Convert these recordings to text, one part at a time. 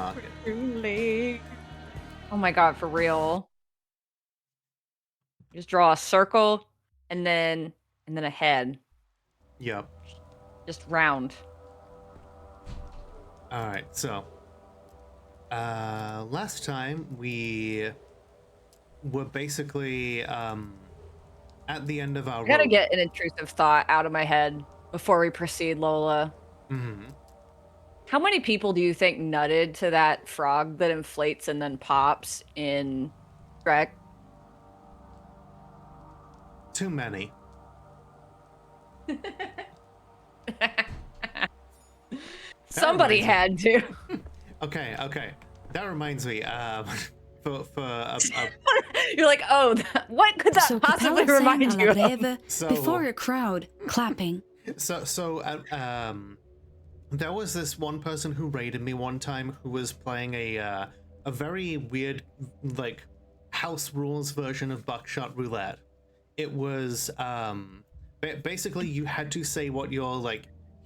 mark. Too late. Oh my god, for real. Just draw a circle and then a head. Yep. Just round. All right. So, last time we were basically at the end of our I gotta rope. get an intrusive thought out of my head before we proceed, Lola. Mm-hmm. How many people do you think nutted to that frog that inflates and then pops in Shrek? Too many. That Somebody reminds me. had to. Okay. That reminds me. For You're like, oh, what could that So possibly Capella sang remind you alla of? breve So- before a crowd, clapping. There was this one person who raided me one time who was playing a very weird, like, house rules version of buckshot roulette. It was basically you had to say what your, like,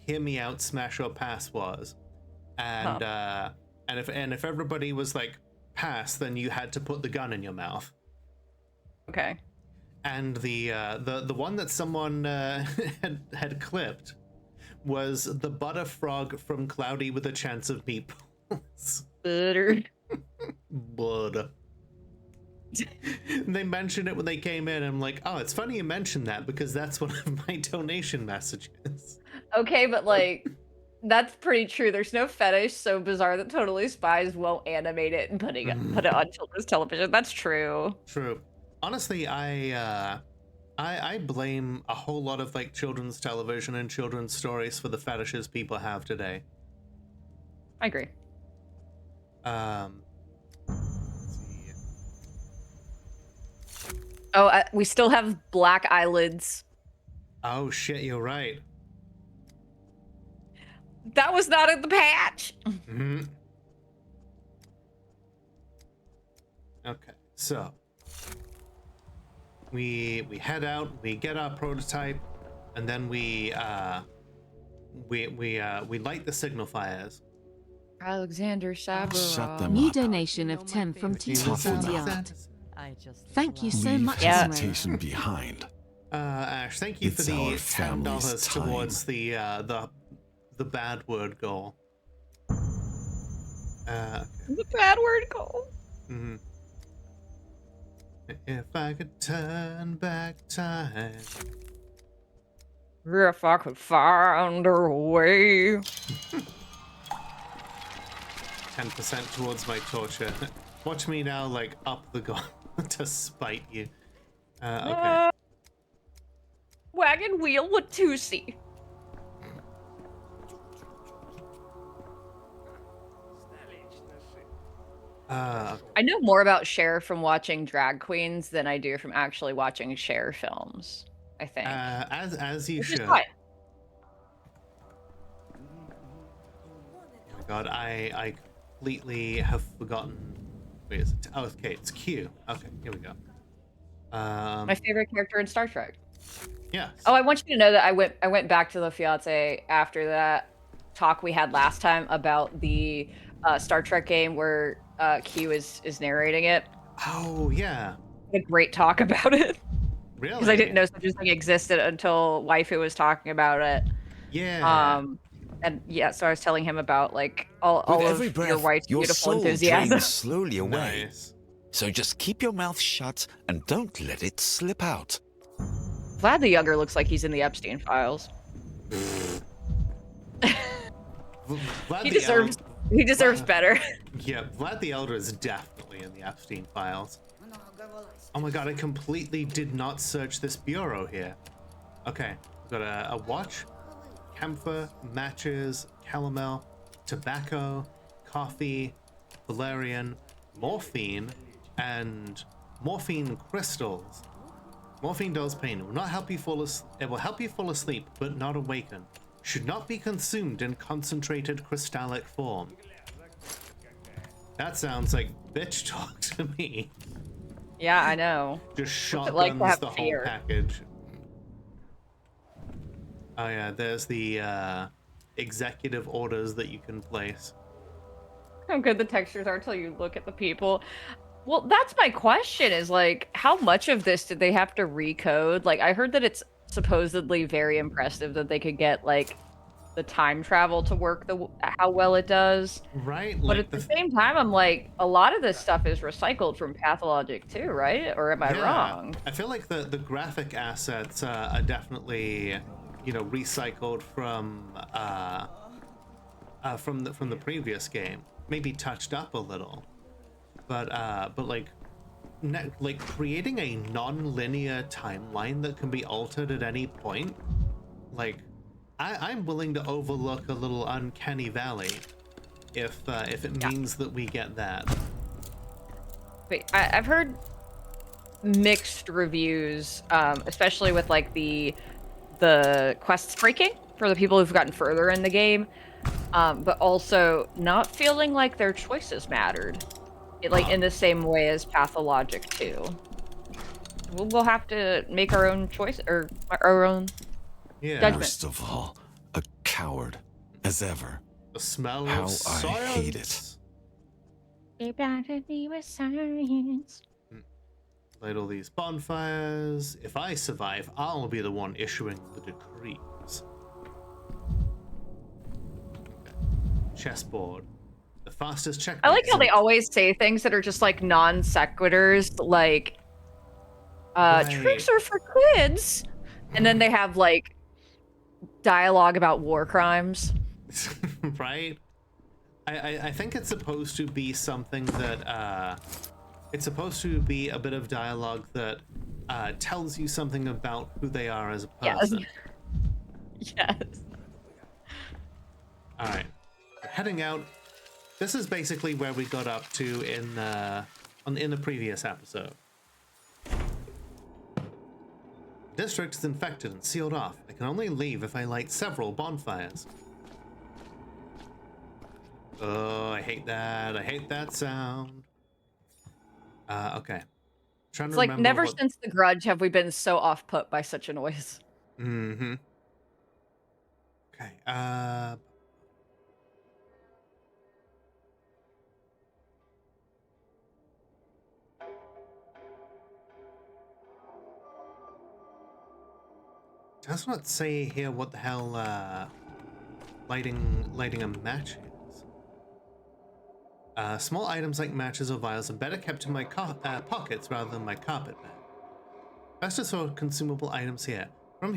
hear me out, smash or pass was, and if everybody was like pass, then you had to put the gun in your mouth. Okay. And the one that someone had clipped was the butter frog from Cloudy with a Chance of Meatballs. Butter. Butter. They mentioned it when they came in. I'm like, oh, it's funny you mentioned that because that's one of my donation messages. Okay, but like, that's pretty true. There's no fetish so bizarre that Totally Spies won't animate it and put it on children's television. That's true. True. Honestly, I blame a whole lot of like children's television and children's stories for the fetishes people have today. I agree. Let's see. Oh, we still have black eyelids. Oh shit, you're right. That was not in the patch. Mm-hmm. Okay, so we head out, we get our prototype, and then we light the signal fires. Alexander Shut Saburov. them New up. donation of 10 from Tough enough. TCCR. Thank you so Leave much, Yeah. Emma. hesitation behind. Ash, thank you for It's our the family's $10 time. towards the bad word goal. The bad word goal. Mm-hmm. If I could turn back time. If I could find a way. 10% towards my torture. Watch me now, like, up the goal to spite you. Okay. Wagon wheel with Tootsie. I know more about Cher from watching drag queens than I do from actually watching Cher films, I think. As you Which is should. fine. Oh my god, I completely have forgotten. Wait, is it? Oh, okay, it's Q. Okay, here we go. My favorite character in Star Trek. Yes. Oh, I want you to know that I went back to the fiance after that talk we had last time about the Star Trek game where Q is narrating it. Oh, yeah. A great talk about it. Really? Because I didn't know such a thing existed until waifu was talking about it. Yeah. And yeah, so I was telling him about like all With of every breath, your wife's your beautiful soul enthusiasm. drains slowly away. Nice. So just keep your mouth shut and don't let it slip out. Vlad the Younger looks like he's in the Epstein files. Vlad He the deserves better. Yeah, Vlad the Elder is definitely in the Epstein files. Oh my god, I completely did not search this bureau here. Okay, we've got a watch, camphor, matches, calomel, tobacco, coffee, valerian, morphine, and morphine crystals. Morphine dulls pain. It will not help you fall asleep. It will help you fall asleep, but not awaken. Should not be consumed in concentrated crystallic form. That sounds like bitch talk to me. Yeah, I know. Just What's it like to shotguns have the whole fear? package. Oh yeah, there's the executive orders that you can place. how good the textures are till you look at the people. Well, that's my question is like, how much of this did they have to recode? Like, I heard that it's supposedly very impressive that they could get like the time travel to work how well it does. Right? But Like at the same time, I'm like, a lot of this stuff is recycled from Pathologic too, right? Or am I wrong? I feel like the graphic assets are definitely, you know, recycled from the previous game. Maybe touched up a little, but like like creating a non-linear timeline that can be altered at any point, like I'm willing to overlook a little uncanny valley if it means that we get that. Wait, I've heard mixed reviews, especially with like the quests breaking for the people who've gotten further in the game, but also not feeling like their choices mattered, like in the same way as Pathologic too. We'll have to make our own choice or our own judgment. Worst of all, a coward, as ever. The smell How of science. I hate it. They blinded me with science. Light all these bonfires. If I survive, I'll be the one issuing the decrees. Okay. Chessboard. The fastest checkmate. I like how they always say things that are just like non sequiturs, like tricks are for kids, and then they have like dialogue about war crimes. Right? I think it's supposed to be something that it's supposed to be a bit of dialogue that tells you something about who they are as a person. Yes. All right, we're heading out. This is basically where we got up to in the previous episode. District is infected and sealed off. I can only leave if I light several bonfires. Oh, I hate that. I hate that sound. Okay. Trying It's to like remember never what... since The Grudge have we been so off put by such a noise. Mm-hmm. Okay. Does not say here what the hell lighting a match is. Small items like matches or vials are better kept in my pockets rather than my carpet bag. Best to store consumable items here. From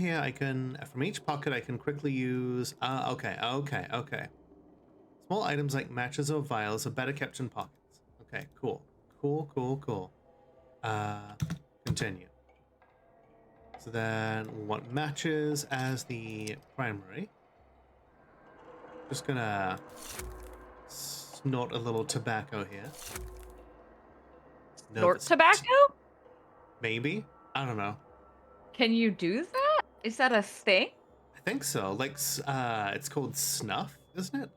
each pocket I can quickly use. Okay. Small items like matches or vials are better kept in pockets. Okay, cool. Continue. So then we'll want matches as the primary. Just gonna snort a little tobacco here. Snort tobacco? Maybe? I don't know. Can you do that? Is that a thing? I think so. Like, it's called snuff, isn't it?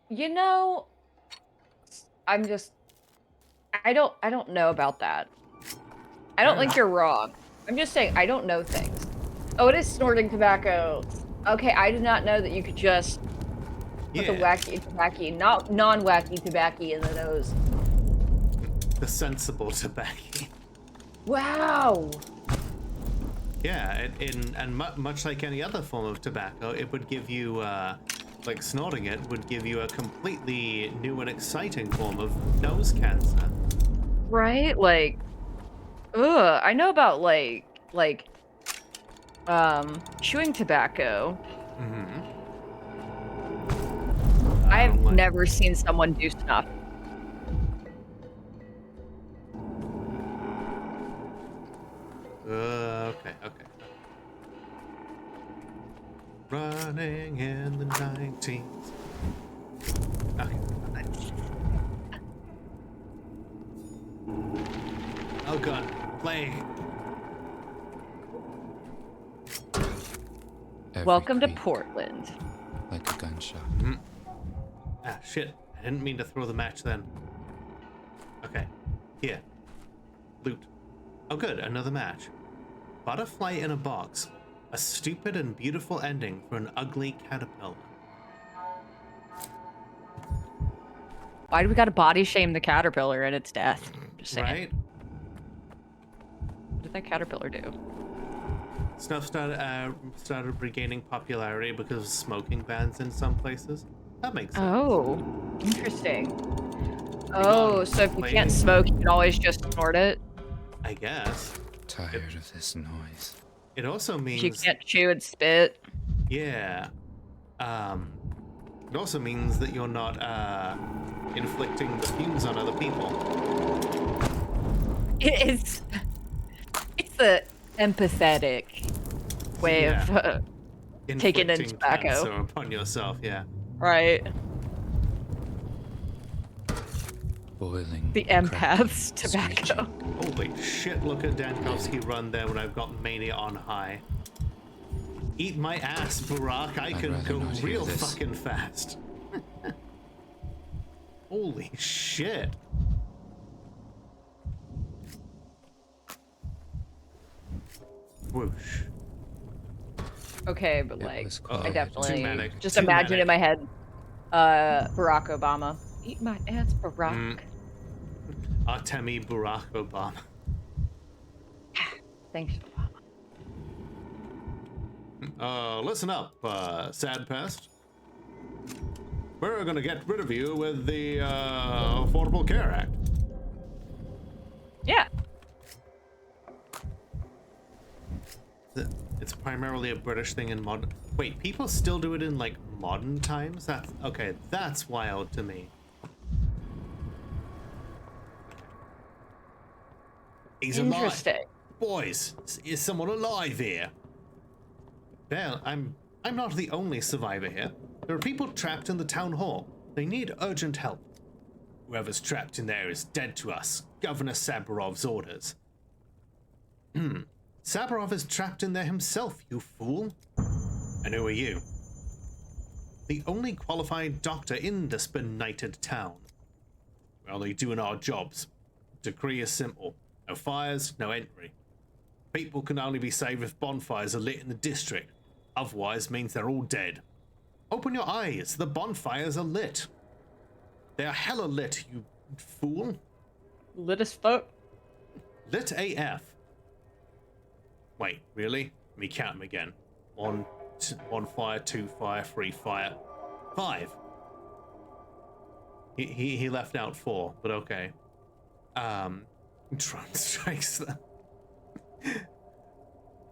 You know, I don't know about that. I don't think you're wrong. I'm just saying I don't know things. Oh, it is snorting tobacco. Okay, I did not know that you could just put the wacky tobacco, not non-wacky tobacco in the nose. The sensible tobacco. Wow. Yeah, much like any other form of tobacco, it would give you, like snorting it would give you a completely new and exciting form of nose cancer. Right? Like, I know about like chewing tobacco. Mm-hmm. I have never seen someone do snuff. Okay. Running in the 19s. Okay. Oh god, plague. Welcome to Portland. Like a gunshot. Mm-hmm. Ah, shit. I didn't mean to throw the match then. Okay. Here. Loot. Oh good, another match. Butterfly in a box. A stupid and beautiful ending for an ugly caterpillar. Why do we gotta body shame the caterpillar and its death? Just saying. Right? What did that caterpillar do? Snuff started regaining popularity because of smoking bans in some places. That makes sense. Oh, interesting. Oh, so if you can't smoke, you can always just snort it. I guess. Tired of this noise. It also If you means, can't chew and spit. yeah. It also means that you're not inflicting the fumes on other people. It's the empathetic way of taking in Inflicting tobacco. cancer upon yourself, yeah. Right. Boiling. The empath's tobacco. Holy shit, look at Dankovsky run there when I've got Mania on high. Eat my ass, Barack. I I'd can rather go not hear real this. fucking fast. Holy shit. Whoosh. Okay, but It like, was I quiet. definitely Too manic. just Too imagine manic. in my head, Barack Obama. Eat my ass, Barack. Artemi Barack Obama. Thanks, Obama. Listen up, sad pest. We're gonna get rid of you with the Affordable Care Act. Yeah. It's primarily a British thing in modern. Wait, people still do it in like modern times? That's okay. That's wild to me. He's alive. Interesting. Boys, is someone alive here? Well, I'm not the only survivor here. There are people trapped in the town hall. They need urgent help. Whoever's trapped in there is dead to us. Governor Sabarov's orders. Sabarov is trapped in there himself, you fool. And who are you? The only qualified doctor in this benighted town. We're only doing our jobs. Decree is simple. No fires, no entry. People can only be saved if bonfires are lit in the district. Otherwise means they're all dead. Open your eyes, the bonfires are lit. They are hella lit, you fool. Lit as fuck. Lit AF. Wait, really? Let me count them again. One fire, 2 fire, 3 fire. 5. He left out 4, but okay. Drone strikes them.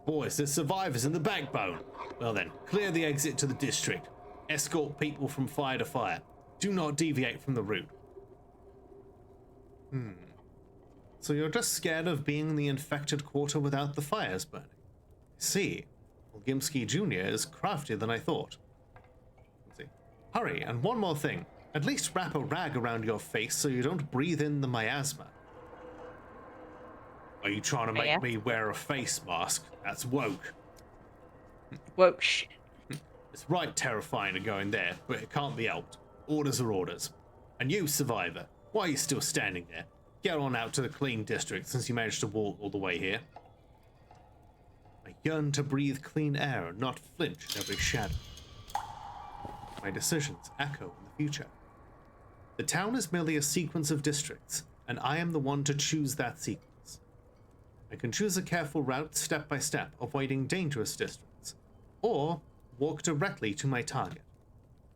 Boys, there's survivors in the backbone. Well then, clear the exit to the district. Escort people from fire to fire. Do not deviate from the route. So you're just scared of being in the infected quarter without the fires burning. See, Gimsky Jr. is craftier than I thought. Let's see. Hurry, and one more thing. At least wrap a rag around your face so you don't breathe in the miasma. Are you trying to make me wear a face mask? That's woke. Whoa, shit. It's right terrifying to go in there, but it can't be helped. Orders are orders. And you, survivor, why are you still standing there? Get on out to the clean district since you managed to walk all the way here. I yearn to breathe clean air and not flinch at every shadow. My decisions echo in the future. The town is merely a sequence of districts, and I am the one to choose that sequence. I can choose a careful route step by step, avoiding dangerous districts, or walk directly to my target.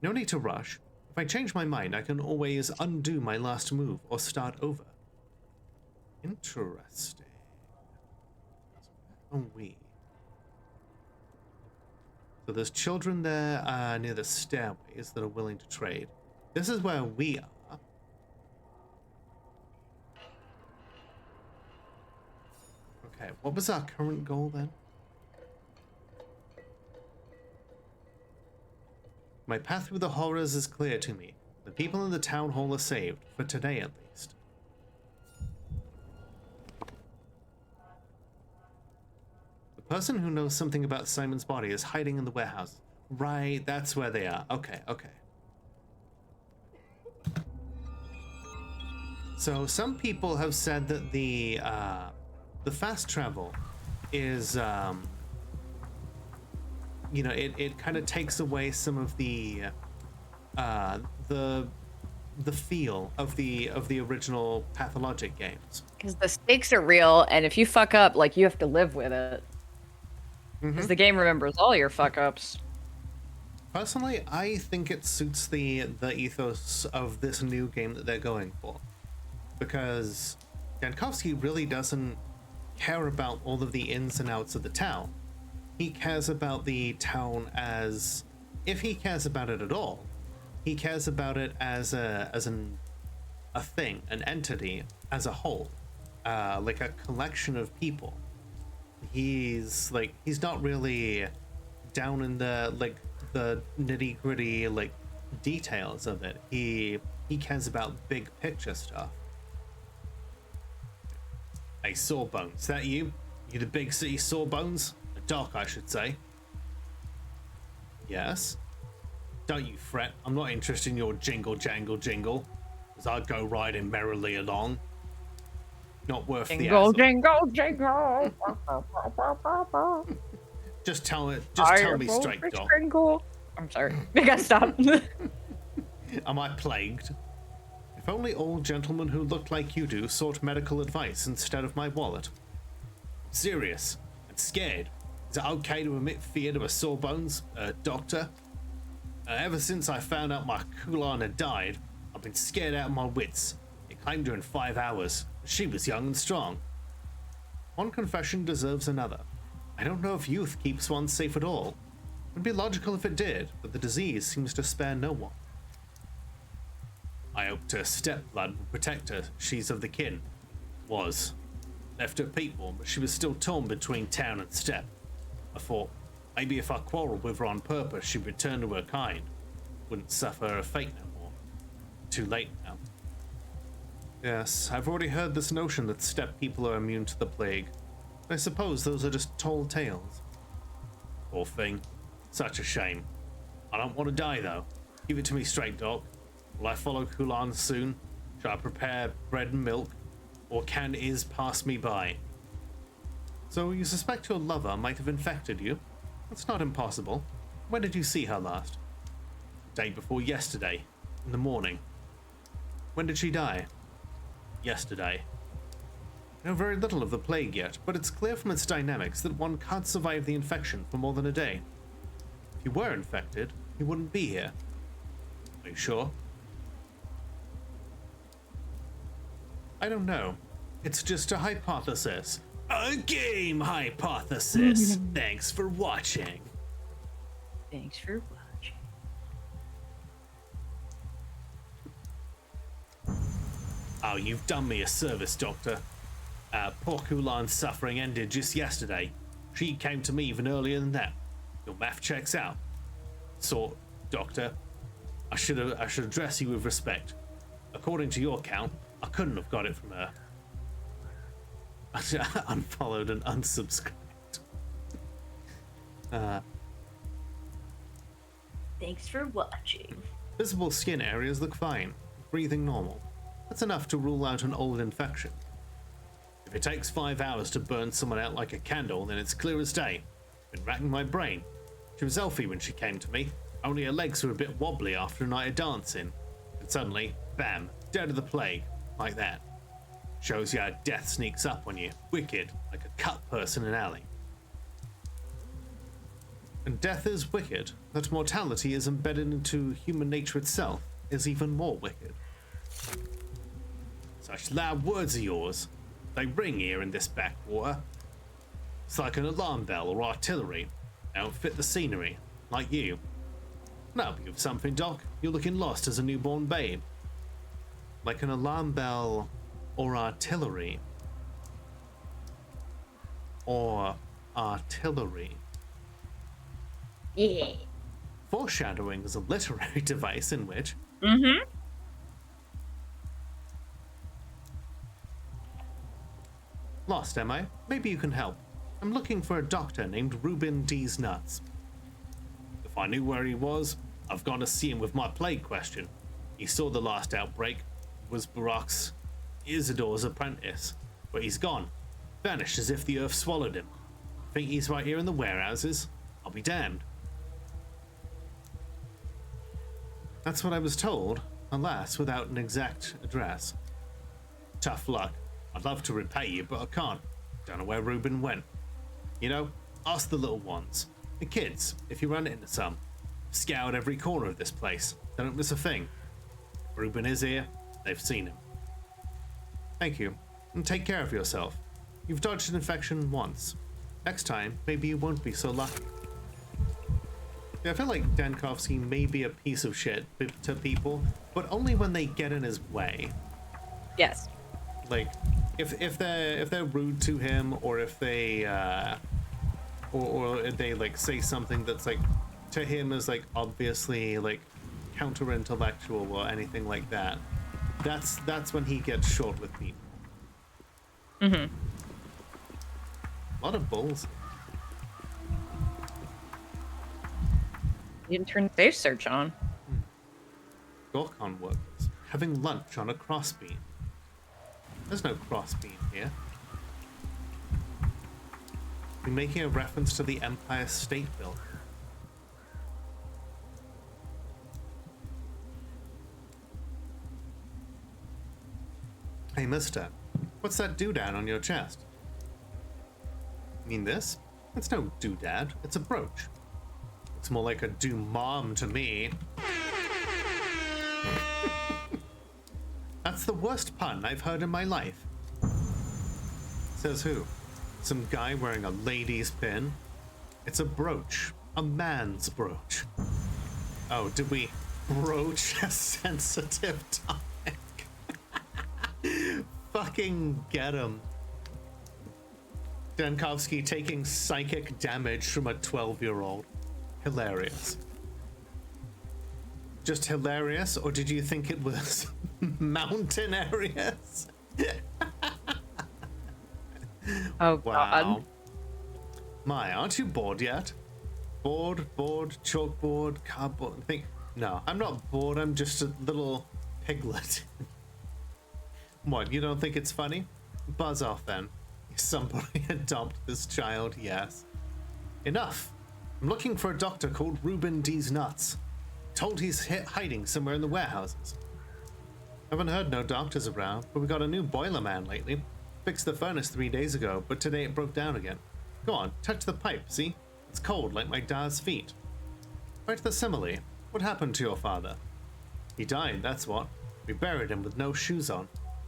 No need to rush. If I change my mind, I can always undo my last move or start over. Interesting. Oh, we. So there's children there near the stairways that are willing to trade. This is where we are. Okay, what was our current goal then? My path through the horrors is clear to me. The people in the town hall are saved, for today at least. The person who knows something about Simon's body is hiding in the warehouse. Right, that's where they are. Okay, okay. So some people have said that the fast travel is, you know, it kind of takes away some of the the feel of the original Pathologic games. Because the stakes are real, and if you fuck up, like, you have to live with it. Because the game remembers all your fuck ups. Personally, I think it suits the ethos of this new game that they're going for, because Jankowski really doesn't care about all of the ins and outs of the town. He cares about the town as, if he cares about it at all, he cares about it as a thing, an entity as a whole, like a collection of people. He's not really down in the nitty gritty details of it. He cares about big picture stuff. Hey, Sawbones, that you? You the big city Sawbones? Doc, I should say. Yes? Don't you fret, I'm not interested in your jingle jangle jingle, as I go riding merrily along. Not worth the hassle. Jingle, jingle. Just tell me straight, Doc. I'm sorry. I gotta stop. Am I plagued? If only all gentlemen who looked like you do sought medical advice instead of my wallet. I'm serious and scared. Is it okay to admit fear to a Sawbones, doctor? Ever since I found out my Kulan had died, I've been scared out of my wits. It claimed her in 5 hours. She was young and strong. One confession deserves another. I don't know if youth keeps one safe at all. It would be logical if it did, but the disease seems to spare no one. I hoped her stepblood would protect her. She's of the kin. Was. Left her people, but she was still torn between town and steppe. I thought, maybe if I quarreled with her on purpose, she'd return to her kind. Wouldn't suffer her fate no more. Too late now. Yes, I've already heard this notion that steppe people are immune to the plague. I suppose those are just tall tales. Poor thing. Such a shame. I don't want to die, though. Give it to me straight, Doc. Will I follow Kulan soon? Shall I prepare bread and milk? Or can Iz pass me by? So you suspect your lover might have infected you? That's not impossible. When did you see her last? Day before yesterday. In the morning. When did she die? Yesterday. I know very little of the plague yet, but it's clear from its dynamics that one can't survive the infection for more than a day. If you were infected, you wouldn't be here. Are you sure? I don't know. It's just a hypothesis. A game hypothesis. Thanks for watching. Thanks for watching. Oh, you've done me a service, Doctor. Poor Kulan's suffering ended just yesterday. She came to me even earlier than that. Your math checks out. So, Doctor, I should address you with respect. According to your count, I couldn't have got it from her. I unfollowed and unsubscribed. Thanks for watching. Visible skin areas look fine. Breathing normal. That's enough to rule out an old infection. If it takes 5 hours to burn someone out like a candle, then it's clear as day. Been racking my brain. She was healthy when she came to me. Only her legs were a bit wobbly after a night of dancing. And suddenly, bam, dead of the plague. Like that. Shows you how death sneaks up on you. Wicked, like a cut person in an alley. And death is wicked. That mortality is embedded into human nature itself is even more wicked. Such loud words of yours. They ring here in this backwater. It's like an alarm bell or artillery. They don't fit the scenery, like you. That'll be of something, Doc. You're looking lost as a newborn babe. Like an alarm bell or artillery. Or artillery. Yeah. Foreshadowing is a literary device in which... Mm-hmm. Lost, am I? Maybe you can help. I'm looking for a doctor named Reuben D's Nuts. If I knew where he was, I've gone to see him with my plague question. He saw the last outbreak, was Barak's Isidore's apprentice, but he's gone. Vanished as if the earth swallowed him. Think he's right here in the warehouses? I'll be damned. That's what I was told. Alas, without an exact address. Tough luck. I'd love to repay you, but I can't. Don't know where Reuben went. You know, ask the little ones. The kids, if you run into some. Scout every corner of this place. They don't miss a thing. If Reuben is here, they've seen him. Thank you, and take care of yourself. You've dodged an infection once. Next time, maybe you won't be so lucky. Yeah, I feel like Dankovsky may be a piece of shit to people, but only when they get in his way. Yes. Like, if they're rude to him, or if they or they like say something that's like to him is like obviously like counter-intellectual or anything like that, that's when he gets short with people. A lot of bulls. You didn't turn the safe search on. Gorkon workers having lunch on a crossbeam. There's no crossbeam here. We're making a reference to the Empire State Building. Hey, mister, what's that doodad on your chest? You mean this? It's no doodad, it's a brooch. It's more like a do-mom to me. That's the worst pun I've heard in my life. Says who? Some guy wearing a lady's pin? It's a brooch. A man's brooch. Oh, did we broach a sensitive topic? Fucking get him. Dankovsky taking psychic damage from a 12-year-old. Hilarious. Just hilarious, or did you think it was mountain areas? Oh, Wow. God. My, aren't you bored yet? Bored, chalkboard, cardboard. No, I'm not bored, I'm just a little piglet. What, you don't think it's funny? Buzz off then. Somebody adopt this child, yes. Enough. I'm looking for a doctor called Reuben D's Nuts. Told he's hiding somewhere in the warehouses. Haven't heard no doctors around, but we got a new boiler man lately. Fixed the furnace 3 days ago, but today it broke down again. Go on, touch the pipe, see? It's cold like my dad's feet. Right to the simile. What happened to your father? He died, that's what. We buried him with no shoes on.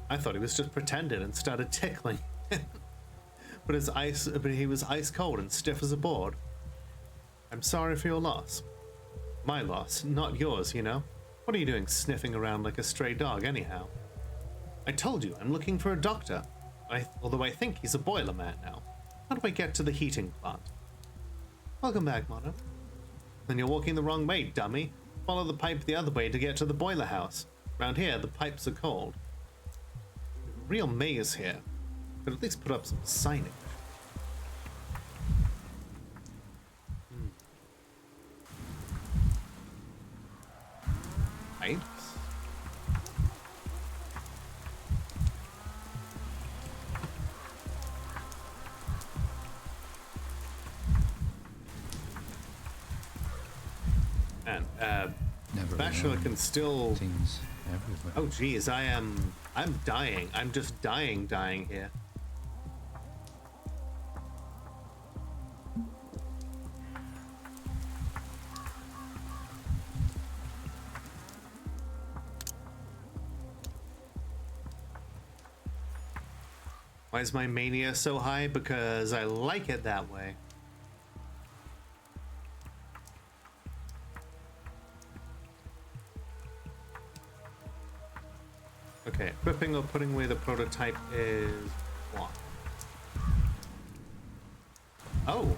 I thought he was just pretending and started tickling. but he was ice cold and stiff as a board. I'm sorry for your loss. My loss, not yours, you know? What are you doing sniffing around like a stray dog anyhow? I told you, I'm looking for a doctor. Although I think he's a boiler man now. How do I get to the heating plant? Welcome back, Mono. Then you're walking the wrong way, dummy. Follow the pipe the other way to get to the boiler house. Around here, the pipes are cold. Real maze here. Could at least put up some signage. Pipes? And Bachelor can still. Things everywhere. Oh geez, I'm dying. I'm just dying here. Why is my mania so high? Because I like it that way. Okay, equipping or putting away the prototype is what? Oh.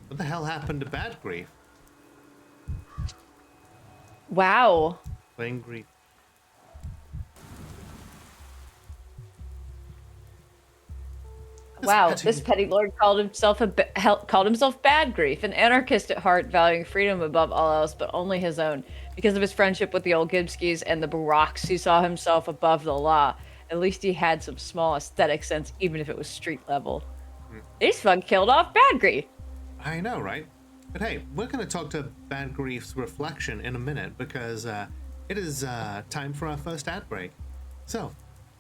What the hell happened to Bad Grief? Wow. Playing Grief. Wow, this petty lord called himself Bad Grief, an anarchist at heart, valuing freedom above all else, but only his own. Because of his friendship with the old Gibskis and the Barocks, he saw himself above the law. At least he had some small aesthetic sense, even if it was street level. They just fucking killed off Bad Grief. I know, right? But hey, we're going to talk to Bad Grief's reflection in a minute because it is time for our first ad break. So,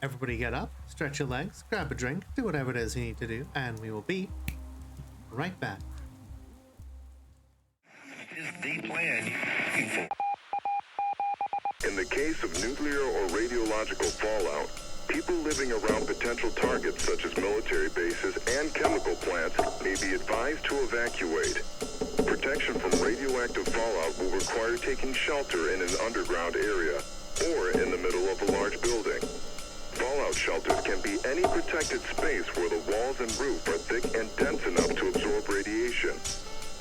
everybody get up, stretch your legs, grab a drink, do whatever it is you need to do, and we will be right back. Is the plan you're looking for? In the case of nuclear or radiological fallout, people living around potential targets such as military bases and chemical plants may be advised to evacuate. Protection from radioactive fallout will require taking shelter in an underground area or in the middle of a large building. Fallout shelters can be any protected space where the walls and roof are thick and dense enough to absorb radiation.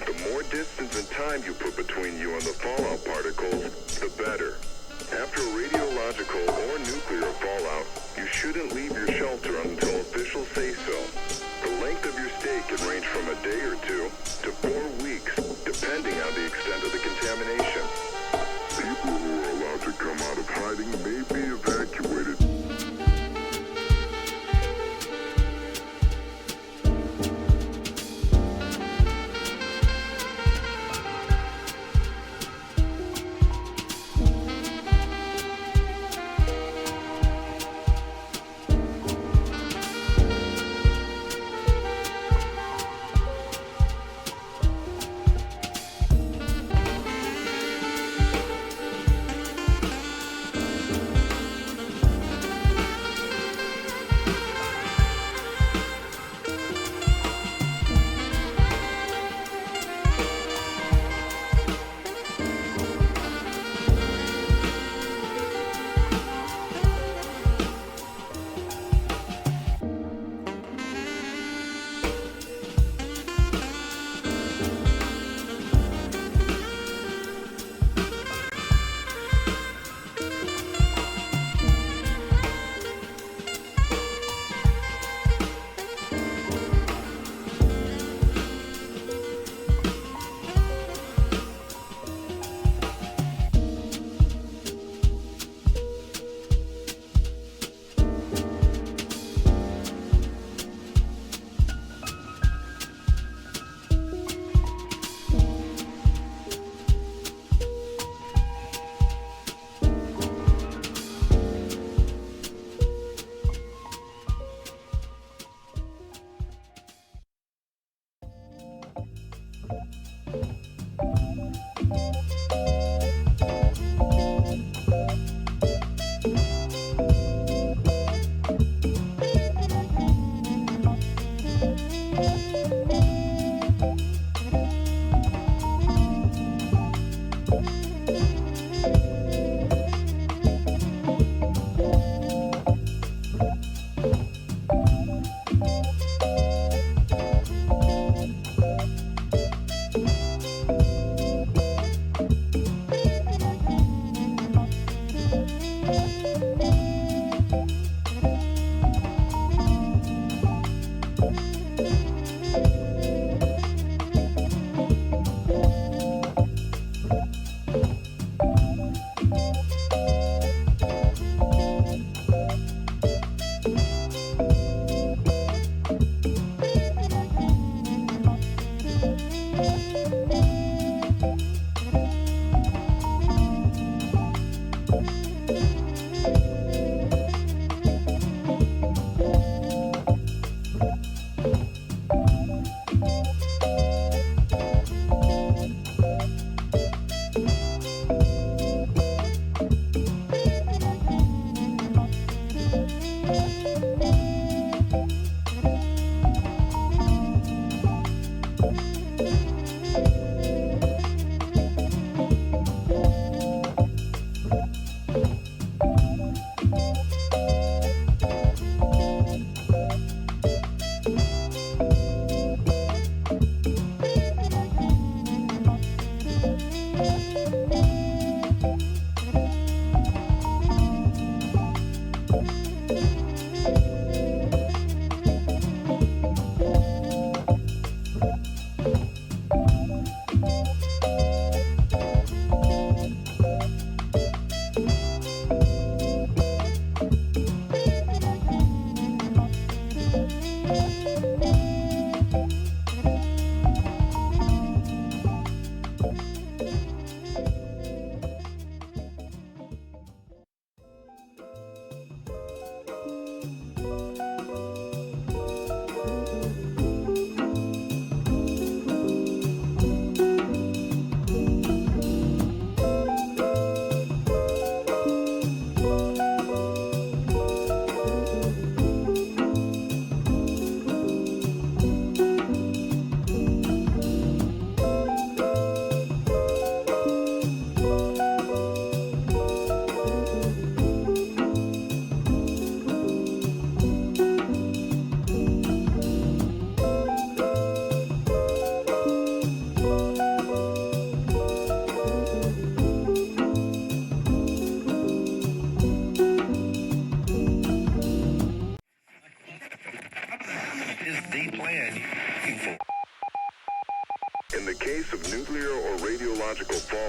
The more distance and time you put between you and the fallout particles, the better. After radiological or nuclear fallout, you shouldn't leave your shelter until officials say so. The length of your stay can range from a day or 2 to 4 weeks, depending on the extent of the contamination. People who are allowed to come out of hiding may be evacuated.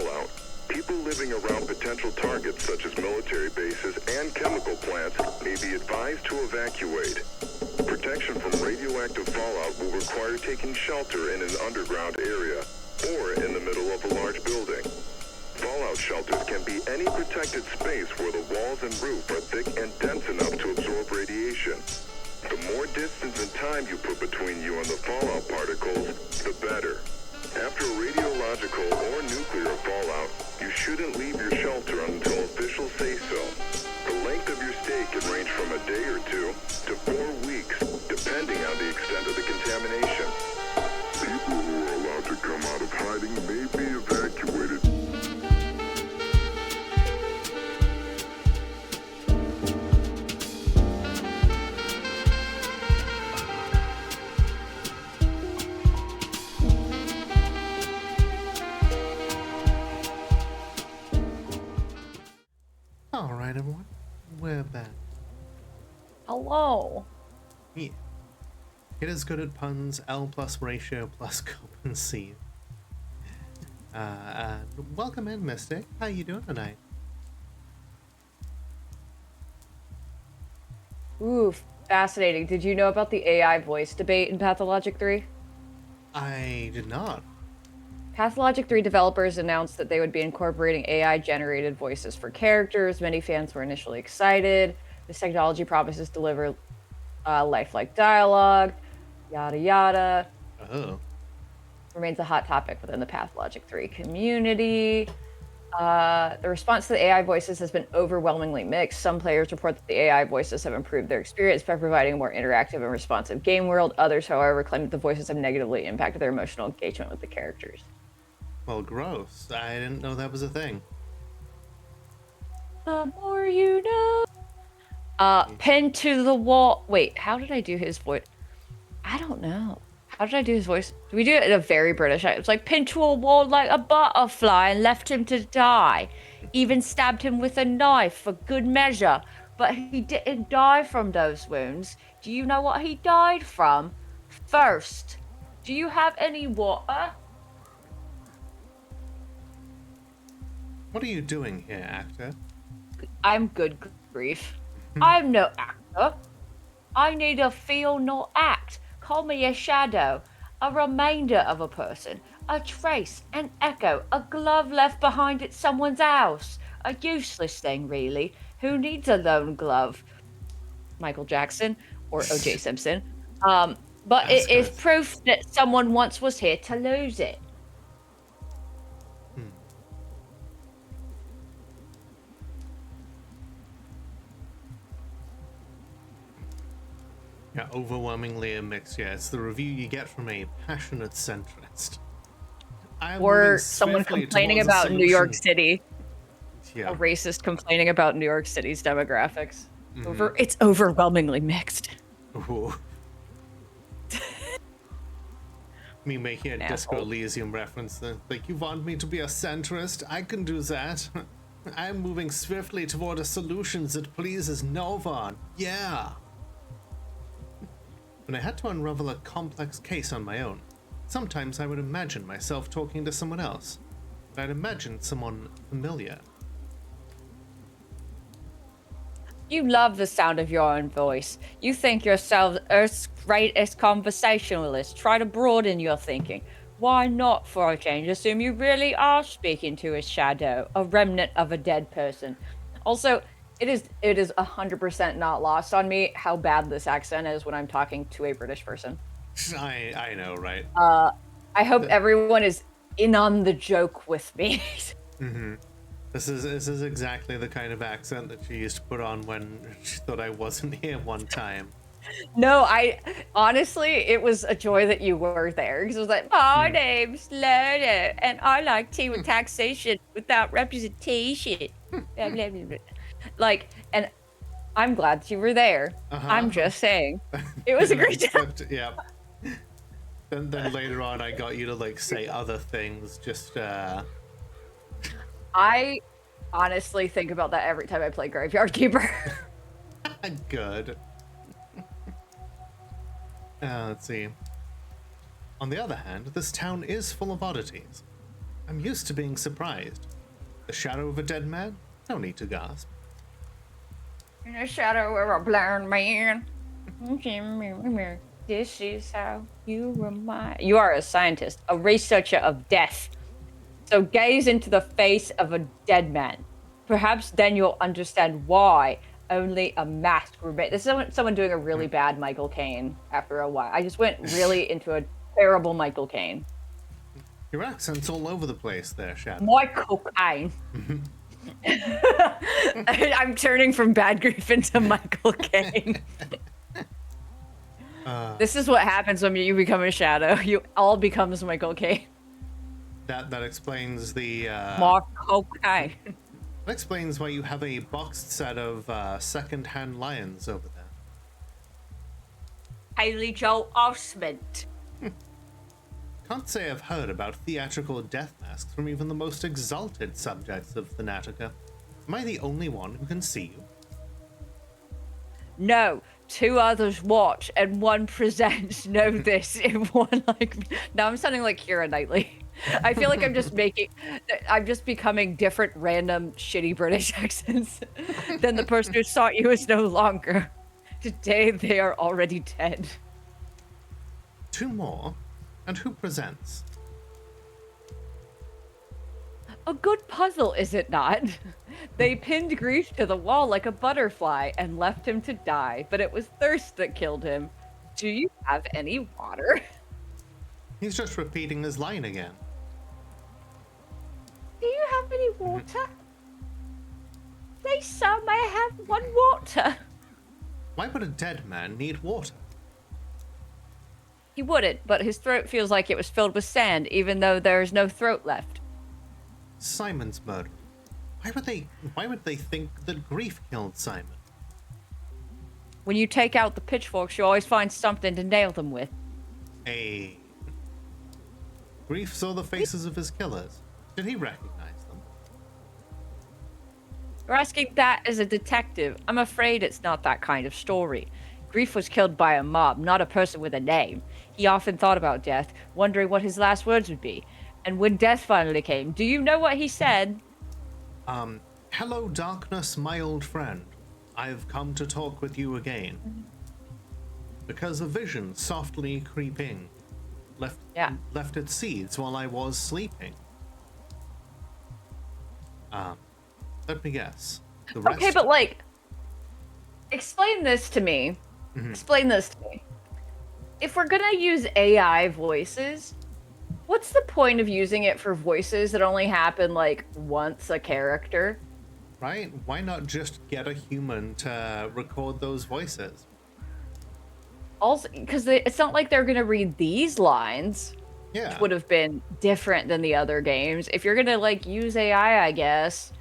Fallout, people living around potential targets such as military bases and chemical plants may be advised to evacuate. Protection from radioactive fallout will require taking shelter in an underground area or in the middle of a large building. Fallout shelters can be any protected space where the walls and roof are thick and dense enough to absorb radiation. The more distance and time you put between you and the fallout particles, the better. After radiological or nuclear fallout, you shouldn't leave your shelter until officials say so. The length of your stay can range from a day or 2 to 4 weeks, depending on the extent of the contamination. People who are allowed to come out of hiding may be evacuated. All right, everyone, we're back. Hello. Yeah. It is good at puns. L plus ratio plus compensate. Welcome in, Mystic. How you doing tonight? Ooh, fascinating. Did you know about the AI voice debate in Pathologic 3? I did not. Pathologic 3 developers announced that they would be incorporating AI-generated voices for characters. Many fans were initially excited. This technology promises to deliver lifelike dialogue, yada yada. Oh. Remains a hot topic within the Pathologic 3 community. The response to the AI voices has been overwhelmingly mixed. Some players report that the AI voices have improved their experience by providing a more interactive and responsive game world. Others, however, claim that the voices have negatively impacted their emotional engagement with the characters. Well, gross. I didn't know that was a thing. The more you know. Pinned to the wall. Wait, how did I do his voice? I don't know. How did I do his voice? Did we do it in a very British? It was like pinned to a wall like a butterfly and left him to die. Even stabbed him with a knife for good measure. But he didn't die from those wounds. Do you know what he died from? First, do you have any water? What are you doing here, actor? I'm good grief. I'm no actor. I neither feel nor act. Call me a shadow, a remainder of a person, a trace, an echo, a glove left behind at someone's house. A useless thing, really. Who needs a lone glove? Michael Jackson or O.J. Simpson. But That's it is good. proof that someone once was here to lose it. Yeah, overwhelmingly a mix. Yeah, it's the review you get from a passionate centrist. I'm Or moving someone swiftly complaining towards a about New York solution. City. Yeah. A racist complaining about New York City's demographics. Mhm. It's overwhelmingly mixed. Ooh. Me making a Disco Asshole. Elysium reference. Like, you want me to be a centrist? I can do that. I'm moving swiftly toward a solution that pleases no one. Yeah. When I had to unravel a complex case on my own, sometimes I would imagine myself talking to someone else. But I'd imagine someone familiar. You love the sound of your own voice. You think yourself Earth's greatest conversationalist. Try to broaden your thinking. Why not, for a change, assume you really are speaking to a shadow, a remnant of a dead person? Also, it is 100% not lost on me how bad this accent is when I'm talking to a British person. I know, right? I hope everyone is in on the joke with me. This is exactly the kind of accent that she used to put on when she thought I wasn't here one time. No, I honestly, it was a joy that you were there because it was like, my name's Lola, and I like tea with taxation without representation. Blah, blah, blah, blah. Like, and I'm glad that you were there. I'm just saying, it was a great time. Yeah. Then later on, I got you to like say other things. Just I honestly think about that every time I play Graveyard Keeper. good. Let's see. On the other hand, this town is full of oddities. I'm used to being surprised. The shadow of a dead man? No need to gasp. In the shadow of a blind man. This is how you remind. You are a scientist, a researcher of death. So gaze into the face of a dead man. Perhaps then you'll understand why only a mask remains. This is someone doing a really bad Michael Caine after a while. I just went really into a terrible Michael Caine. Your accent's all over the place there, Shadow. Michael Caine. I'm turning from Bad Grief into Michael Caine. This is what happens when you become a shadow. You all becomes Michael Caine. That explains the Michael Caine. that explains why you have a boxed set of second-hand lions over there. Haley Joel Osment. Can't say I've heard about theatrical death masks from even the most exalted subjects of Thanatica. Am I the only one who can see you? No, 2 others watch and 1 presents. Know this. If one like me. Now I'm sounding like Keira Knightley. I feel like I'm just becoming different random shitty British accents. Then the person who sought you is no longer. Today they are already dead. 2 more? And who presents? A good puzzle, is it not? They pinned Grief to the wall like a butterfly and left him to die, but it was thirst that killed him. Do you have any water? He's just repeating his line again. Do you have any water? Please, sir, may I have 1 water? Why would a dead man need water? He wouldn't, but his throat feels like it was filled with sand, even though there is no throat left. Simon's murder. Why would they think that Grief killed Simon? When you take out the pitchforks, you always find something to nail them with. Hey. Grief saw the faces of his killers. Did he recognize them? You're asking that as a detective. I'm afraid it's not that kind of story. Grief was killed by a mob, not a person with a name. He often thought about death, wondering what his last words would be. And when death finally came, do you know what he said? Hello, darkness, my old friend. I've come to talk with you again. Because a vision softly creeping left its seeds while I was sleeping. Let me guess. The rest... Okay, but like, explain this to me. Explain this to me. If we're gonna use AI voices, what's the point of using it for voices that only happen like once a character? Right? Why not just get a human to record those voices? Also, because it's not like they're gonna read these lines. Yeah. Which would have been different than the other games. If you're gonna like use AI, I guess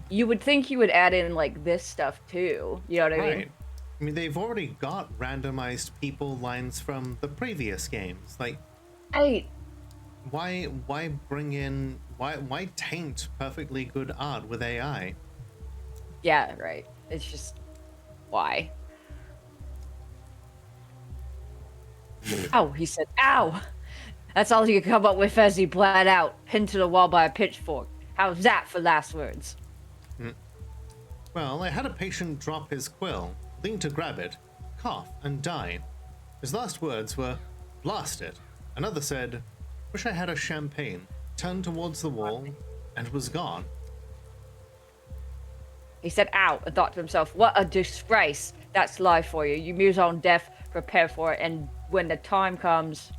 you would think you would add in like this stuff too. You know what I mean? I mean, they've already got randomized people lines from the previous games. Like, why bring in why taint perfectly good art with AI? Yeah, right. It's just why. Oh, he said, "Ow!" That's all you could come up with as he bled out, pinned to the wall by a pitchfork. How's that for last words? Well, I had a patient drop his quill, lean to grab it, cough, and die. His last words were, "Blast it." Another said, "Wish I had a champagne," turned towards the wall, and was gone. He said, "Ow," and thought to himself, "What a disgrace. That's life for you. You muse on death, prepare for it, and when the time comes..."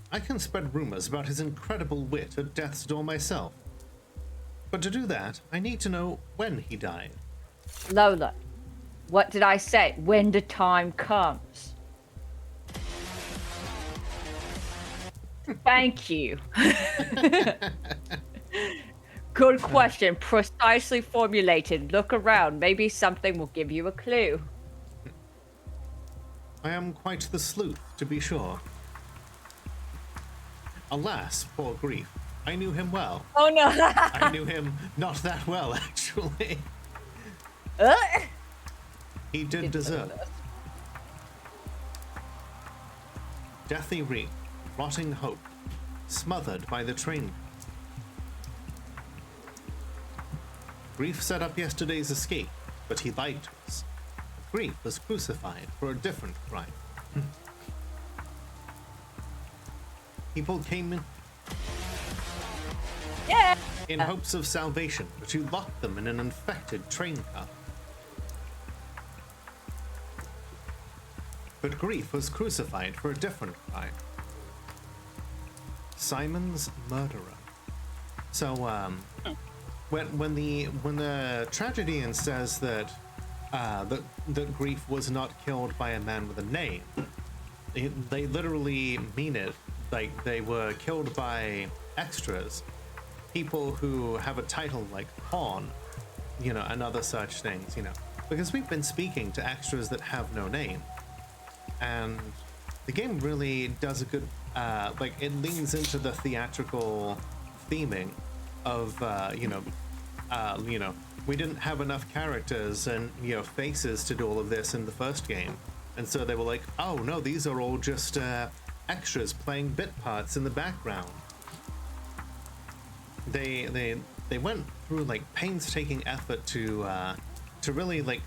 I can spread rumors about his incredible wit at death's door myself. But to do that, I need to know when he died. Lola, what did I say? When the time comes. Thank you. Good question. Precisely formulated. Look around. Maybe something will give you a clue. I am quite the sleuth, to be sure. Alas, poor Grief. I knew him well. Oh no. I knew him not that well, actually. He did desert. Deathy reek, rotting hope, smothered by the train. Grief set up yesterday's escape, but he lied to us. Grief was crucified for a different crime. People came in hopes of salvation, but you locked them in an infected train car. But Grief was crucified for a different crime. Simon's murderer. So, when the tragedian says that that Grief was not killed by a man with a name, they literally mean it. Like, they were killed by extras, people who have a title like pawn, you know, and other such things, you know, because we've been speaking to extras that have no name, and the game really does a good, like, it leans into the theatrical theming of, you know, we didn't have enough characters and, you know, faces to do all of this in the first game, and so they were like, oh no, these are all just extras playing bit parts in the background. They went through like painstaking effort to really like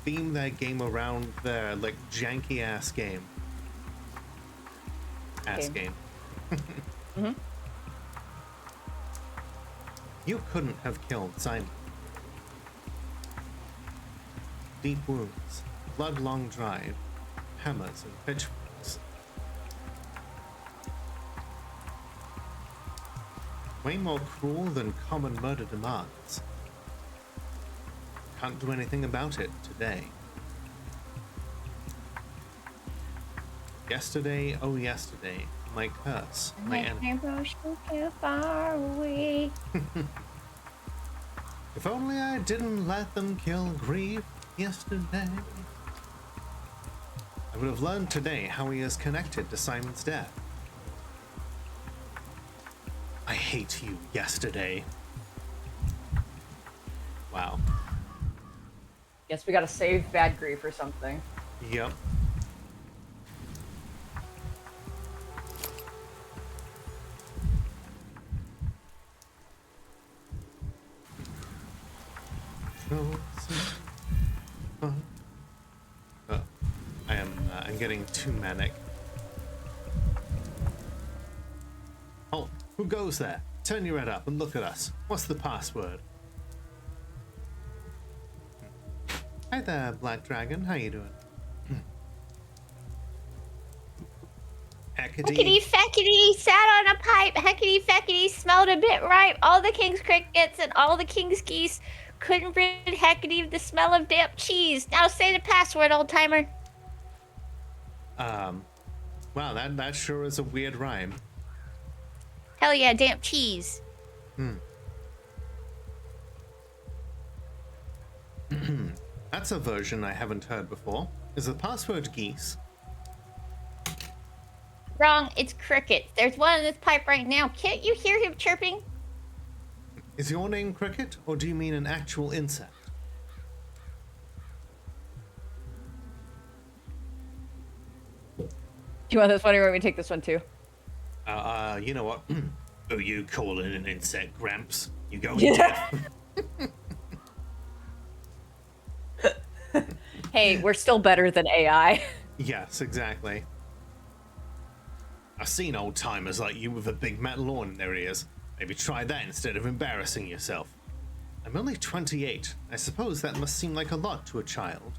theme their game around their like janky ass game. Mm-hmm. You couldn't have killed Simon. Deep wounds, blood long dried, hammers and pitchforks. Way more cruel than common murder demands. Can't do anything about it today. Yesterday, oh yesterday, my curse, my enemy. Too far away. If only I didn't let them kill Grief yesterday. I would have learned today how he is connected to Simon's death. I hate you yesterday. Wow. Guess we gotta save Bad Grief or something. Yep. I'm getting too manic. Oh, who goes there? Turn your head up and look at us. What's the password? Hi there, Black Dragon. How you doing? Heckity feckity sat on a pipe. Heckity feckity smelled a bit ripe. All the king's crickets and all the king's geese couldn't rid Heckity of the smell of damp cheese. Now say the password, old timer. Wow, that sure is a weird rhyme. Hell yeah, damp cheese. That's a version I haven't heard before. Is the password geese? Wrong, it's cricket. There's one in this pipe right now. Can't you hear him chirping? Is your name Cricket, or do you mean an actual insect? Do you want this one or want me to take this one too? You know what? Who you calling an insect, Gramps? You going Yeah. Hey, we're still better than AI. Yes, exactly. I've seen old timers like you with a big metal horn in their ears. Maybe try that instead of embarrassing yourself. I'm only 28. I suppose that must seem like a lot to a child.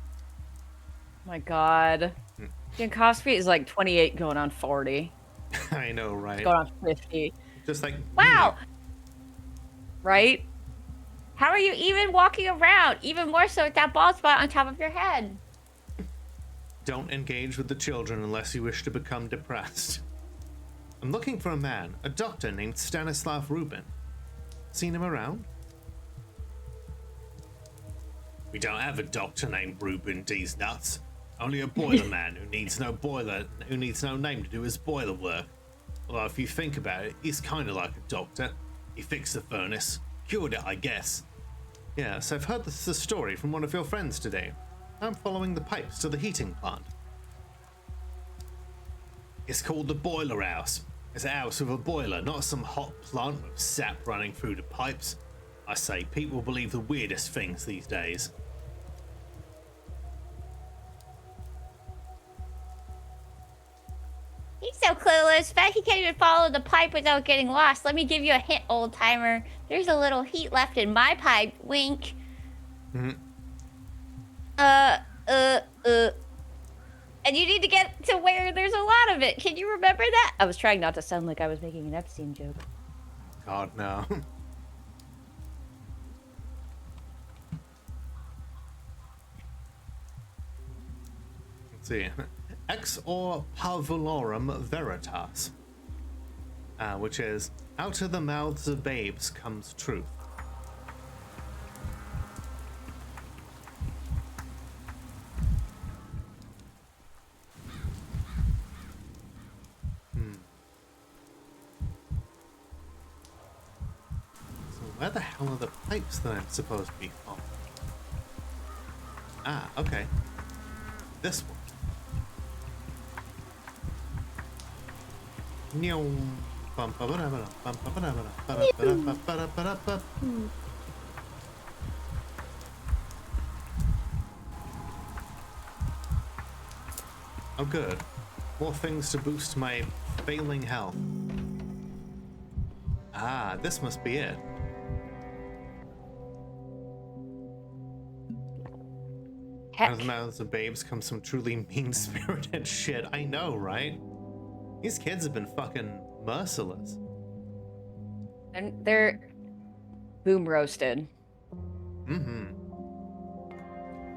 My God. Jan Cosby is like 28 going on 40. I know, right? Going on 50. Just like Wow. Right? How are you even walking around? Even more so with that bald spot on top of your head. Don't engage with the children unless you wish to become depressed. I'm looking for a man, a doctor named Stanislav Rubin. Seen him around? We don't have a doctor named Rubin, these nuts. Only a boiler man who needs no name to do his boiler work. Although if you think about it, he's kind of like a doctor. He fixed the furnace, cured it, I guess. Yes, I've heard the story from one of your friends today. I'm following the pipes to the heating plant. It's called the Boiler House. It's a house with a boiler, not some hot plant with sap running through the pipes. I say, people believe the weirdest things these days. He's so clueless. In fact, he can't even follow the pipe without getting lost. Let me give you a hint, old timer. There's a little heat left in my pipe. Wink. Hmm. And you need to get to where there's a lot of it. Can you remember that? I was trying not to sound like I was making an Epstein joke. God, no. Let's see. Ex or parvulorum veritas. Which is, out of the mouths of babes comes truth. Where the hell are the pipes that I'm supposed to be on? Ah, okay. This one. Oh good. More things to boost my failing health. Ah, this must be it. Out of the mouths of babes comes some truly mean-spirited shit. I know, right? These kids have been fucking merciless. And they're boom roasted. Mm-hmm.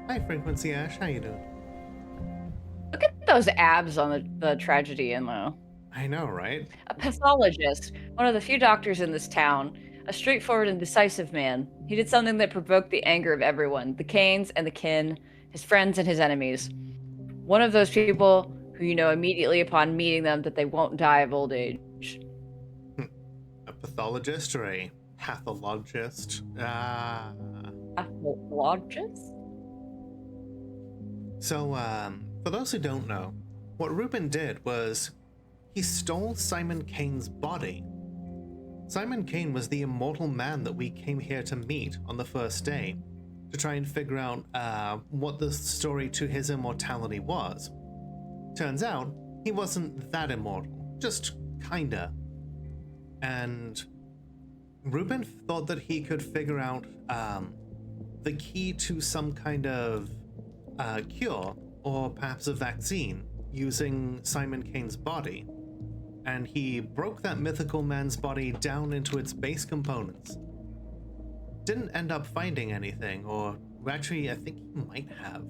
Hi, Frequency Ash. How you doing? Look at those abs on the tragedy in though. I know, right? A pathologist, one of the few doctors in this town, a straightforward and decisive man. He did something that provoked the anger of everyone, the Canes and the kin, his friends and his enemies. One of those people who you know immediately upon meeting them that they won't die of old age. A pathologist or a pathologist? Pathologist? So, for those who don't know, what Ruben did was he stole Simon Kane's body. Simon Kane was the immortal man that we came here to meet on the first day, to try and figure out what the story to his immortality was. Turns out, he wasn't that immortal, just kinda. And Ruben thought that he could figure out the key to some kind of cure, or perhaps a vaccine, using Simon Kane's body. And he broke that mythical man's body down into its base components. Didn't end up finding anything, or actually, I think he might have.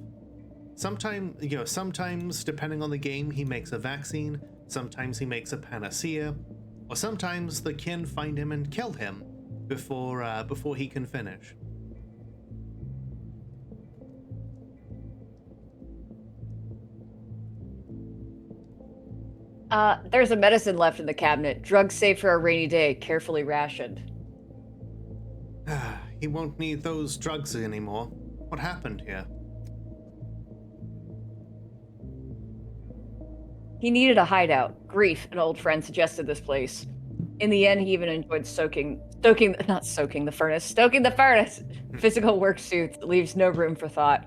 Sometimes, depending on the game, he makes a vaccine, sometimes he makes a panacea, or sometimes the kin find him and kill him before he can finish. There's a medicine left in the cabinet. Drugs safe for a rainy day, carefully rationed. He won't need those drugs anymore. What happened here? He needed a hideout. Grief, an old friend, suggested this place. In the end, he even enjoyed stoking the furnace. Physical work suits leaves no room for thought.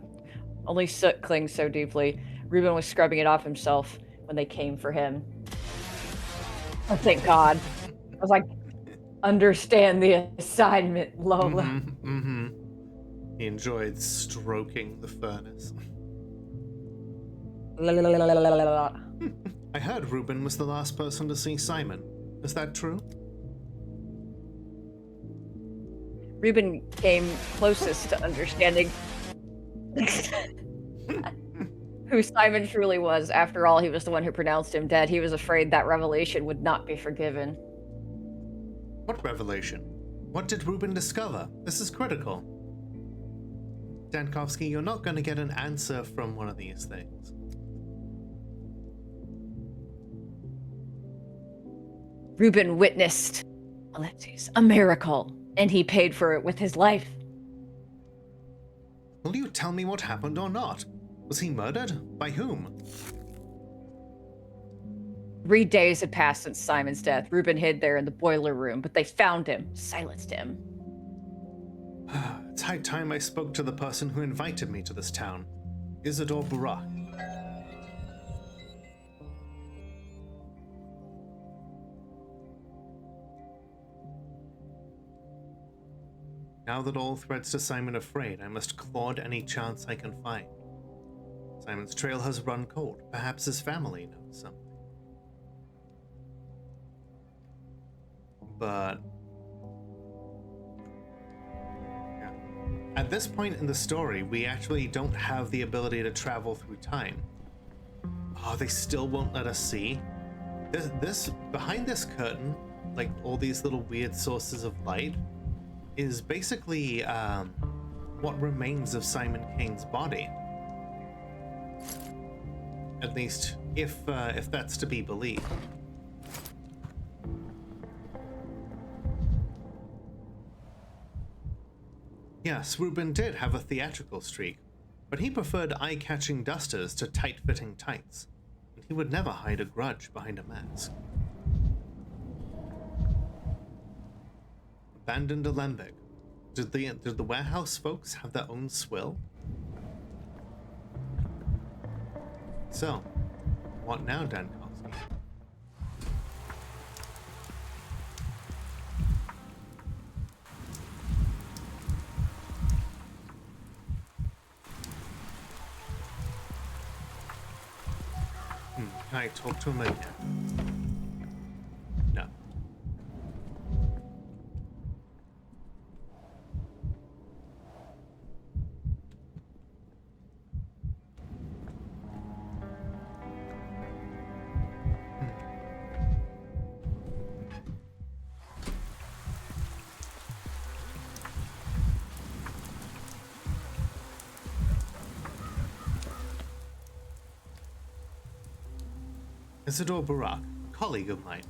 Only soot clings so deeply. Ruben was scrubbing it off himself when they came for him. Oh, thank God. I was like, understand the assignment, Lola. He enjoyed stroking the furnace. I heard Ruben was the last person to see Simon. Is that true? Ruben came closest to understanding who Simon truly was. After all, he was the one who pronounced him dead. He was afraid that revelation would not be forgiven. What revelation? What did Ruben discover? This is critical. Dankovsky, you're not going to get an answer from one of these things. Ruben witnessed a miracle, and he paid for it with his life. Will you tell me what happened or not? Was he murdered? By whom? 3 days had passed since Simon's death. Reuben hid there in the boiler room, but they found him, silenced him. It's high time I spoke to the person who invited me to this town, Isidore Barak. Now that all threads to Simon are frayed, I must claw any chance I can find. Simon's trail has run cold. Perhaps his family knows something. But yeah. At this point in the story, we actually don't have the ability to travel through time. Oh, they still won't let us see. This behind this curtain, like all these little weird sources of light, is basically what remains of Simon King's body. At least, if that's to be believed. Yes, Reuben did have a theatrical streak, but he preferred eye-catching dusters to tight-fitting tights, and he would never hide a grudge behind a mask. Abandoned Alembic. Did the warehouse folks have their own swill? So, what now, Dankowski? Can I talk to him again? No. Isidore Barak, a colleague of mine,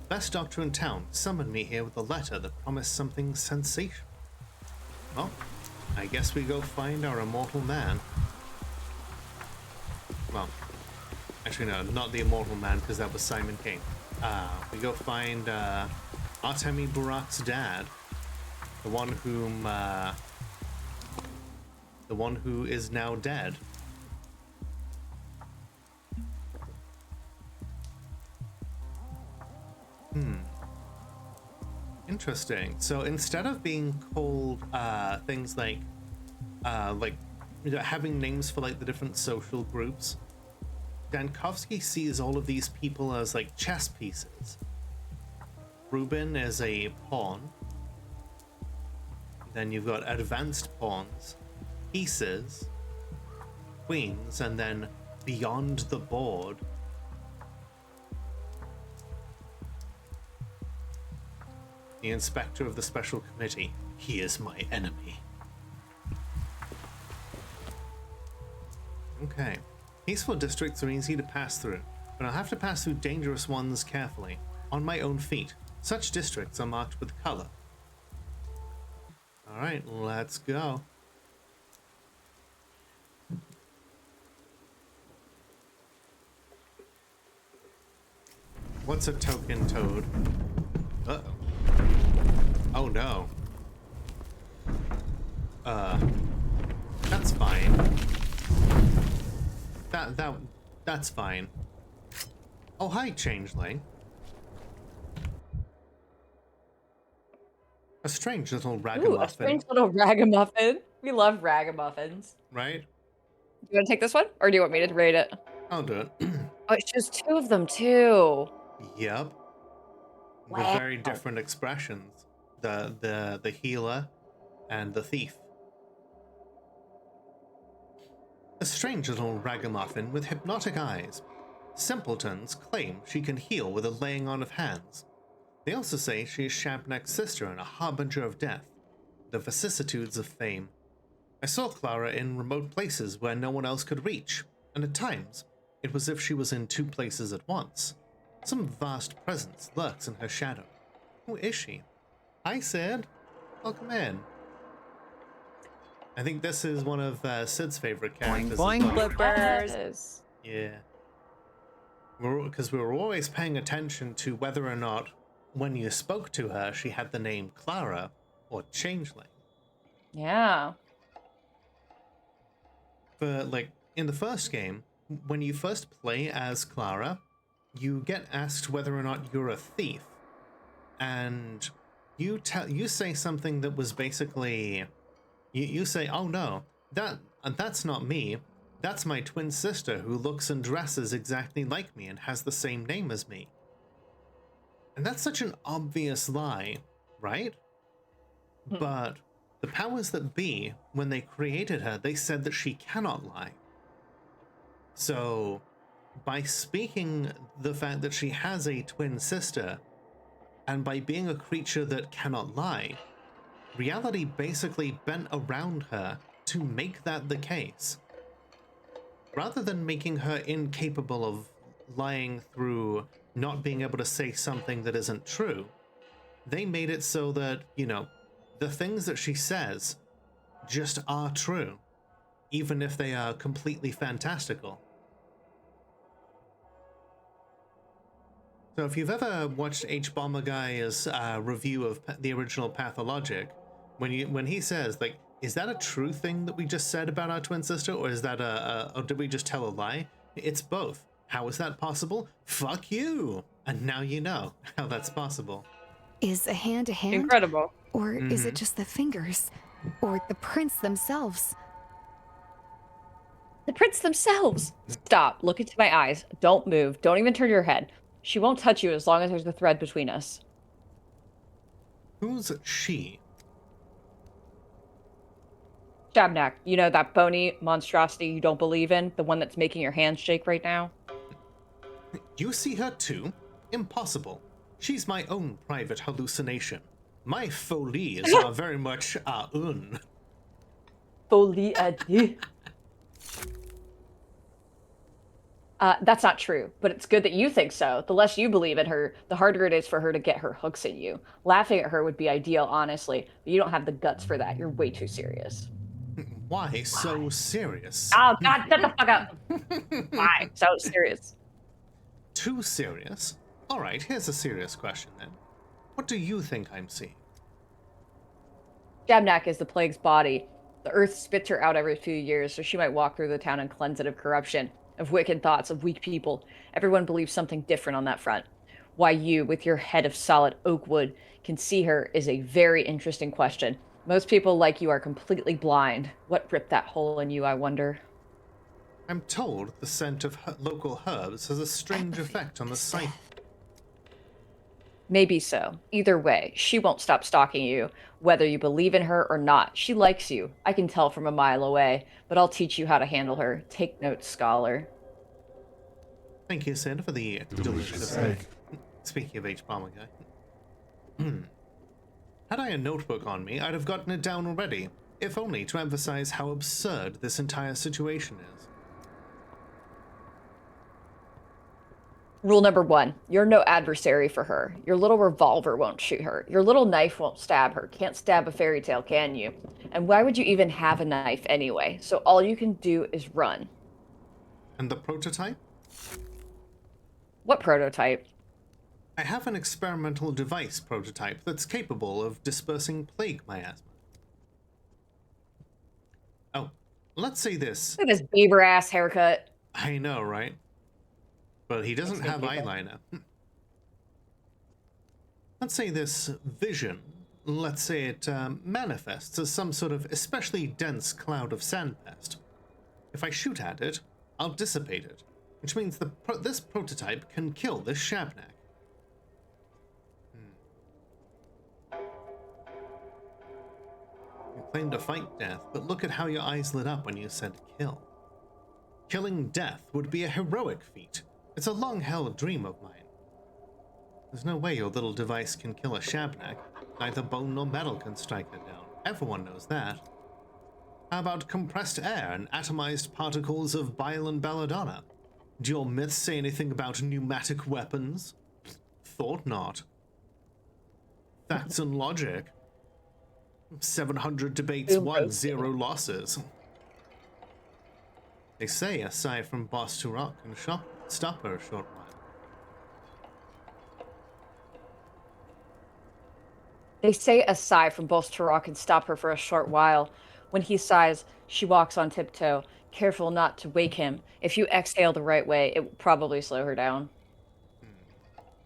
best doctor in town, summoned me here with a letter that promised something sensational. Well, I guess we go find our immortal man. Well, actually no, not the immortal man, because that was Simon King. We go find Artemi Barak's dad, the one who is now dead. Interesting. So instead of being called things like having names for like the different social groups, Dankowski sees all of these people as like chess pieces. Reuben is a pawn. Then you've got advanced pawns, pieces, queens, and then beyond the board, the inspector of the special committee. He is my enemy. Okay. Peaceful districts are easy to pass through, but I'll have to pass through dangerous ones carefully, on my own feet. Such districts are marked with color. Alright, let's go. What's a token toad? Uh-oh. Oh no. That's fine. That's fine. Oh, hi, changeling. A strange little ragamuffin. Ooh, a strange little ragamuffin. We love ragamuffins. Right? Do you want to take this one, or do you want me to rate it? I'll do it. Oh, it's just 2 of them too. Yep. With Wow. very different expressions. The healer and the thief. A strange little ragamuffin with hypnotic eyes. Simpletons claim she can heal with a laying on of hands. They also say she is Shabnak's sister and a harbinger of death, the vicissitudes of fame. I saw Clara in remote places where no one else could reach, and at times, it was as if she was in 2 places at once. Some vast presence lurks in her shadow. Who is she? Hi, Sid. Welcome in. I think this is one of Sid's favorite characters. Boing, as well. boing, flippers. Yes. Yeah. Because we were always paying attention to whether or not, when you spoke to her, she had the name Clara or Changeling. Yeah. For, like, in the first game, when you first play as Clara, you get asked whether or not you're a thief. And you say something that was basically... You say, oh no, that's not me. That's my twin sister who looks and dresses exactly like me and has the same name as me. And that's such an obvious lie, right? But the powers that be, when they created her, they said that she cannot lie. So, by speaking the fact that she has a twin sister, and by being a creature that cannot lie, reality basically bent around her to make that the case. Rather than making her incapable of lying through not being able to say something that isn't true, they made it so that, you know, the things that she says just are true, even if they are completely fantastical. So if you've ever watched H. Bomber Guy's review of the original Pathologic, when he says, like, is that a true thing that we just said about our twin sister, or is that or did we just tell a lie? It's both. How is that possible? Fuck you! And now you know how that's possible. Is a hand? Incredible. Or is it just the fingers? Or the prints themselves? The prints themselves. Stop. Look into my eyes. Don't move. Don't even turn your head. She won't touch you as long as there's a thread between us. Who's she? Shabnak, you know that bony monstrosity you don't believe in? The one that's making your hands shake right now? You see her too? Impossible. She's my own private hallucination. My folies are very much Folie à deux. That's not true, but it's good that you think so. The less you believe in her, the harder it is for her to get her hooks in you. Laughing at her would be ideal, honestly, but you don't have the guts for that. You're way too serious. Why so serious? Oh, God, shut the fuck up. Why so serious? Too serious? Alright, here's a serious question then. What do you think I'm seeing? Shabnak is the plague's body. The earth spits her out every few years, so she might walk through the town and cleanse it of corruption, of wicked thoughts, of weak people. Everyone believes something different on that front. Why you, with your head of solid oak wood, can see her is a very interesting question. Most people like you are completely blind. What ripped that hole in you, I wonder? I'm told the scent of local herbs has a strange effect on the sight. Maybe so. Either way, she won't stop stalking you, whether you believe in her or not. She likes you. I can tell from a mile away, but I'll teach you how to handle her. Take notes, scholar. Thank you, Sid, for the delicious egg. Speaking of H. Bomber Guy. Had I a notebook on me, I'd have gotten it down already, if only to emphasize how absurd this entire situation is. Rule number 1, you're no adversary for her. Your little revolver won't shoot her. Your little knife won't stab her. Can't stab a fairy tale, can you? And why would you even have a knife anyway? So all you can do is run. And the prototype? What prototype? I have an experimental device prototype that's capable of dispersing plague miasma. Oh, let's say this. Look at this beaver ass haircut. I know, right? But he doesn't have eyeliner. Let's say this vision, let's say it manifests as some sort of especially dense cloud of sandpest. If I shoot at it, I'll dissipate it, which means this prototype can kill this Shabnak. You claim to fight death, but look at how your eyes lit up when you said kill. Killing death would be a heroic feat. It's a long-held dream of mine. There's no way your little device can kill a Shabnak. Neither bone nor metal can strike her down. Everyone knows that. How about compressed air and atomized particles of bile and belladonna? Do your myths say anything about pneumatic weapons? Thought not. Facts and logic. 700 debates won, 0 losses. They say a sigh from boss to rock can stop her a short while. They say a sigh from Bol's Turok can stop her for a short while. When he sighs, she walks on tiptoe, careful not to wake him. If you exhale the right way, it will probably slow her down.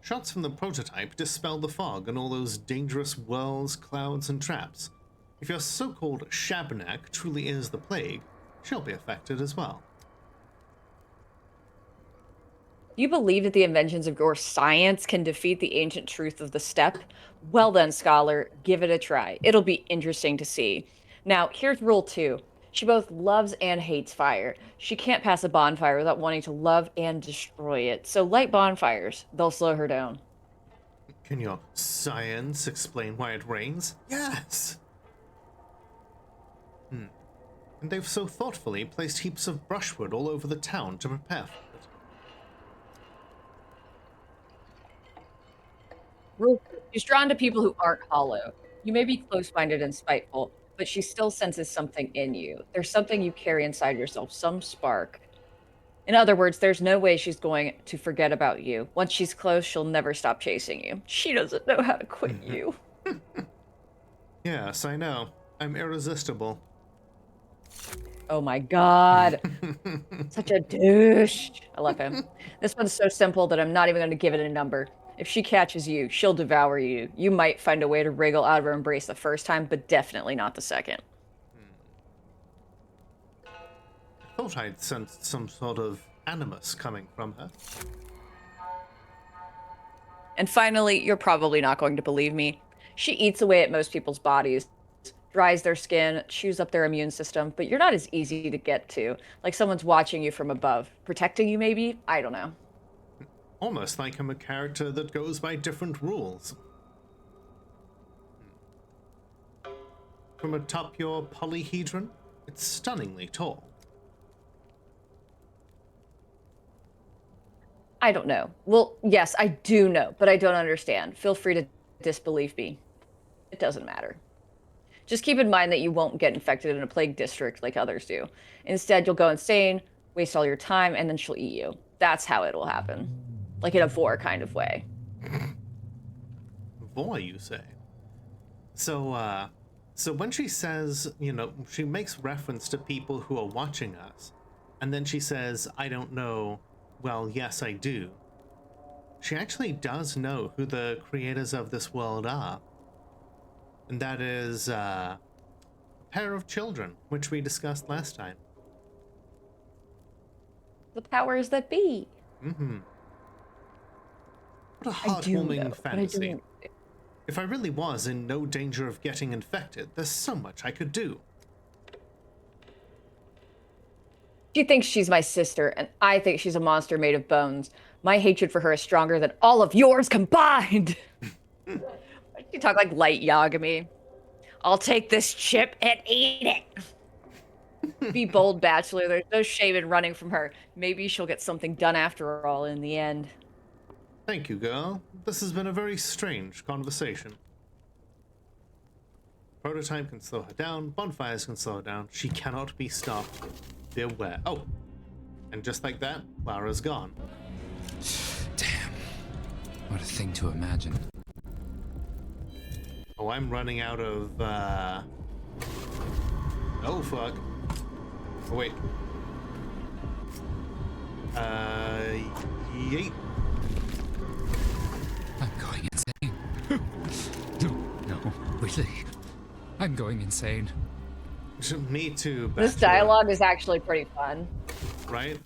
Shots from the prototype dispel the fog and all those dangerous whirls, clouds, and traps. If your so-called Shabnak truly is the plague, she'll be affected as well. You believe that the inventions of your science can defeat the ancient truth of the steppe? Well then, scholar, give it a try. It'll be interesting to see. Now, here's rule 2. She both loves and hates fire. She can't pass a bonfire without wanting to love and destroy it. So light bonfires. They'll slow her down. Can your science explain why it rains? Yes! And they've so thoughtfully placed heaps of brushwood all over the town to prepare for it. Rule 2. She's drawn to people who aren't hollow. You may be close-minded and spiteful, but she still senses something in you. There's something you carry inside yourself, some spark. In other words, there's no way she's going to forget about you. Once she's close, she'll never stop chasing you. She doesn't know how to quit you. Yes, I know. I'm irresistible. Oh my god. Such a douche. I love him. This one's so simple that I'm not even going to give it a number. If she catches you, she'll devour you. You might find a way to wriggle out of her embrace the first time, but definitely not the second. I thought I'd sensed some sort of animus coming from her. And finally, you're probably not going to believe me. She eats away at most people's bodies, dries their skin, chews up their immune system, but you're not as easy to get to. Like someone's watching you from above. Protecting you, maybe? I don't know. Almost like I'm a character that goes by different rules. From atop your polyhedron, it's stunningly tall. I don't know. Well, yes, I do know, but I don't understand. Feel free to disbelieve me. It doesn't matter. Just keep in mind that you won't get infected in a plague district like others do. Instead, you'll go insane, waste all your time, and then she'll eat you. That's how it will happen. Like in a vor kind of way. Vor, you say? So when she says, she makes reference to people who are watching us, and then she says, I don't know, well, yes, I do. She actually does know who the creators of this world are. And that is a pair of children, which we discussed last time. The powers that be. Mm-hmm. What a I do know, heartwarming but I fantasy. don't. If I really was in no danger of getting infected, there's so much I could do. She thinks she's my sister, and I think she's a monster made of bones. My hatred for her is stronger than all of yours combined. You talk like light Yagami. I'll take this chip and eat it. Be bold, bachelor. There's no shame in running from her. Maybe she'll get something done after all in the end. Thank you, girl. This has been a very strange conversation. Prototype can slow her down, bonfires can slow her down. She cannot be stopped. Beware. Oh, and just like that, Clara's gone. Damn. What a thing to imagine. Oh, I'm running out of, oh, fuck. Oh, wait. Yeet. I'm going insane. No, really. I'm going insane. Me too, This Bachelor. dialogue is actually pretty fun. Right?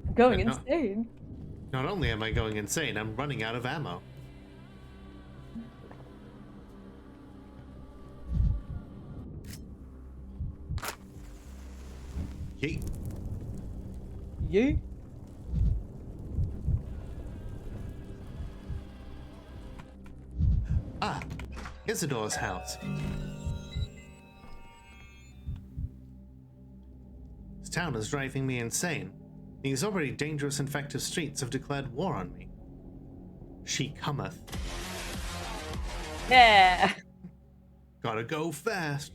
I'm going And insane. Not only am I going insane, I'm running out of ammo. Yeet. Yeet. Ah, Isidore's house. This town is driving me insane. These already dangerous infected streets have declared war on me. She cometh. Yeah. Gotta go fast.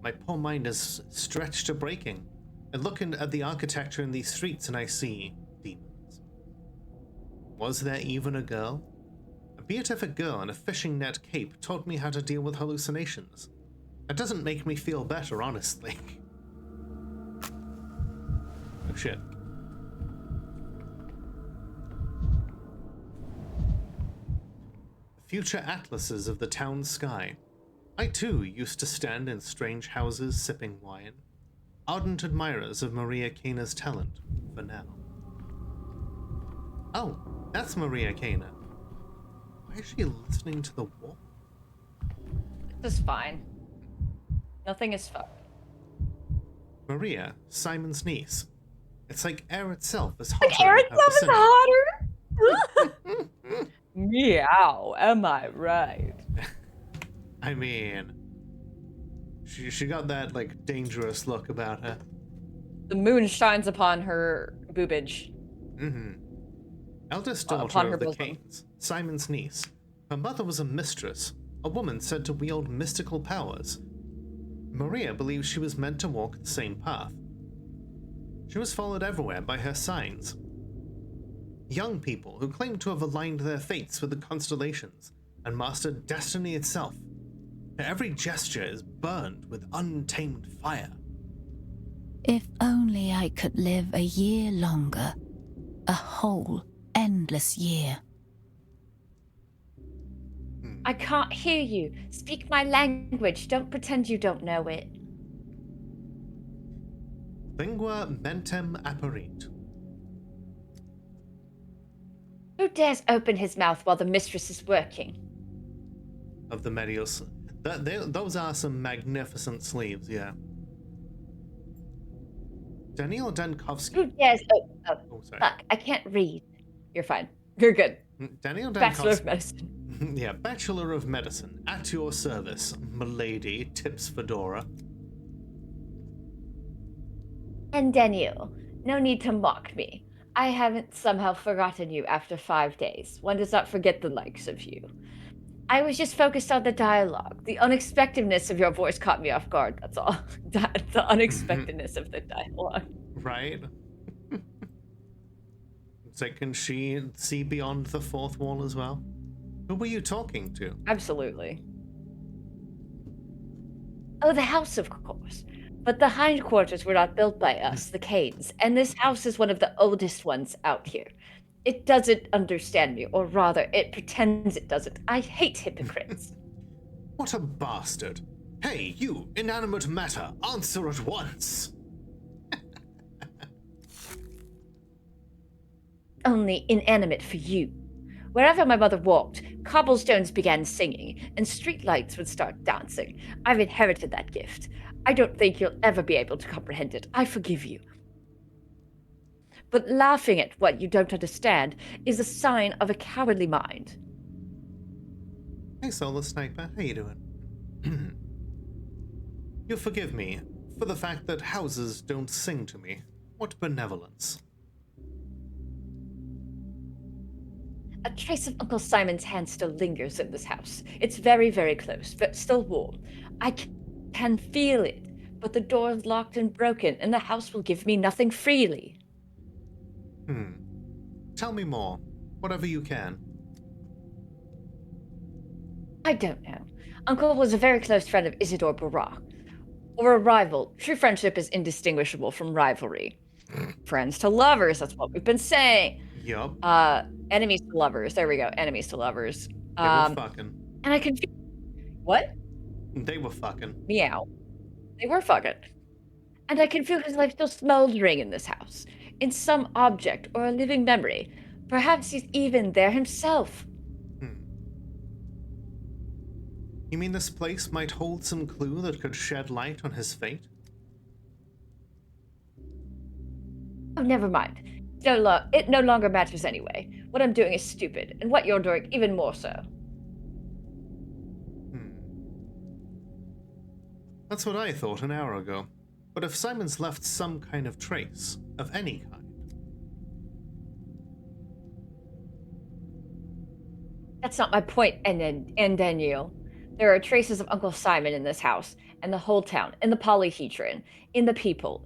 My poor mind is stretched to breaking. I look at the architecture in these streets and I see demons. Was there even a girl? A beatific girl in a fishing net cape taught me how to deal with hallucinations. That doesn't make me feel better, honestly. Oh shit. The future atlases of the town sky. I too used to stand in strange houses sipping wine. Ardent admirers of Maria Cana's talent, for now. Oh, that's Maria Cana. Why is she listening to the wall? This is fine. Nothing is fine. Maria, Simon's niece. It's like air itself is Like hotter. air in her itself is vicinity. hotter? Meow, am I right? I mean, she got that, like, dangerous look about her. The moon shines upon her boobage. Mm-hmm. Eldest Upon daughter her of the bosom. Canes, Simon's niece. Her mother was a mistress, a woman said to wield mystical powers. Maria believes she was meant to walk the same path. She was followed everywhere by her signs. Young people who claim to have aligned their fates with the constellations and mastered destiny itself. Her every gesture is burned with untamed fire. If only I could live a year longer. A whole, endless year. I can't hear you. Speak my language. Don't pretend you don't know it. Lingua mentem apparit. Who dares open his mouth while the mistress is working? Of the Medios. Those are some magnificent sleeves, yeah. Daniel Dankovsky. Who dares Oh, sorry. fuck, I can't read. You're fine. You're good. Daniel Bachelor of Dankovsky. Medicine. Yeah, Bachelor of Medicine. At your service, milady. Tips Fedora. And Daniel, no need to mock me. I haven't somehow forgotten you after 5 days. One does not forget the likes of you. I was just focused on the dialogue. The unexpectedness of your voice caught me off guard, that's all. The unexpectedness of the dialogue. Right? It's like, can she see beyond the fourth wall as well? Who were you talking to? Absolutely. Oh, the house, of course. But the hindquarters were not built by us, the Canes, and this house is one of the oldest ones out here. It doesn't understand me, or rather, it pretends it doesn't. I hate hypocrites. What a bastard. Hey, you, inanimate matter, answer at once! Only inanimate for you. Wherever my mother walked, cobblestones began singing, and streetlights would start dancing. I've inherited that gift. I don't think you'll ever be able to comprehend it. I forgive you. But laughing at what you don't understand is a sign of a cowardly mind. Hey, Solar Sniper, how you doing? You'll forgive me for the fact that houses don't sing to me. What benevolence. A trace of Uncle Simon's hand still lingers in this house. It's very, very close, but still warm. I can feel it, but the door is locked and broken, and the house will give me nothing freely. Tell me more, whatever you can. I don't know. Uncle was a very close friend of Isidore Barak. Or a rival. True friendship is indistinguishable from rivalry. Friends to lovers, that's what we've been saying. Yup. Enemies to lovers. There we go. Enemies to lovers. They were fucking. And I can feel. What? They were fucking. Meow. They were fucking. And I can feel his life still smoldering in this house. In some object or a living memory. Perhaps he's even there himself. You mean this place might hold some clue that could shed light on his fate? Oh, never mind. It no longer matters anyway. What I'm doing is stupid, and what you're doing even more so. That's what I thought an hour ago. But if Simon's left some kind of trace, of any kind... That's not my point, and Daniel. There are traces of Uncle Simon in this house, and the whole town, in the polyhedron, in the people.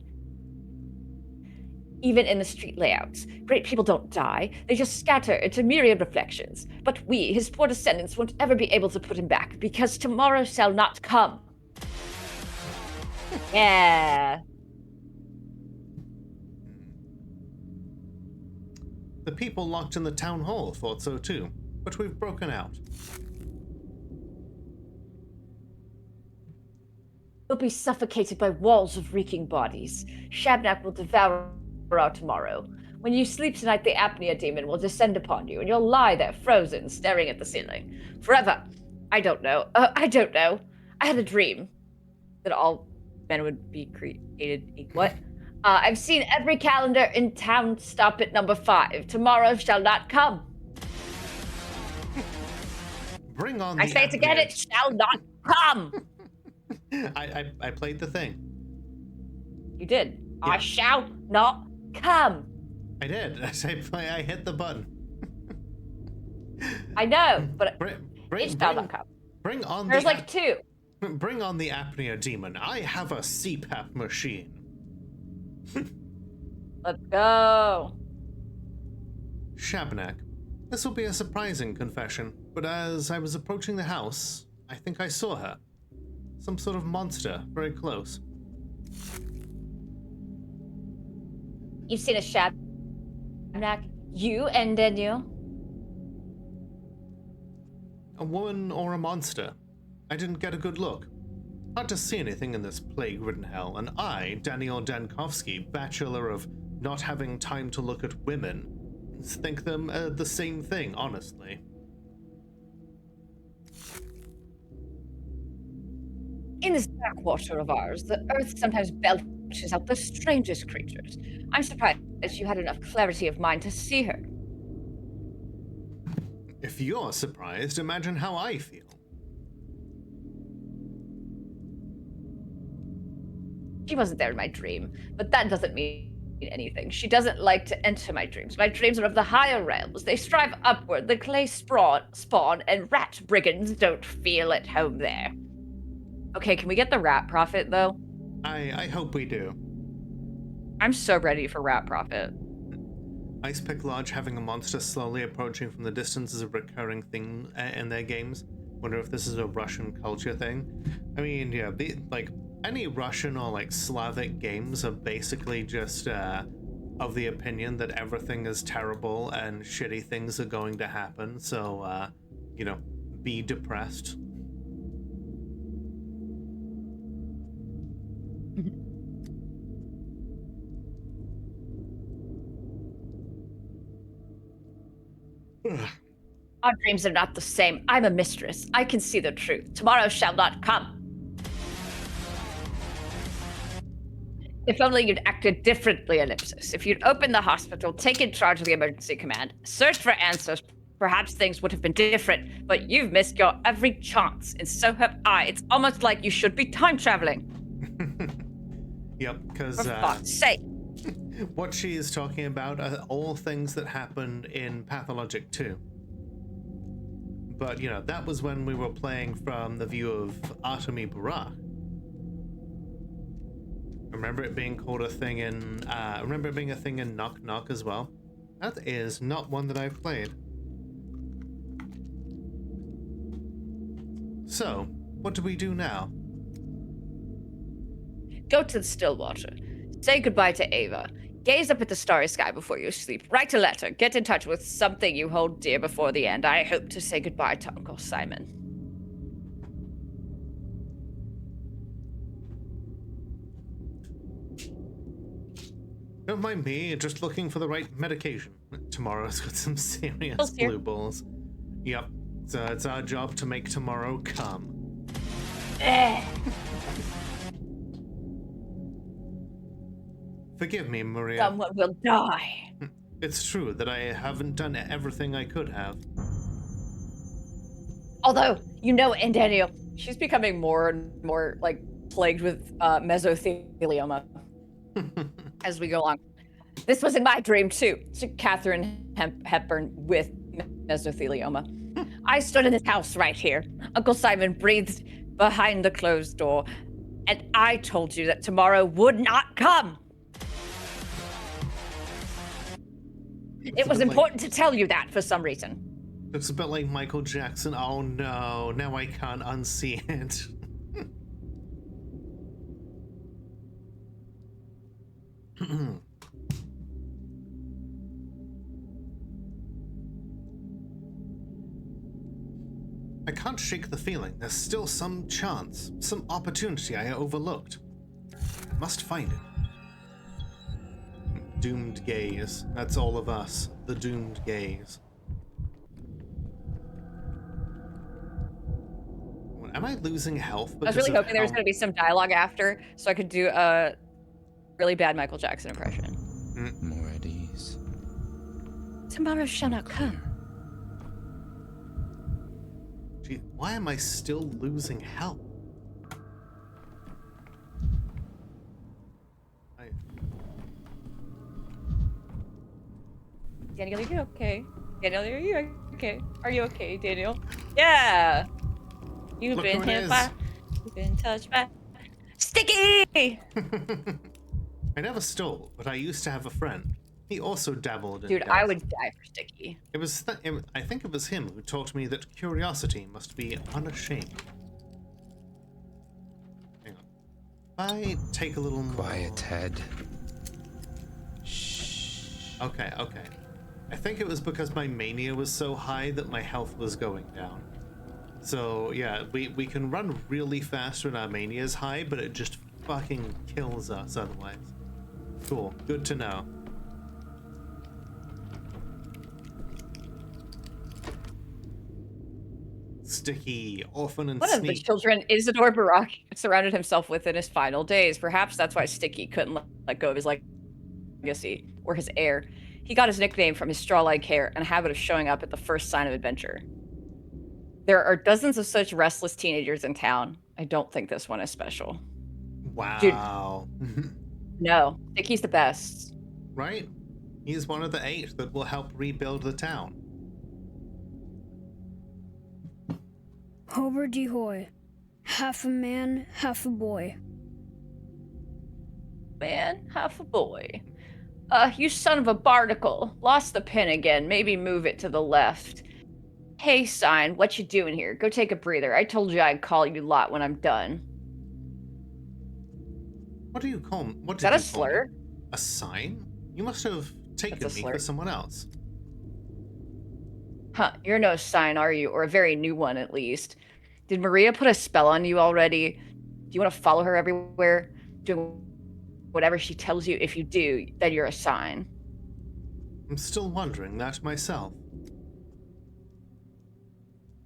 even in the street layouts. Great people don't die, they just scatter into myriad reflections. But we, his poor descendants, won't ever be able to put him back, because tomorrow shall not come. Yeah. The people locked in the town hall thought so too, but we've broken out. We'll be suffocated by walls of reeking bodies. Shabnak will devour our tomorrow. When you sleep tonight, the apnea demon will descend upon you, and you'll lie there frozen, staring at the ceiling. Forever. I don't know. I had a dream that all men would be created. What? I've seen every calendar in town stop at number 5. Tomorrow shall not come. Bring on I the say it again, it shall not come. I played the thing. You did. Yeah. I shall not come. I did. I hit the button. I know, but it shall not come. Bring on There's like 2. Bring on the apnea demon. I have a CPAP machine. Let's go. Shabnak. This will be a surprising confession, but as I was approaching the house, I think I saw her. Some sort of monster, very close. You've seen a Shabnak? You and Daniel? A woman or a monster? I didn't get a good look. Hard to see anything in this plague-ridden hell, and I, Daniel Dankovsky, bachelor of not having time to look at women, think them the same thing, honestly. In this backwater of ours, the earth sometimes belches out the strangest creatures. I'm surprised you had enough clarity of mind to see her. If you're surprised, imagine how I feel. She wasn't there in my dream, but that doesn't mean anything. She doesn't like to enter my dreams. My dreams are of the higher realms. They strive upward. The clay spawn, and rat brigands don't feel at home there. Okay, can we get the rat prophet, though? I hope we do. I'm so ready for rat prophet. Ice Pick Lodge having a monster slowly approaching from the distance is a recurring thing in their games. Wonder if this is a Russian culture thing. I mean, yeah, any Russian or Slavic games are basically just of the opinion that everything is terrible and shitty things are going to happen. So, be depressed. Our dreams are not the same. I'm a mistress. I can see the truth. Tomorrow shall not come. If only you'd acted differently, Ellipsis. If you'd opened the hospital, taken charge of the emergency command, searched for answers, perhaps things would have been different. But you've missed your every chance, and so have I. It's almost like you should be time traveling. Yep, because for fuck's sake. What she is talking about are all things that happened in Pathologic 2. But, that was when we were playing from the view of Artemi Barak. Remember it being called a thing in, remember it being a thing in Knock Knock as well? That is not one that I've played. So, what do we do now? Go to the Stillwater. Say goodbye to Ava. Gaze up at the starry sky before you sleep. Write a letter. Get in touch with something you hold dear before the end. I hope to say goodbye to Uncle Simon. Don't mind me, just looking for the right medication. Tomorrow's got some serious blue balls. Yep, so it's our job to make tomorrow come. Forgive me, Maria. Someone will die. It's true that I haven't done everything I could have. Although, and Daniel, she's becoming more and more, plagued with mesothelioma as we go along. This was in my dream, too. So Katharine Hepburn with mesothelioma. I stood in this house right here. Uncle Simon breathed behind the closed door, and I told you that tomorrow would not come. It was important to tell you that for some reason. Looks a bit like Michael Jackson. Oh no, now I can't unsee it. I can't shake the feeling. There's still some chance, some opportunity I overlooked. I must find it. Doomed gaze. That's all of us. The doomed gaze. Am I losing health? I was really hoping there was going to be some dialogue after, so I could do a really bad Michael Jackson impression. More at ease. Tomorrow shall not come. Gee, why am I still losing health? Daniel, are you okay? Daniel, are you okay? Are you okay, Daniel? Yeah! You've been hit by, you've been touched by Sticky! I never stole, but I used to have a friend. He also dabbled in Dude, death. I would die for Sticky. It was I think it was him who taught me that curiosity must be unashamed. Hang on. I take a little more... Quiet, Ted. Shh. Okay. I think it was because my mania was so high that my health was going down. So yeah, we can run really fast when our mania is high, but it just fucking kills us otherwise. Cool, good to know. Sticky, orphan, and One of the Sneak. children Isidore Barak surrounded himself with in his final days. Perhaps that's why Sticky couldn't let go of his legacy, or his heir. He got his nickname from his straw-like hair and a habit of showing up at the first sign of adventure. There are dozens of such restless teenagers in town. I don't think this one is special. Wow. Dude, no, Sticky's the best. Right? He's one of the 8 that will help rebuild the town. Hober de hoy. Half a man, half a boy. Man, half a boy. You son of a barnacle. Lost the pin again. Maybe move it to the left. Hey, sign, what you doing here? Go take a breather. I told you I'd call you lot when I'm done. What do you call me? What Is that a slur? A sign? You must have taken me for someone else. Huh, you're no sign, are you? Or a very new one, at least. Did Maria put a spell on you already? Do you want to follow her everywhere? Doing whatever she tells you? If you do, then you're a sign. I'm still wondering that myself.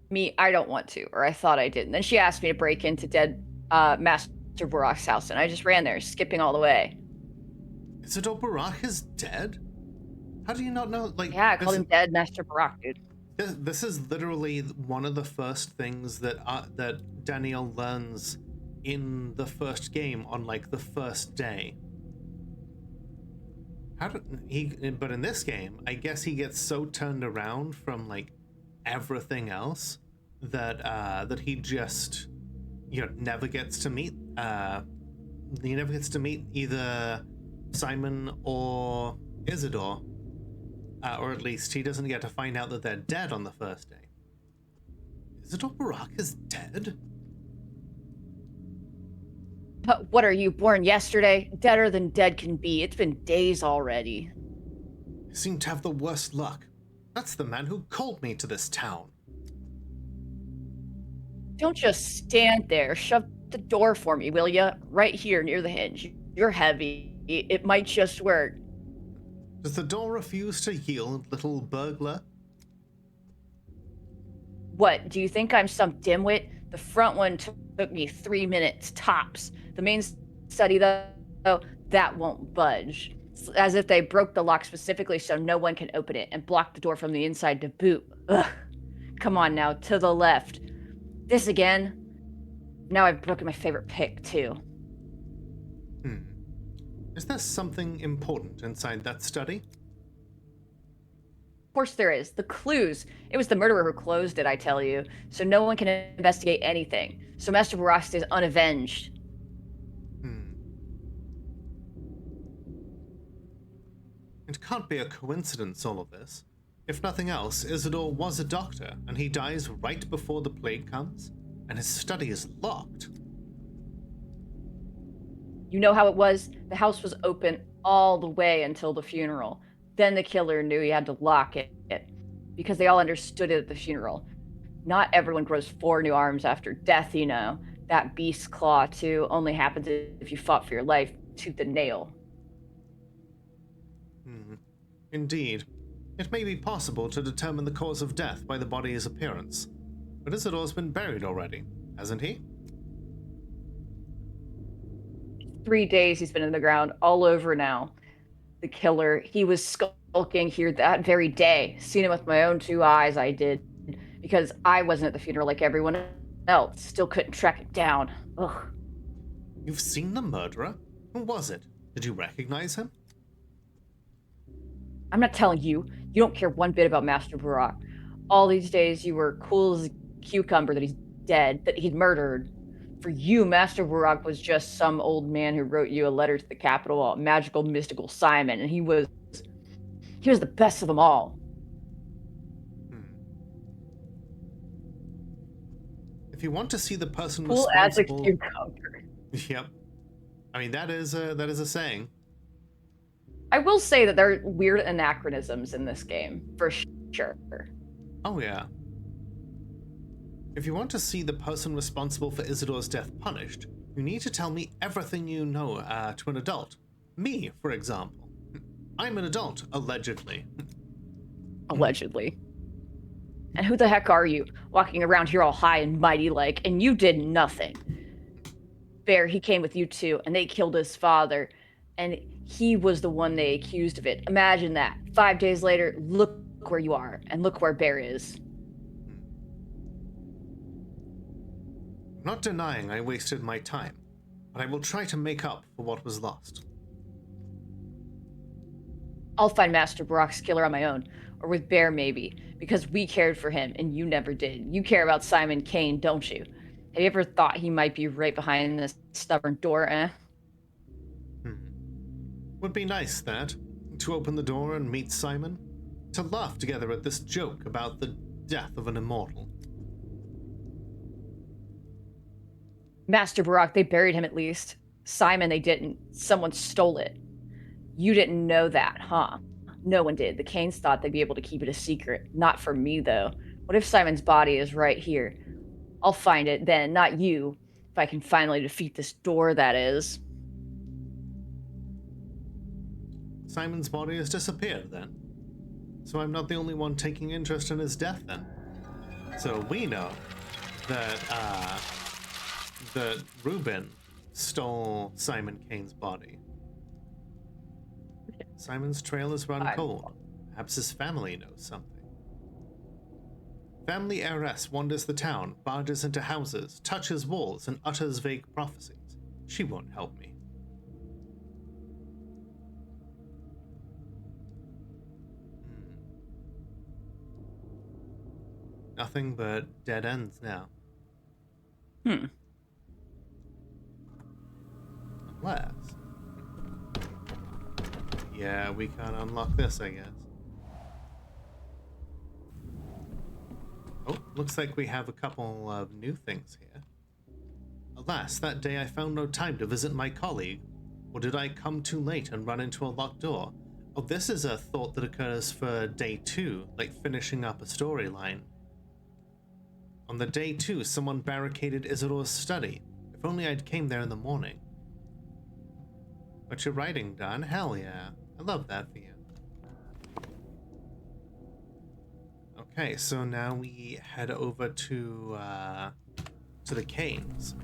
Me, I don't want to, or I thought I didn't. Then she asked me to break into dead Master Barak's house, and I just ran there, skipping all the way. Isidore Barak is dead? How do you not know? Like, yeah, I called him dead Master Barak, dude. This is literally one of the first things that that Daniel learns in the first game on like the first day. How did he? But in this game, I guess he gets so turned around from like everything else that that he just never gets to meet. He never gets to meet either Simon or Isidore. Or at least he doesn't get to find out that they're dead on the first day. Isidore Barak is dead? But what are you, born yesterday? Deader than dead can be. It's been days already. I seem to have the worst luck. That's the man who called me to this town. Don't just stand there. Shove the door for me, will ya? Right here near the hinge. You're heavy. It might just work. Does the door refuse to yield, little burglar? What, do you think I'm some dimwit? The front one took me 3 minutes, tops. The main study, though, that won't budge. It's as if they broke the lock specifically so no one can open it and blocked the door from the inside to boot. Ugh. Come on now, to the left. This again? Now I've broken my favorite pick, too. Is there something important inside that study? Of course there is. The clues. It was the murderer who closed it, I tell you. So no one can investigate anything. So Master Barak stays unavenged. It can't be a coincidence, all of this. If nothing else, Isidore was a doctor, and he dies right before the plague comes, and his study is locked. You know how it was? The house was open all the way until the funeral. Then the killer knew he had to lock it because they all understood it at the funeral. Not everyone grows 4 new arms after death, you know. That beast's claw, too, only happens if you fought for your life tooth and nail. Indeed. It may be possible to determine the cause of death by the body's appearance. But Isidore's been buried already, hasn't he? 3 days he's been in the ground, all over now. The killer, he was skulking here that very day. Seen him with my own 2 eyes, I did. Because I wasn't at the funeral like everyone else. Still couldn't track it down. Ugh. You've seen the murderer? Who was it? Did you recognize him? I'm not telling you. You don't care one bit about Master Barak. All these days you were cool as a cucumber that he's dead, that he'd murdered. For you, Master Barak was just some old man who wrote you a letter to the capital about magical, mystical Simon, and he was the best of them all. If you want to see the person Cool as a responsible... cucumber. Yep. I mean, that is a saying. I will say that there are weird anachronisms in this game, for sure. Oh, yeah. If you want to see the person responsible for Isidore's death punished, you need to tell me everything you know to an adult. Me, for example. I'm an adult, allegedly. Allegedly. And who the heck are you, walking around here all high and mighty like, and you did nothing? Bear, he came with you too, and they killed his father, and he was the one they accused of it. Imagine that. 5 days later, look where you are, and look where Bear is. Not denying I wasted my time, but I will try to make up for what was lost. I'll find Master Barak's killer on my own, or with Bear maybe, because we cared for him, and you never did. You care about Simon Kane, don't you? Have you ever thought he might be right behind this stubborn door, eh? Would be nice, that. To open the door and meet Simon. To laugh together at this joke about the death of an immortal. Master Barak, they buried him at least. Simon, they didn't. Someone stole it. You didn't know that, huh? No one did. The Kanes thought they'd be able to keep it a secret. Not for me, though. What if Simon's body is right here? I'll find it then, not you. If I can finally defeat this door, that is. Simon's body has disappeared, then. So I'm not the only one taking interest in his death, then. So we know that, that Reuben stole Simon Kane's body. Simon's trail is run cold. Perhaps his family knows something. Family heiress wanders the town, barges into houses, touches walls, and utters vague prophecies. She won't help me. Nothing but dead ends now. Unless... Yeah, we can't unlock this, I guess. Oh, looks like we have a couple of new things here. Alas, that day I found no time to visit my colleague. Or did I come too late and run into a locked door? Oh, this is a thought that occurs for day 2, like finishing up a storyline. On the day 2, someone barricaded Isidore's study. If only I'd came there in the morning. But your writing done? Hell yeah. I love that for you. Okay, so now we head over to the Kanes.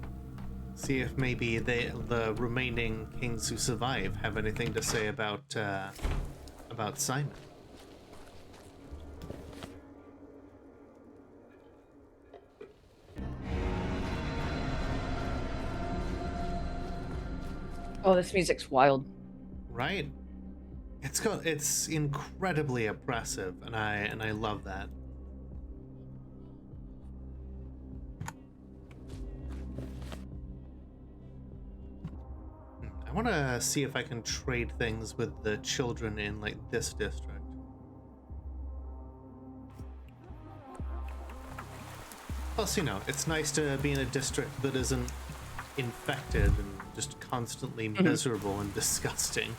See if maybe the remaining kings who survive have anything to say about Simon. Oh, this music's wild. Right? It's incredibly oppressive, and I love that. I I want to see if I can trade things with the children in, like, this district. Plus, you know, it's nice to be in a district that isn't infected and just constantly miserable and disgusting.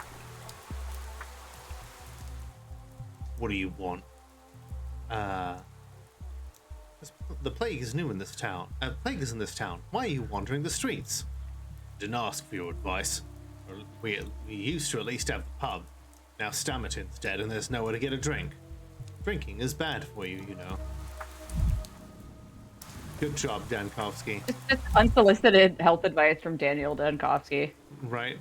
What do you want? The plague is new in this town. Plague is in this town. Why are you wandering the streets? Didn't ask for your advice. We used to at least have the pub. Now Stammerton's dead and there's nowhere to get a drink. Drinking is bad for you, you know. Good job, Dankovsky. Just unsolicited health advice from Daniel Dankovsky. Right.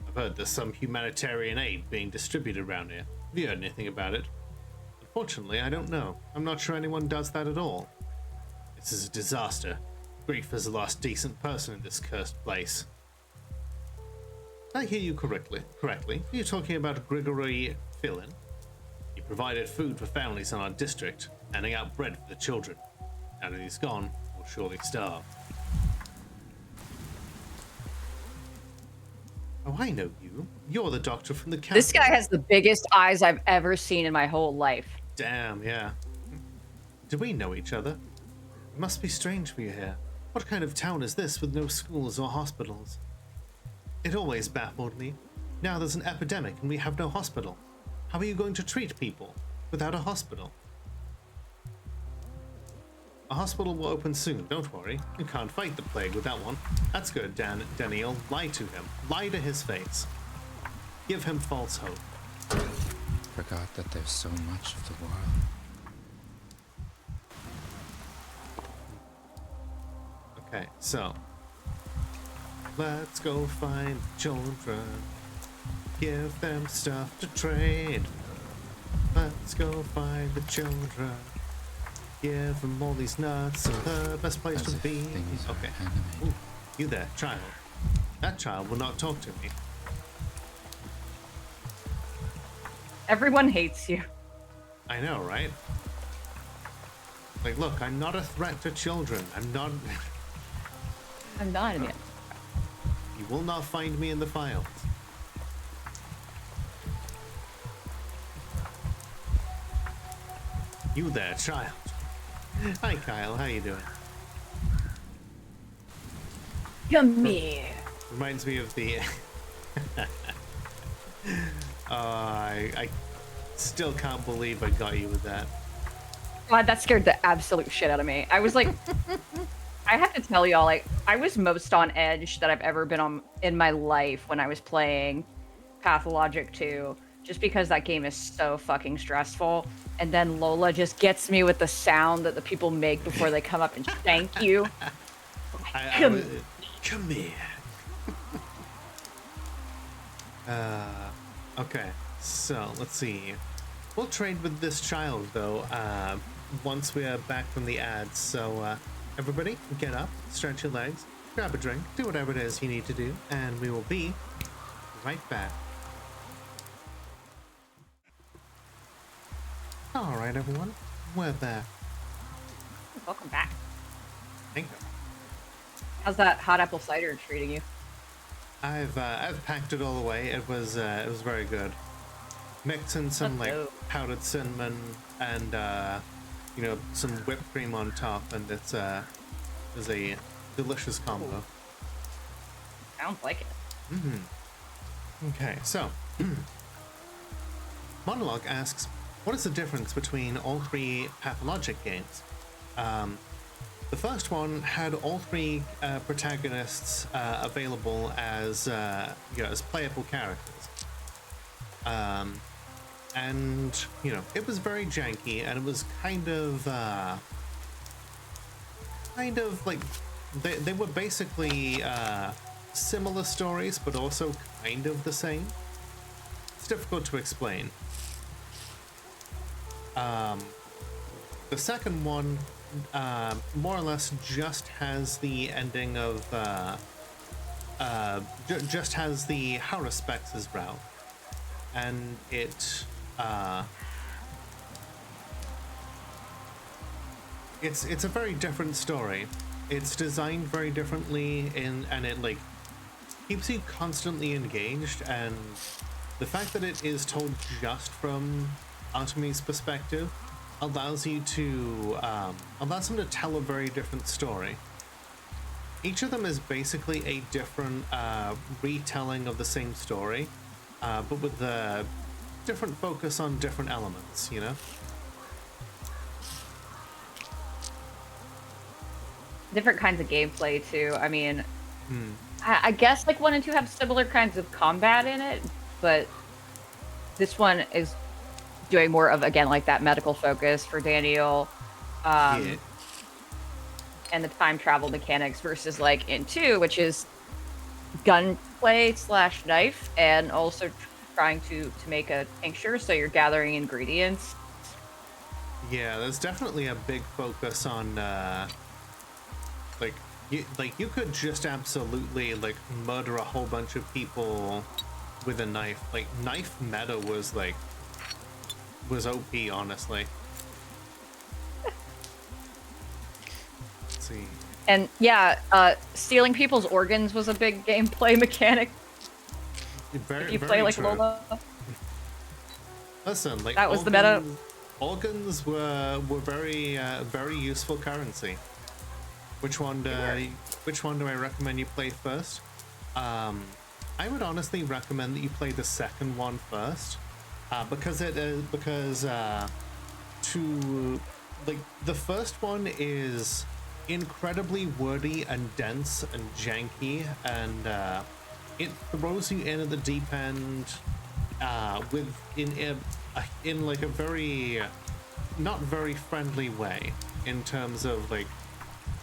I've heard there's some humanitarian aid being distributed around here. Have you heard anything about it? Unfortunately, I don't know. I'm not sure anyone does that at all. This is a disaster. Grief has the last decent person in this cursed place. I hear you correctly. Are you talking about Grigory Fillin? He provided food for families in our district, handing out bread for the children. Now that he's gone, we'll surely starve. Oh, I know you. You're the doctor from the capital. This guy has the biggest eyes I've ever seen in my whole life. Damn, yeah. Do we know each other? It must be strange for you here. What kind of town is this with no schools or hospitals? It always baffled me. Now there's an epidemic and we have no hospital. How are you going to treat people without a hospital? A hospital will open soon, don't worry. You can't fight the plague with that one. That's good, Daniel. Lie to him. Lie to his face. Give him false hope. Forgot that there's so much of the world. Okay, so let's go find children. Give them stuff to trade. Let's go find the children. Give them all these nuts and the best place to be. Okay. Ooh, you there, child. That child will not talk to me. Everyone hates you. I know, right? Like, look, I'm not a threat to children. I'm not in it. You will not find me in the files. You there, child. Hi, Kyle. How you doing? Come here. Reminds me of the... I still can't believe I got you with that. God, that scared the absolute shit out of me. I was like... I have to tell y'all, like, I was most on edge that I've ever been on in my life when I was playing Pathologic 2, just because that game is so fucking stressful. And then Lola just gets me with the sound that the people make before they come up and thank you. Come here. Okay, so let's see. We'll trade with this child, though, once we are back from the ads. So, everybody, get up, stretch your legs, grab a drink, do whatever it is you need to do, and we will be right back. All right, everyone, we're back. Welcome back. Thank you. How's that hot apple cider treating you? I've packed it all away. It was very good. Mix in some powdered cinnamon and you know, some whipped cream on top, and it's a delicious combo. Sounds like it. Okay, so Monologue asks, what is the difference between all three Pathologic games? The first one had all three protagonists available as you know, as playable characters, and you know, it was very janky, and it was kind of like they were basically similar stories, but also kind of the same. It's difficult to explain. The second one more or less just has the ending of just has the Haruspex' route, and it's a very different story. It's designed very differently, and it like keeps you constantly engaged. And the fact that it is told just from Artemis' perspective allows you to allows them to tell a very different story. Each of them is basically a different retelling of the same story, but with a different focus on different elements, you know? Different kinds of gameplay, too. I mean, I guess, like, 1 and 2 have similar kinds of combat in it, but this one is doing more of, again, like, that medical focus for Daniel. Yeah. And the time travel mechanics versus like in 2, which is gunplay / knife, and also trying to make a tincture, so you're gathering ingredients. Yeah, there's definitely a big focus on you could just absolutely like murder a whole bunch of people with a knife. Like knife meta was OP, honestly. See. And yeah, stealing people's organs was a big gameplay mechanic. Very, if you very play like true. Lola. Listen, like that was the meta. Organs were very very useful currency. Which one do I recommend you play first? I would honestly recommend that you play the second one first, because the first one is incredibly wordy and dense and janky, and it throws you in at the deep end in like a very not very friendly way in terms of like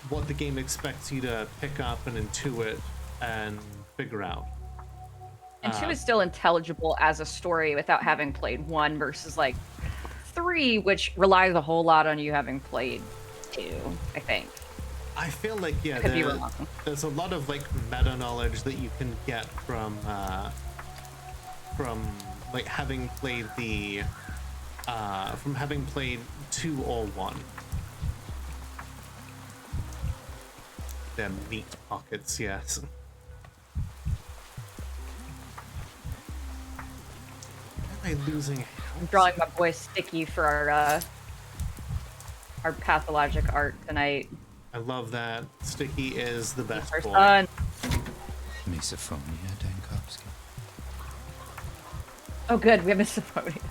what the game expects you to pick up and intuit and figure out. And 2 is still intelligible as a story without having played 1 versus like 3, which relies a whole lot on you having played 2, I think. I feel like, yeah, there's a lot of like meta knowledge that you can get from like having played from having played 2 or 1. They're meat pockets, yes. Am I losing health? I'm drawing my boy Sticky for our pathologic art tonight. I love that. Sticky is the best boy. Son. Misophonia, Dankowski. Oh good, we have misophonia.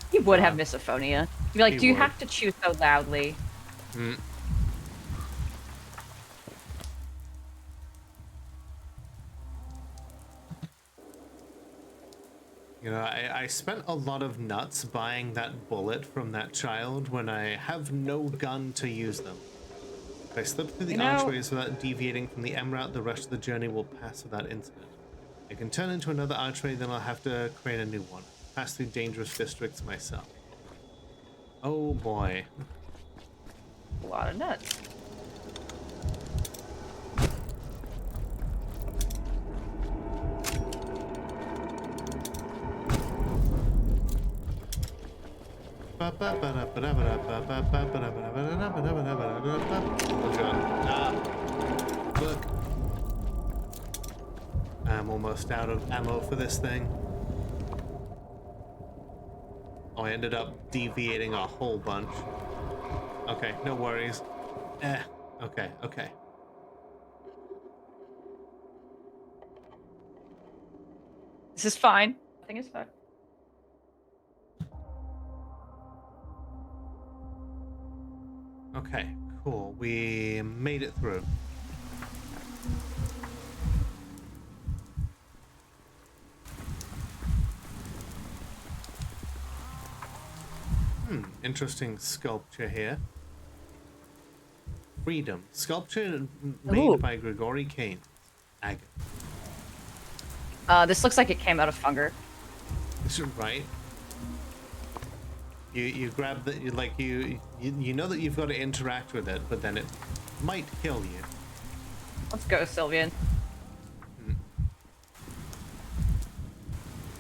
He would have misophonia. He'd be like, do you have to chew so loudly? You know, I spent a lot of nuts buying that bullet from that child when I have no gun to use them. If I slip through the archways without deviating from the M route, the rest of the journey will pass without incident. I can turn into another archway, then I'll have to create a new one. Pass through dangerous districts myself. Oh boy. A lot of nuts. Oh god. Look. I'm almost out of ammo for this thing. Oh, I ended up deviating a whole bunch. Okay, no worries. Okay. This is fine. Nothing is fine. Okay, cool. We made it through. Interesting sculpture here. Freedom. Sculpture made by Grigori Kane. Agate. This looks like it came out of Funger. Right? You grab the you know that you've got to interact with it, but then it might kill you. Let's go, Sylvian.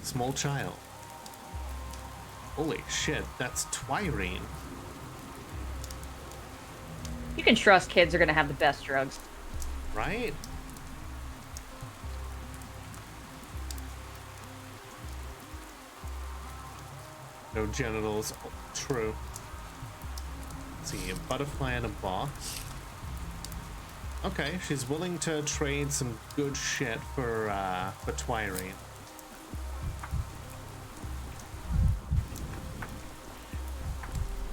Small child. Holy shit, that's Twirene. You can trust kids are gonna have the best drugs. Right? No genitals. Oh, true. Let's see, a butterfly in a box. Okay, she's willing to trade some good shit for Twirate.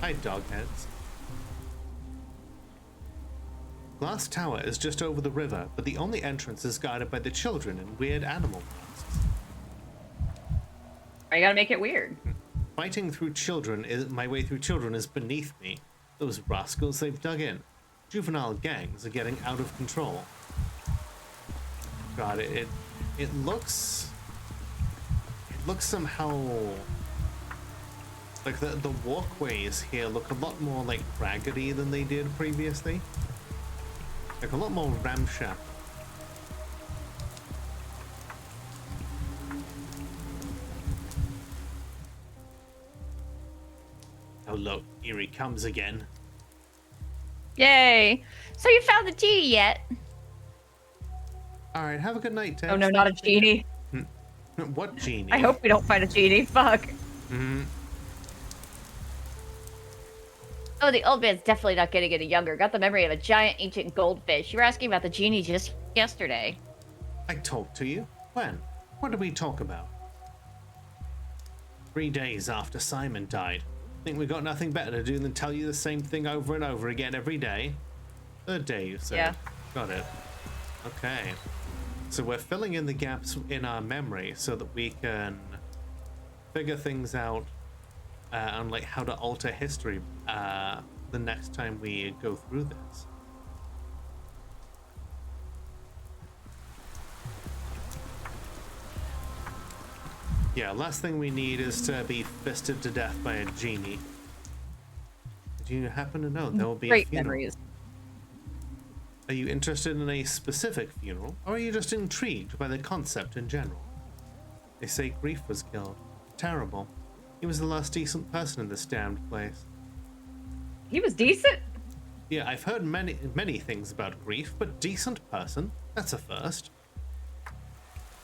Hi, dogheads. Glass Tower is just over the river, but the only entrance is guarded by the children in weird animal masks. You gotta make it weird. Fighting through children my way through children is beneath me. Those rascals they've dug in. Juvenile gangs are getting out of control. God, it looks somehow like the walkways here look a lot more like raggedy than they did previously. Like a lot more ramshackle. Oh look, here he comes again. Yay! So you found the genie yet? Alright, have a good night, Ted. Oh no, not a genie. What genie? I hope we don't find a genie. Fuck. Mm-hmm. Oh, the old man's definitely not getting any younger. Got the memory of a giant ancient goldfish. You were asking about the genie just yesterday. I talked to you? When? What did we talk about? 3 days after Simon died. Think we got nothing better to do than tell you the same thing over and over again every day? Third day, you said. Yeah. Got it. Okay. So we're filling in the gaps in our memory so that we can figure things out on like how to alter history the next time we go through this. Yeah, last thing we need is to be fisted to death by a genie. Do you happen to know there will be a Great funeral? memories. Are you interested in a specific funeral, or are you just intrigued by the concept in general? They say Grief was killed. Terrible. He was the last decent person in this damned place. He was decent? Yeah, I've heard many things about Grief, but decent person? That's a first.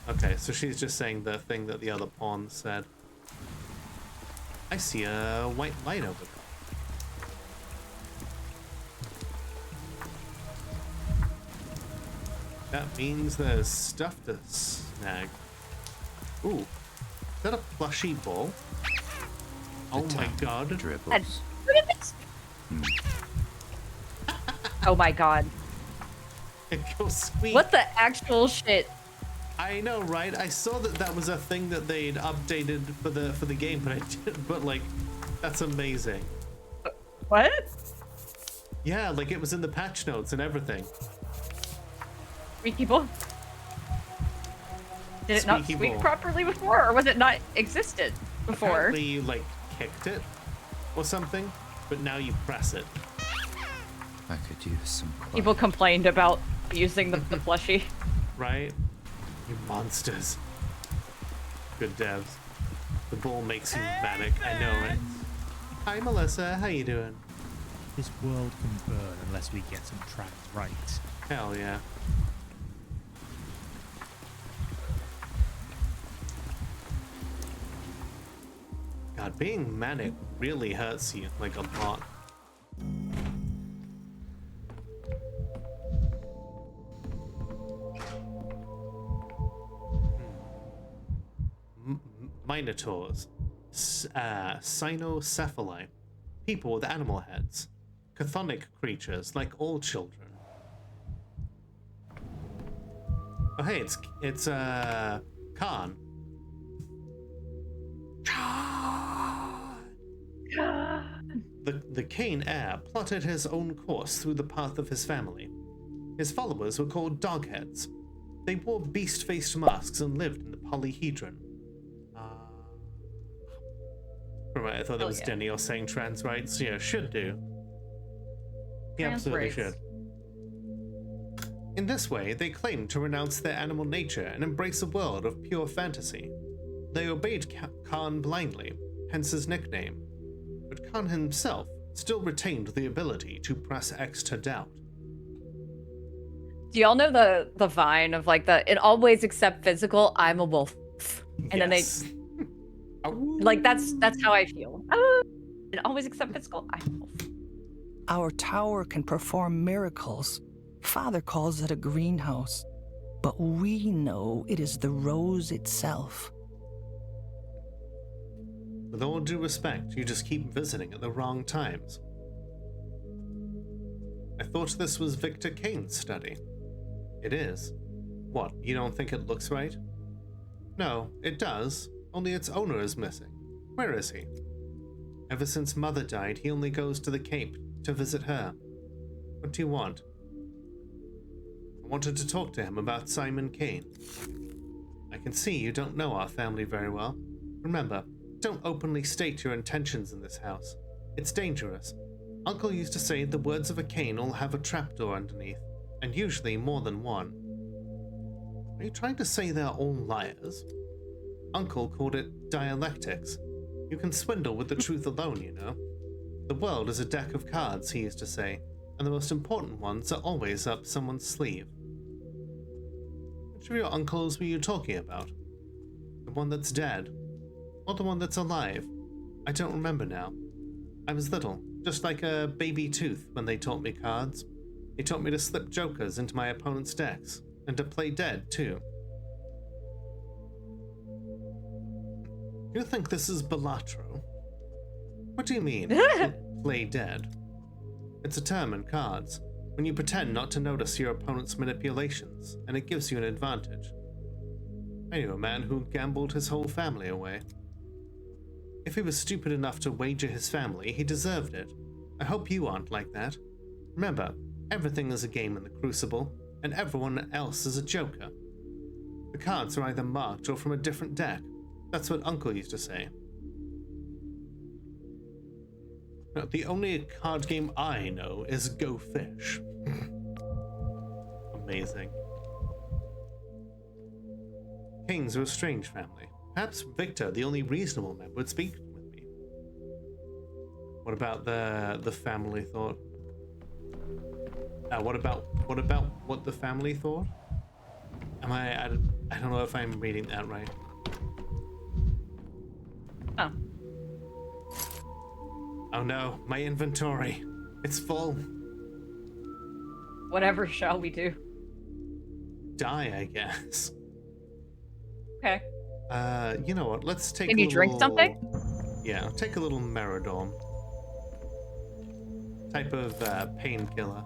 Okay, so she's just saying the thing that the other pawn said. I see a white light over there. That means there's stuff to snag. Ooh, is that a plushy ball? Oh my god. Dribbles. Look at this. Oh my god. Go squeak. What the actual shit? I know, right? I saw that was a thing that they'd updated for the game, but I didn't. But like, that's amazing. What? Yeah, like it was in the patch notes and everything. Squeaky ball? Did it not Squeaky squeak ball. properly before, or was it not existed before? Apparently you like kicked it or something, but now you press it. I could use some quiet. People complained about using the plushie. Right? You monsters. Good devs. The ball makes you manic. I know, right? Hi, Melissa. How you doing? This world can burn unless we get some tracks right. Hell yeah. God, being manic really hurts you, like, a lot. Minotaurs. Cynocephali. People with animal heads. Chthonic creatures, like all children. Oh hey, it's Khan. The Kane heir plotted his own course through the path of his family. His followers were called Dogheads. They wore beast-faced masks and lived in the polyhedron. Right, I thought that was Denny or saying trans rights. Yeah, should do. He absolutely should. In this way, they claimed to renounce their animal nature and embrace a world of pure fantasy. They obeyed Khan blindly, hence his nickname. But Khan himself still retained the ability to press X to doubt. Do y'all know the vine of like in all ways except physical, I'm a wolf. And then they like that's how I feel. In always except physical, I'm a wolf. Our tower can perform miracles. Father calls it a greenhouse. But we know it is the rose itself. With all due respect, you just keep visiting at the wrong times. I thought this was Victor Kane's study. It is. What, you don't think it looks right? No, it does, only its owner is missing. Where is he? Ever since Mother died, he only goes to the Cape to visit her. What do you want? I wanted to talk to him about Simon Kane. I can see you don't know our family very well. Remember, don't openly state your intentions in this house. It's dangerous. Uncle used to say the words of a Kane all have a trapdoor underneath, and usually more than one. Are you trying to say they're all liars? Uncle called it dialectics. You can swindle with the truth alone, you know. The world is a deck of cards, he used to say, and the most important ones are always up someone's sleeve. Which of your uncles were you talking about? The one that's dead? Or the one that's alive? I don't remember now. I was little, just like a baby tooth when they taught me cards. They taught me to slip jokers into my opponent's decks, and to play dead, too. You think this is Balatro? What do you mean, play dead? It's a term in cards, when you pretend not to notice your opponent's manipulations, and it gives you an advantage. I knew a man who gambled his whole family away. If he was stupid enough to wager his family, he deserved it. I hope you aren't like that. Remember, everything is a game in the Crucible, and everyone else is a joker. The cards are either marked or from a different deck. That's what Uncle used to say. Now, the only card game I know is Go Fish. Amazing. Kings are a strange family. Perhaps Victor, the only reasonable member, would speak with me. What about the family thought? What about what the family thought? I don't know if I'm reading that right. Oh. Oh no, my inventory. It's full. Whatever shall we do? Die, I guess. Okay. You know what? Let's take Maybe a little... drink something? Yeah, take a little Meridorm. Type of painkiller.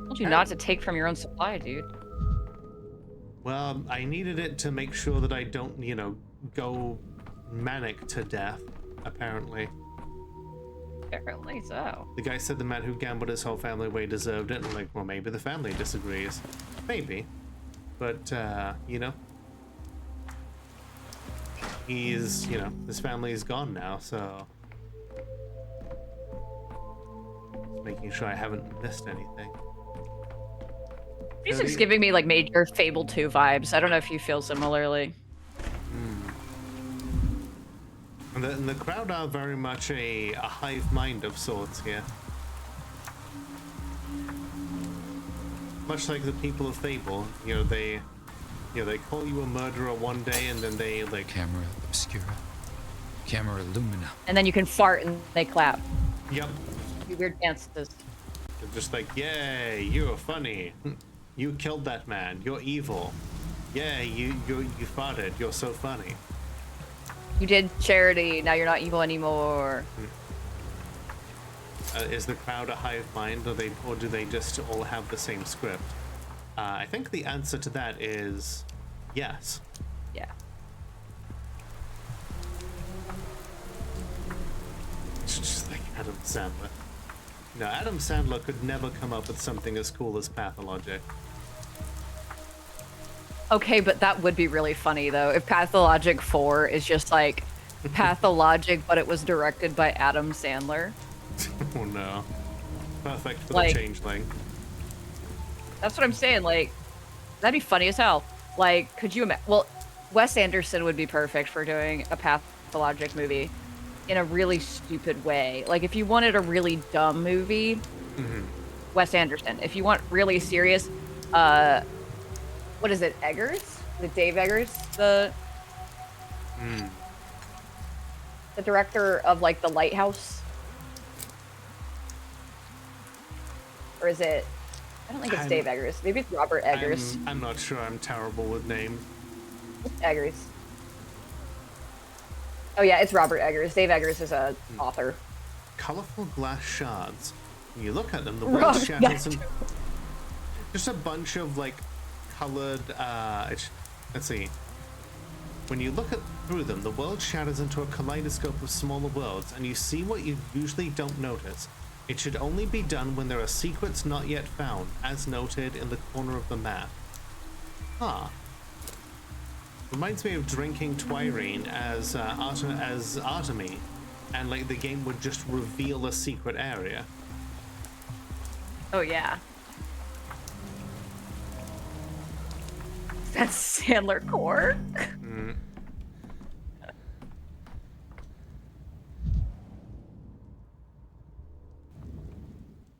Told you not to take from your own supply, dude. Well, I needed it to make sure that I don't, you know, go manic to death, apparently. Apparently so. The guy said the man who gambled his whole family away deserved it, and I'm like, well, maybe the family disagrees. Maybe. But, you know, he's, you know, his family is gone now, so just making sure I haven't missed anything. Music's giving me like major Fable 2 vibes. I don't know if you feel similarly. And the crowd are very much a hive mind of sorts here. Much like the people of Fable, you know, they call you a murderer one day, and then they like Camera obscura, camera lumina, and then you can fart and they clap. Yep. Do weird dances. They're just like, yay, you're funny. You killed that man. You're evil. Yeah, you farted. You're so funny. You did charity. Now you're not evil anymore. Is the crowd a hive mind, or do they just all have the same script? I think the answer to that is yes. Yeah. It's just like Adam Sandler. No, Adam Sandler could never come up with something as cool as Pathologic. Okay, but that would be really funny though if Pathologic 4 is just like Pathologic, but it was directed by Adam Sandler. Oh no. Perfect for Like, the changeling. That's what I'm saying. Like, that'd be funny as hell. Like, could you imagine? Well, Wes Anderson would be perfect for doing a Pathologic movie. in a really stupid way. Like if you wanted a really dumb movie, Wes Anderson. If you want really serious, what is it, Eggers? The Dave Eggers, the director of like The Lighthouse, or is it? I don't think it's Dave Eggers. Maybe it's Robert Eggers. I'm not sure. I'm terrible with names. Eggers. Oh yeah, it's Robert Eggers. Dave Eggers is a author. Colorful glass shards. When you look at them, the world shatters and just a bunch of like colored. Let's see. When you look through them, the world shatters into a kaleidoscope of smaller worlds, and you see what you usually don't notice. It should only be done when there are secrets not yet found, as noted in the corner of the map. Reminds me of drinking Twirine as Artemy, and like the game would just reveal a secret area. Oh yeah. That's Sandler core.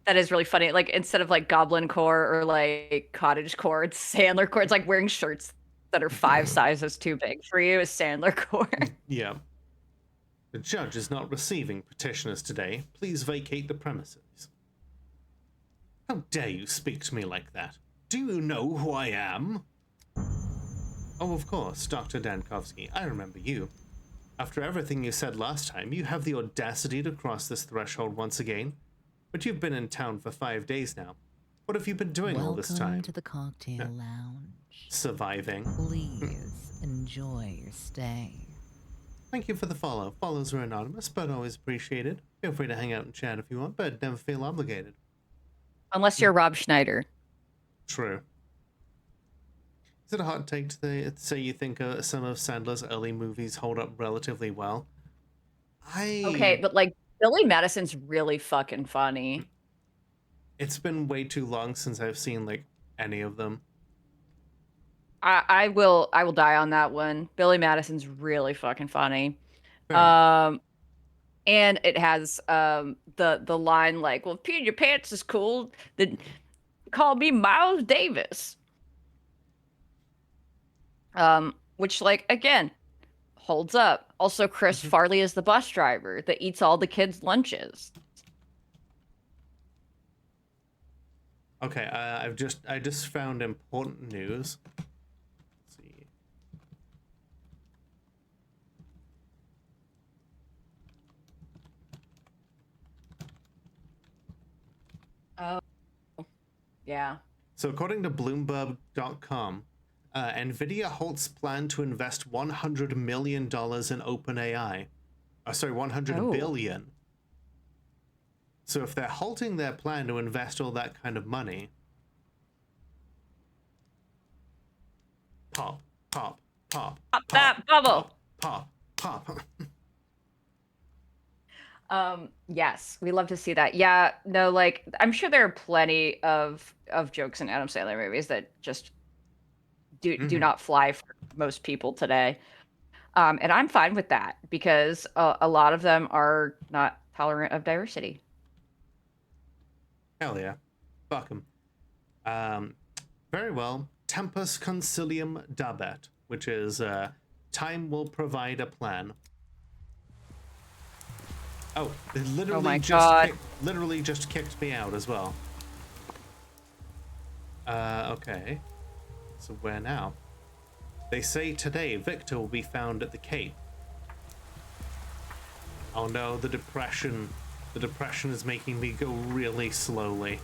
That is really funny. Like instead of like Goblin core or like Cottage core, it's Sandler core. It's like wearing shirts that are 5 sizes too big for you. Is Sandler core. Yeah. The judge is not receiving petitioners today. Please vacate the premises. How dare you speak to me like that? Do you know who I am? Oh, of course, Dr. Dankovsky. I remember you. After everything you said last time, you have the audacity to cross this threshold once again. But you've been in town for 5 days now. What have you been doing all this time? Welcome to the cocktail lounge. Surviving. Please enjoy your stay. Thank you for the follow. Follows are anonymous, but always appreciated. Feel free to hang out and chat if you want, but never feel obligated. Unless you're Rob Schneider. True. Is it a hot take to say you think some of Sandler's early movies hold up relatively well? Okay, but like Billy Madison's really fucking funny. It's been way too long since I've seen like any of them. I will die on that one. Billy Madison's really fucking funny. Fair. And it has the line like, well, if peeing your pants is cool, then call me Miles Davis. Which like again holds up. Also, Chris Farley is the bus driver that eats all the kids' lunches. Okay, I just found important news. Let's see. Oh, yeah. So according to Bloomberg.com, NVIDIA halts plan to invest $100 million in OpenAI. Sorry, $100 billion. So if they're halting their plan to invest all that kind of money, pop, pop, pop, pop that bubble, pop, pop, pop. Yes, we love to see that. Yeah, no, like I'm sure there are plenty of jokes in Adam Sandler movies that just do not fly for most people today. And I'm fine with that because a lot of them are not tolerant of diversity. Hell yeah. Fuck 'em. Very well. Tempus concilium dabet, which is time will provide a plan. Oh, it literally just kicked me out as well. Okay. So where now? They say today Victor will be found at the Cape. Oh no, the depression is making me go really slowly.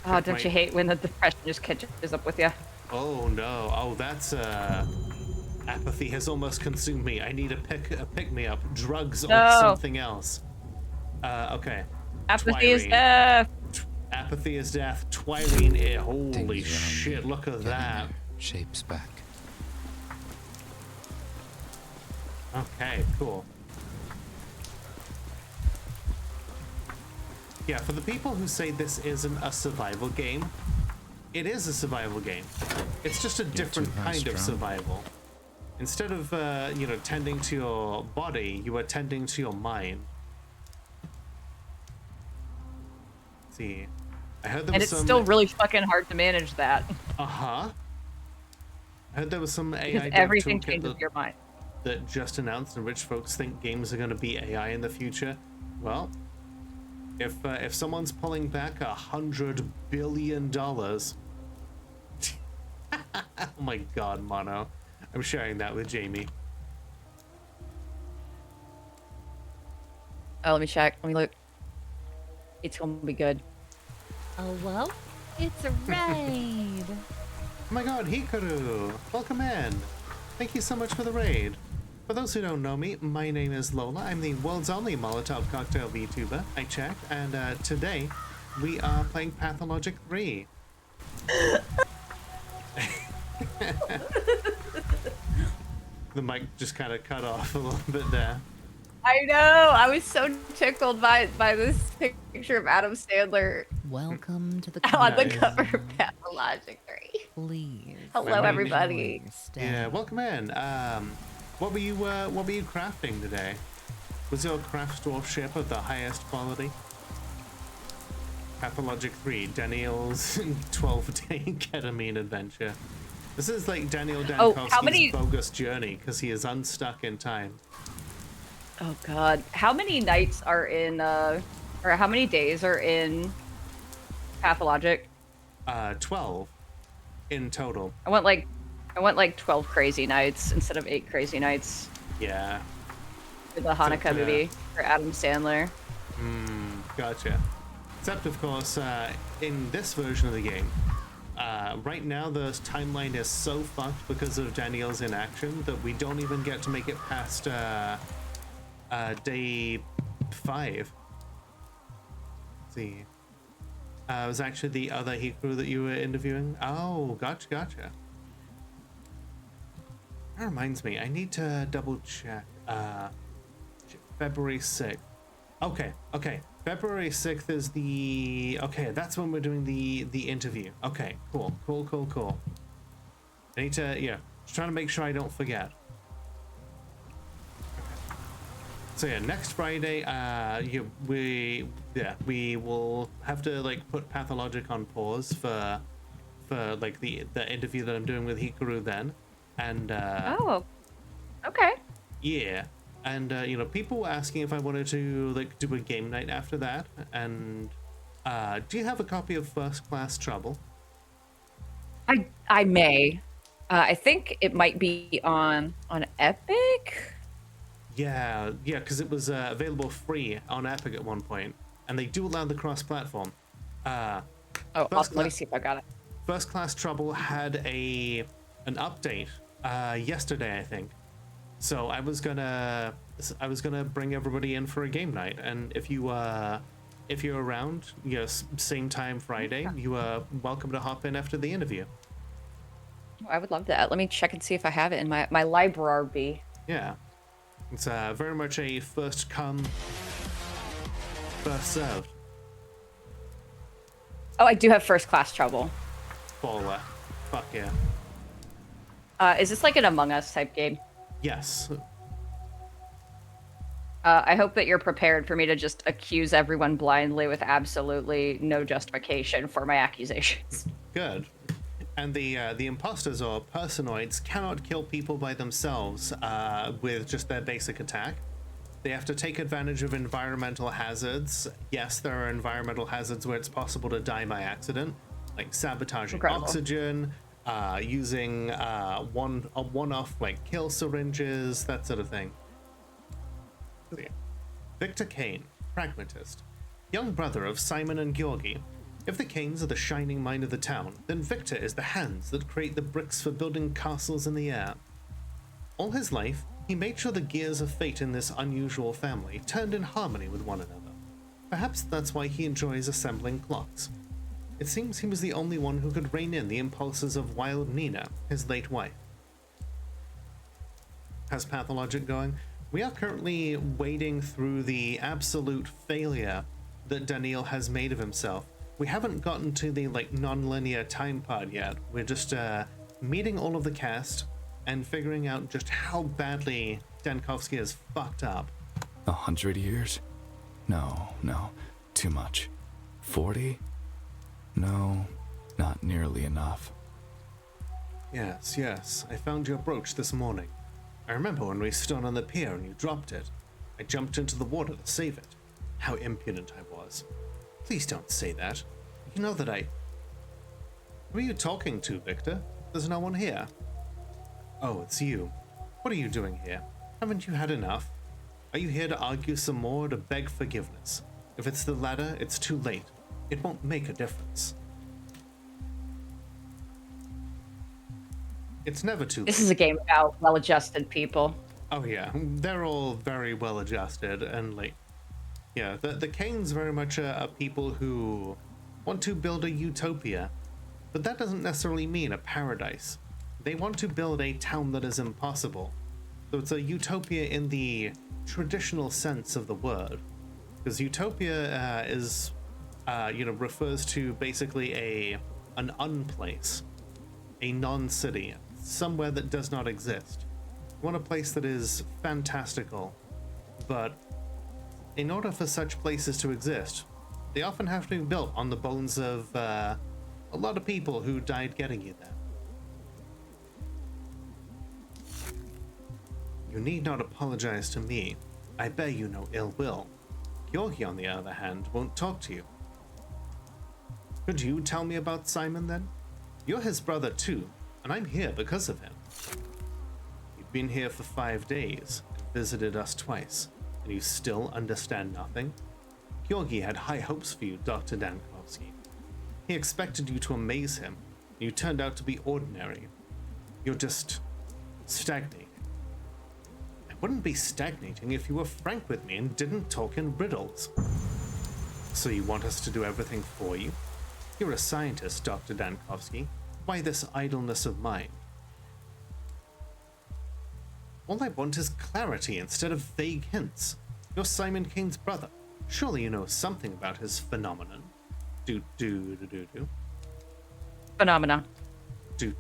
Oh, don't you hate when the depression just catches up with you? Oh no. Oh, that's apathy has almost consumed me. I need a pick me up, drugs or something else. Okay. Apathy is death. Apathy is death. Twirine. Holy shit! Look at that. Shapes back. Okay. Cool. Yeah, for the people who say this isn't a survival game, it is a survival game. It's just a different kind of survival. Instead of, you know, tending to your body, you are tending to your mind. Let's see. I heard there And was it's some... still really fucking hard to manage that. Uh-huh. I heard there was some AI Because dev everything toolkit changes your mind. that just announced in which folks think games are going to be AI in the future. Well, if someone's pulling back $100 billion... Oh my god, Mono. I'm sharing that with Jamie. Oh, let me check. Let me look. It's gonna be good. Oh, well, it's a raid. Oh my god, Hikaru! Welcome in! Thank you so much for the raid. For those who don't know me, my name is Lola. I'm the world's only Molotov cocktail VTuber. I checked, and today we are playing Pathologic 3. The mic just kind of cut off a little bit there. I know. I was so tickled by this picture of Adam Sandler. Welcome to the On the Nice. cover of Pathologic 3. Please. Hello, everybody. enjoy your stay. Yeah, welcome in. What were you crafting today? Was your craft dwarf ship of the highest quality? Pathologic 3, Daniel's 12-day ketamine adventure. This is like Daniel Dankovsky's bogus journey because he is unstuck in time. Oh god. How many nights are in or how many days are in Pathologic? 12 in total. I went like 12 crazy nights instead of 8 crazy nights. Yeah. For the Hanukkah movie for Adam Sandler. Gotcha. Except of course, in this version of the game, right now the timeline is so fucked because of Daniel's inaction that we don't even get to make it past day 5. Let's see. It was actually the other Hikaru that you were interviewing. Oh, gotcha. That reminds me, I need to double check. February 6th. Okay. February 6th is the... Okay, that's when we're doing the interview. Okay, cool. I need to, just trying to make sure I don't forget. So yeah, next Friday, we will have to like put Pathologic on pause for like the interview that I'm doing with Hikaru then, and Oh, okay. yeah, and people were asking if I wanted to like do a game night after that, and do you have a copy of First Class Trouble? I may. I think it might be on Epic. Yeah, because it was available free on Epic at one point, and they do allow the cross-platform. Let me see if I got it. First Class Trouble had an update yesterday, I think. So I was gonna bring everybody in for a game night, and if you're around, same time Friday, you are welcome to hop in after the interview. I would love that. Let me check and see if I have it in my library. Yeah. It's very much a first come, first served. Oh, I do have First Class Trouble. Baller. Fuck yeah. Is this like an Among Us type game? Yes. I hope that you're prepared for me to just accuse everyone blindly with absolutely no justification for my accusations. Good. And the imposters or personoids cannot kill people by themselves with just their basic attack. They have to take advantage of environmental hazards. Yes, there are environmental hazards where it's possible to die by accident, like sabotaging oxygen, using one-off like kill syringes, that sort of thing. Victor Kane, pragmatist, young brother of Simon and Georgi. If the Kanes are the shining mind of the town, then Victor is the hands that create the bricks for building castles in the air. All his life, he made sure the gears of fate in this unusual family turned in harmony with one another. Perhaps that's why he enjoys assembling clocks. It seems he was the only one who could rein in the impulses of Wild Nina, his late wife. How's Pathologic going? We are currently wading through the absolute failure that Daniel has made of himself. We haven't gotten to the non-linear time part yet. We're just meeting all of the cast, and figuring out just how badly Dankovsky has fucked up. 100 years? No, too much. 40? No, not nearly enough. Yes, I found your brooch this morning. I remember when we stood on the pier and you dropped it. I jumped into the water to save it. How impudent I was. Please don't say that. You know that I... Who are you talking to, Victor? There's no one here. Oh, it's you. What are you doing here? Haven't you had enough? Are you here to argue some more, to beg forgiveness? If it's the latter, it's too late. It won't make a difference. It's never too late. This is a game about well-adjusted people. Oh yeah, they're all very well adjusted, and like, yeah, the Kanes very much are people who want to build a utopia, but that doesn't necessarily mean a paradise. They want to build a town that is impossible. So it's a utopia in the traditional sense of the word, because utopia is, refers to basically an unplace, a non-city, somewhere that does not exist. You want a place that is fantastical, but in order for such places to exist, they often have to be built on the bones of a lot of people who died getting you there. You need not apologize to me. I bear you no ill will. Georgi, on the other hand, won't talk to you. Could you tell me about Simon, then? You're his brother, too, and I'm here because of him. You've been here for 5 days, and visited us twice, and you still understand nothing? Georgi had high hopes for you, Dr. Dankovsky. He expected you to amaze him, and you turned out to be ordinary. You're just stagnating. I wouldn't be stagnating if you were frank with me and didn't talk in riddles. So you want us to do everything for you? You're a scientist, Dr. Dankovsky. Why this idleness of mind? All I want is clarity instead of vague hints. You're Simon Kane's brother. Surely you know something about his phenomenon. Do. Phenomenon. Do.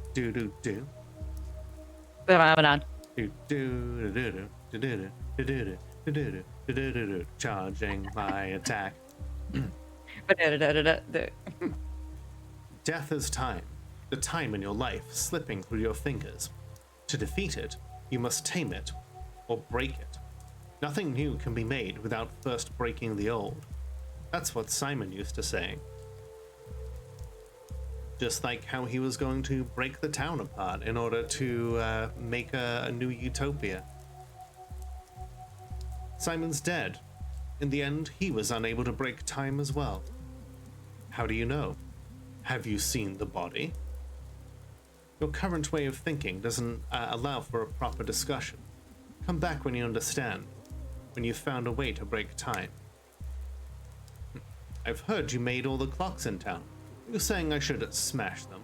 Phenomenon. Charging my attack. Death is time. The time in your life slipping through your fingers. To defeat it, you must tame it, or break it. Nothing new can be made without first breaking the old. That's what Simon used to say. Just like how he was going to break the town apart in order to make a new utopia. Simon's dead. In the end, he was unable to break time as well. How do you know? Have you seen the body? Your current way of thinking doesn't allow for a proper discussion. Come back when you understand, when you've found a way to break time. I've heard you made all the clocks in town. You're saying I should smash them.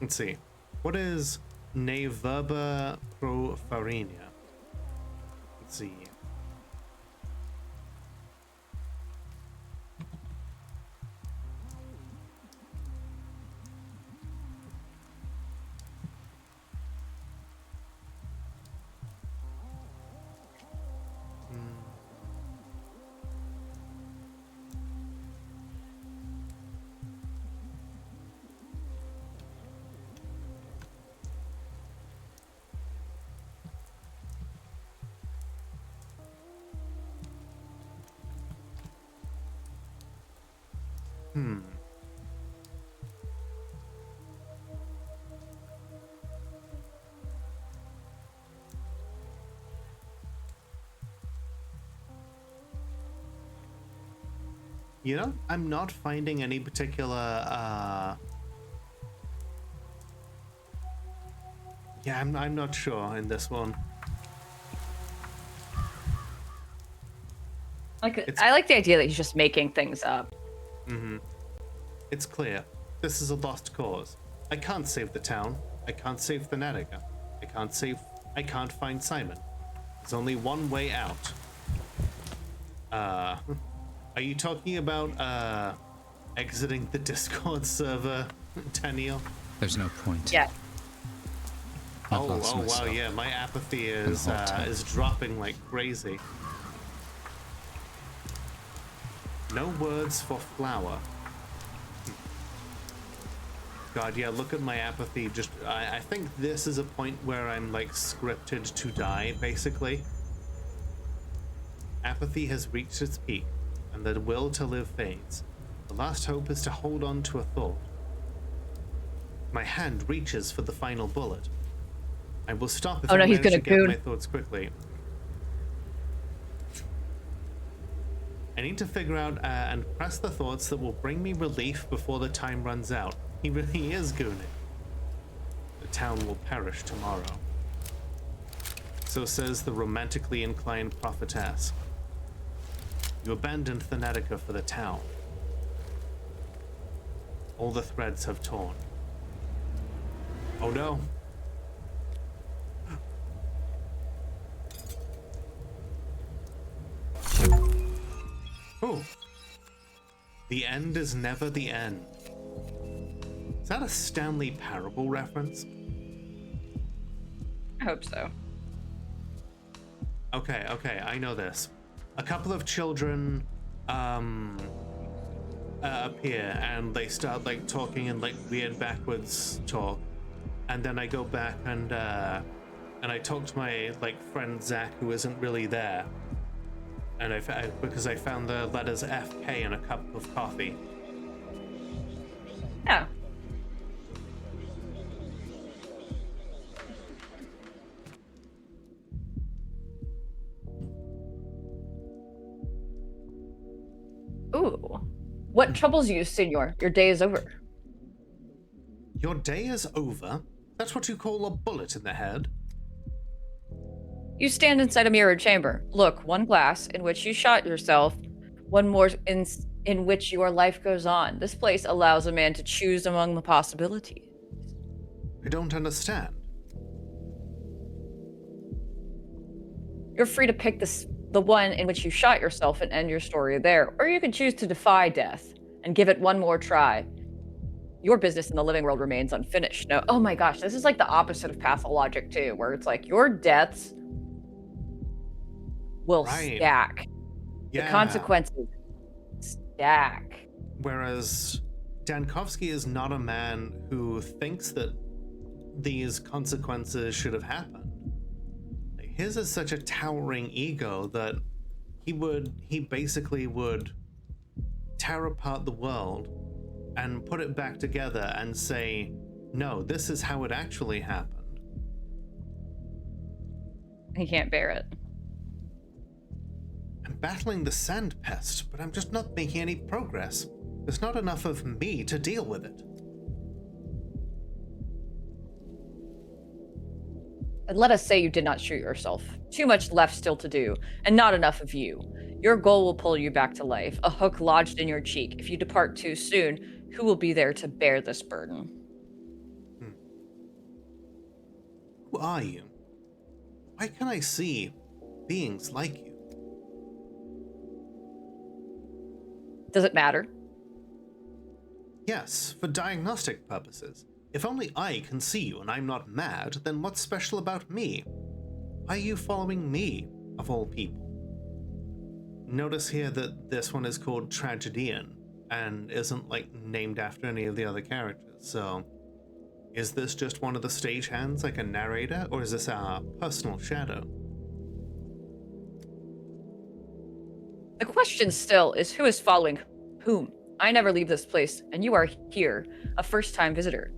Let's see. What is ne verba pro farinia? Let's see. You know, I'm not finding any particular, yeah, I'm not sure in this one. I like the idea that he's just making things up. Mm-hmm. It's clear. This is a lost cause. I can't save the town. I can't save the Natiga. I can't find Simon. There's only one way out. Are you talking about, exiting the Discord server, Daniel? There's no point. Yeah. Oh, lost wow, myself yeah, my apathy in the is whole town. is dropping like crazy. No words for flower. God, yeah, look at my apathy. Just, I think this is a point where I'm like scripted to die, basically. Apathy has reached its peak, and the will to live fades. The last hope is to hold on to a thought. My hand reaches for the final bullet. I will stop if Oh I no, he's manage gonna to get goon. my thoughts quickly. I need to figure out and press the thoughts that will bring me relief before the time runs out. He really is gooning. The town will perish tomorrow. So says the romantically inclined prophetess. You abandoned Thanatica for the town. All the threads have torn. Oh no. Oh. The end is never the end. Is that a Stanley Parable reference? I hope so. Okay, I know this. A couple of children appear and they start like talking in like weird backwards talk, and then I go back and I talk to my like friend Zach, who isn't really there, and because I found the letters FK in a cup of coffee. Yeah. Ooh. What troubles you, senor? Your day is over. Your day is over? That's what you call a bullet in the head? You stand inside a mirrored chamber. Look, one glass in which you shot yourself, one more in which your life goes on. This place allows a man to choose among the possibilities. I don't understand. You're free to pick the one in which you shot yourself and end your story there, or you can choose to defy death and give it one more try. Your business in the living world remains unfinished. No, oh my gosh, this is like the opposite of Pathologic too, where it's like your deaths will stack. Yeah. The consequences stack. Whereas Dankovsky is not a man who thinks that these consequences should have happened. His is such a towering ego that he basically would tear apart the world and put it back together and say, no, this is how it actually happened. He can't bear it. I'm battling the sand pest, but I'm just not making any progress. There's not enough of me to deal with it. And let us say you did not shoot yourself. Too much left still to do, and not enough of you. Your goal will pull you back to life, a hook lodged in your cheek. If you depart too soon, who will be there to bear this burden? Who are you? Why can't I see beings like you? Does it matter? Yes, for diagnostic purposes. If only I can see you and I'm not mad, then what's special about me? Why are you following me, of all people? Notice here that this one is called Tragedian and isn't like named after any of the other characters, so is this just one of the stagehands, like a narrator, or is this our personal shadow? The question still is who is following whom? I never leave this place, and you are here, a first-time visitor.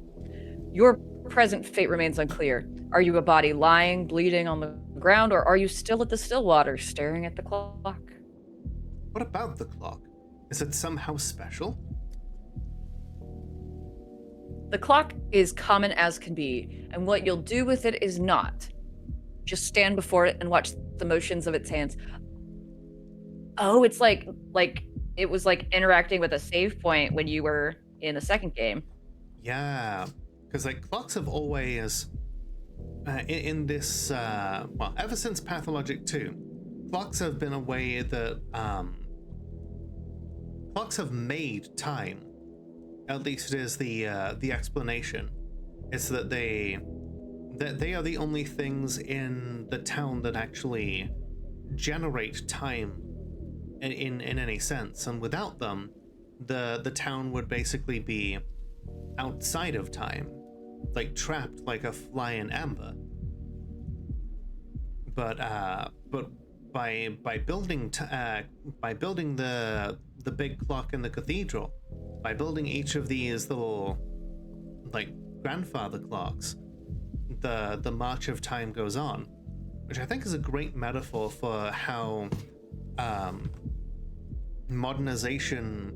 Your present fate remains unclear. Are you a body lying, bleeding on the ground, or are you still at the still water, staring at the clock? What about the clock? Is it somehow special? The clock is common as can be, and what you'll do with it is not. Just stand before it and watch the motions of its hands. Oh, it's like it was like interacting with a save point when you were in the second game. Yeah, because like clocks have always, in this, well, ever since Pathologic 2, clocks have been a way that, clocks have made time. At least it is the explanation. It's that they They are the only things in the town that actually generate time in any sense, and without them, the town would basically be outside of time, like trapped like a fly in amber. But by building the big clock in the cathedral, by building each of these little like grandfather clocks, the march of time goes on, which I think is a great metaphor for how modernization,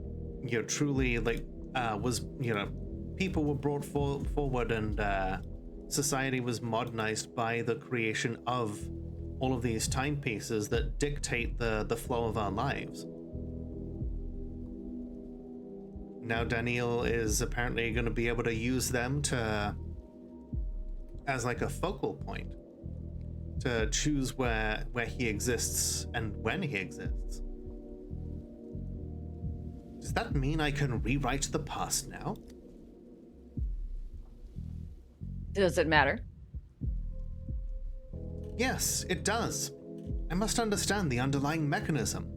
truly was, people were brought forward, and society was modernized by the creation of all of these timepieces that dictate the flow of our lives. Now Daniel is apparently going to be able to use them as like a focal point to choose where he exists and when he exists. Does that mean I can rewrite the past now? Does it matter? Yes, it does. I must understand the underlying mechanism.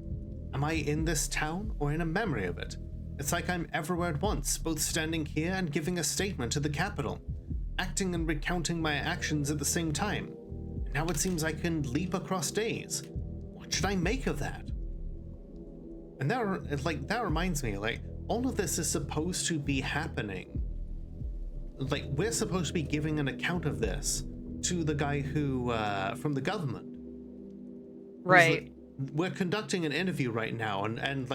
Am I in this town or in a memory of it? It's like I'm everywhere at once, both standing here and giving a statement to the capital, acting and recounting my actions at the same time. And now it seems I can leap across days. What should I make of that? And that reminds me, all of this is supposed to be happening. We're supposed to be giving an account of this to the guy who, from the government. Right. We're conducting an interview right now, and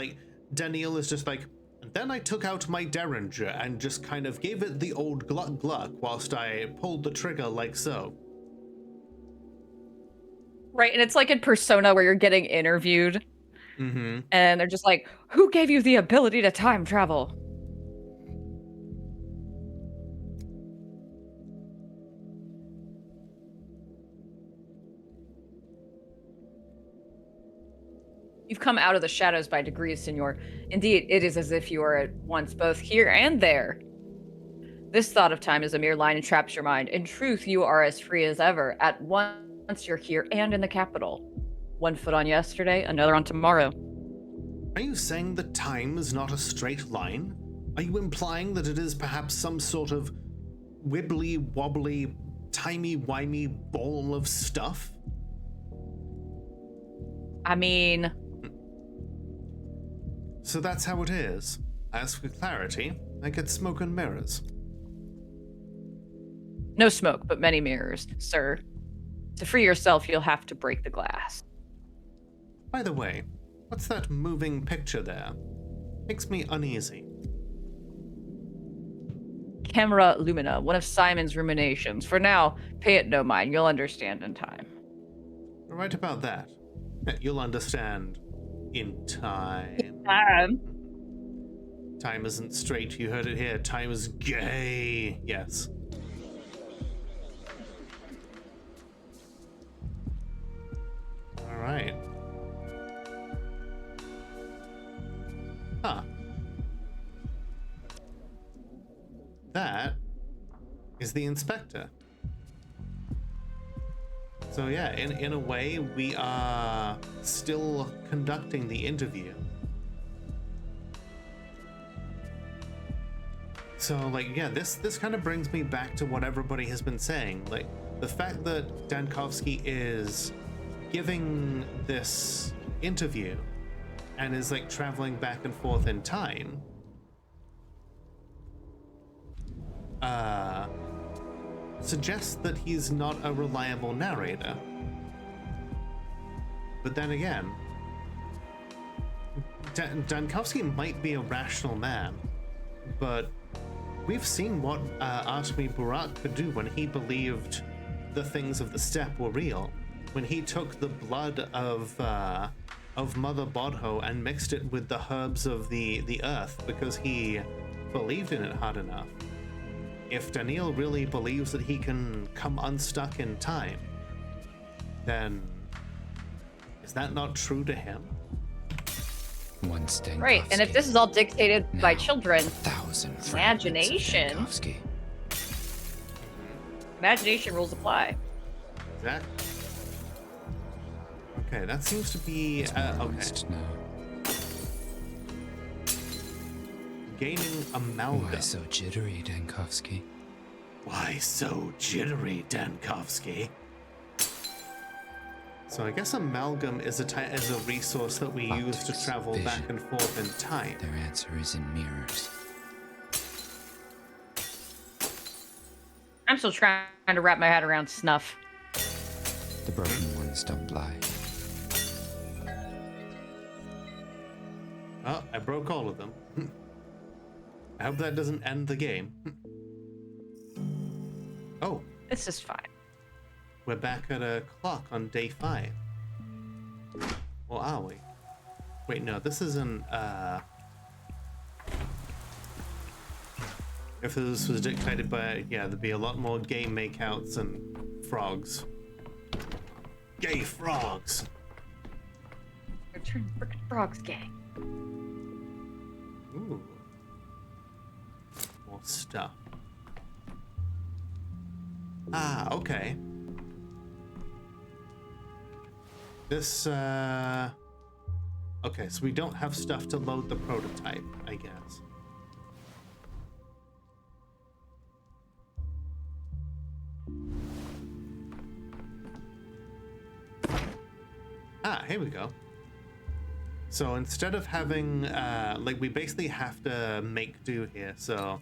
Daniel is just like, and then I took out my Derringer and just kind of gave it the old gluck gluck whilst I pulled the trigger like so. Right, and it's like in Persona where you're getting interviewed. Mm-hmm. And they're just like, who gave you the ability to time travel? You've come out of the shadows by degrees, Senor. Indeed, it is as if you are at once both here and there. This thought of time is a mere line and traps your mind. In truth, you are as free as ever. At once you're here and in the capital. One foot on yesterday, another on tomorrow. Are you saying that time is not a straight line? Are you implying that it is perhaps some sort of wibbly-wobbly, timey-wimey ball of stuff? I mean... So that's how it is. As for clarity, I get smoke and mirrors. No smoke, but many mirrors, sir. To free yourself, you'll have to break the glass. By the way, what's that moving picture there? Makes me uneasy. Camera Lumina, one of Simon's ruminations. For now, pay it no mind. You'll understand in time. Right about that. You'll understand in time. Time isn't straight, you heard it here. Time is gay. Yes. All right. Huh. That is the inspector. So yeah, in a way, we are still conducting the interview. So yeah, this kind of brings me back to what everybody has been saying. The fact that Dankovsky is giving this interview and is traveling back and forth in time suggests that he's not a reliable narrator. But then again, Dankovsky might be a rational man, but we've seen what Artemy Burak could do when he believed the things of the steppe were real. When he took the blood of Mother Bodho and mixed it with the herbs of the earth because he believed in it hard enough. If Daniel really believes that he can come unstuck in time, then is that not true to him? Right, and if this is all dictated by children, imagination. Imagination rules apply. Exactly. Okay, that seems to be okay. Gaining amalgam. Why so jittery, Dankovsky? Why so jittery, Dankovsky? So I guess amalgam is a resource that we use to travel back and forth in time. Their answer is in mirrors. I'm still trying to wrap my head around snuff. The broken ones don't lie. Oh, I broke all of them. I hope that doesn't end the game. Oh. This is fine. We're back at a clock on day 5. Or are we? Wait, no, this isn't, if this was dictated by, yeah, there'd be a lot more gay makeouts and frogs. Gay frogs! They're turning frickin' frogs gay. Ooh. More stuff. Ah, okay. This, okay, so we don't have stuff to load the prototype, I guess. Ah, here we go. So instead of having, like, we basically have to make do here. So,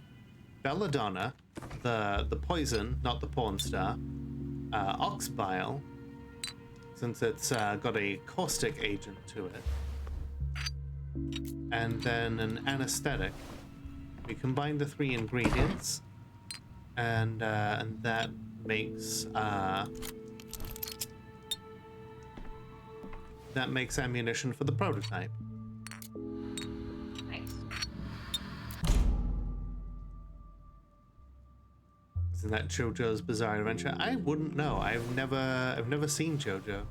belladonna, the poison, not the porn star, ox bile, since it's got a caustic agent to it, and then an anesthetic. We combine the 3 ingredients, and that makes ammunition for the prototype. Nice. Isn't that JoJo's Bizarre Adventure? I wouldn't know. I've never seen JoJo.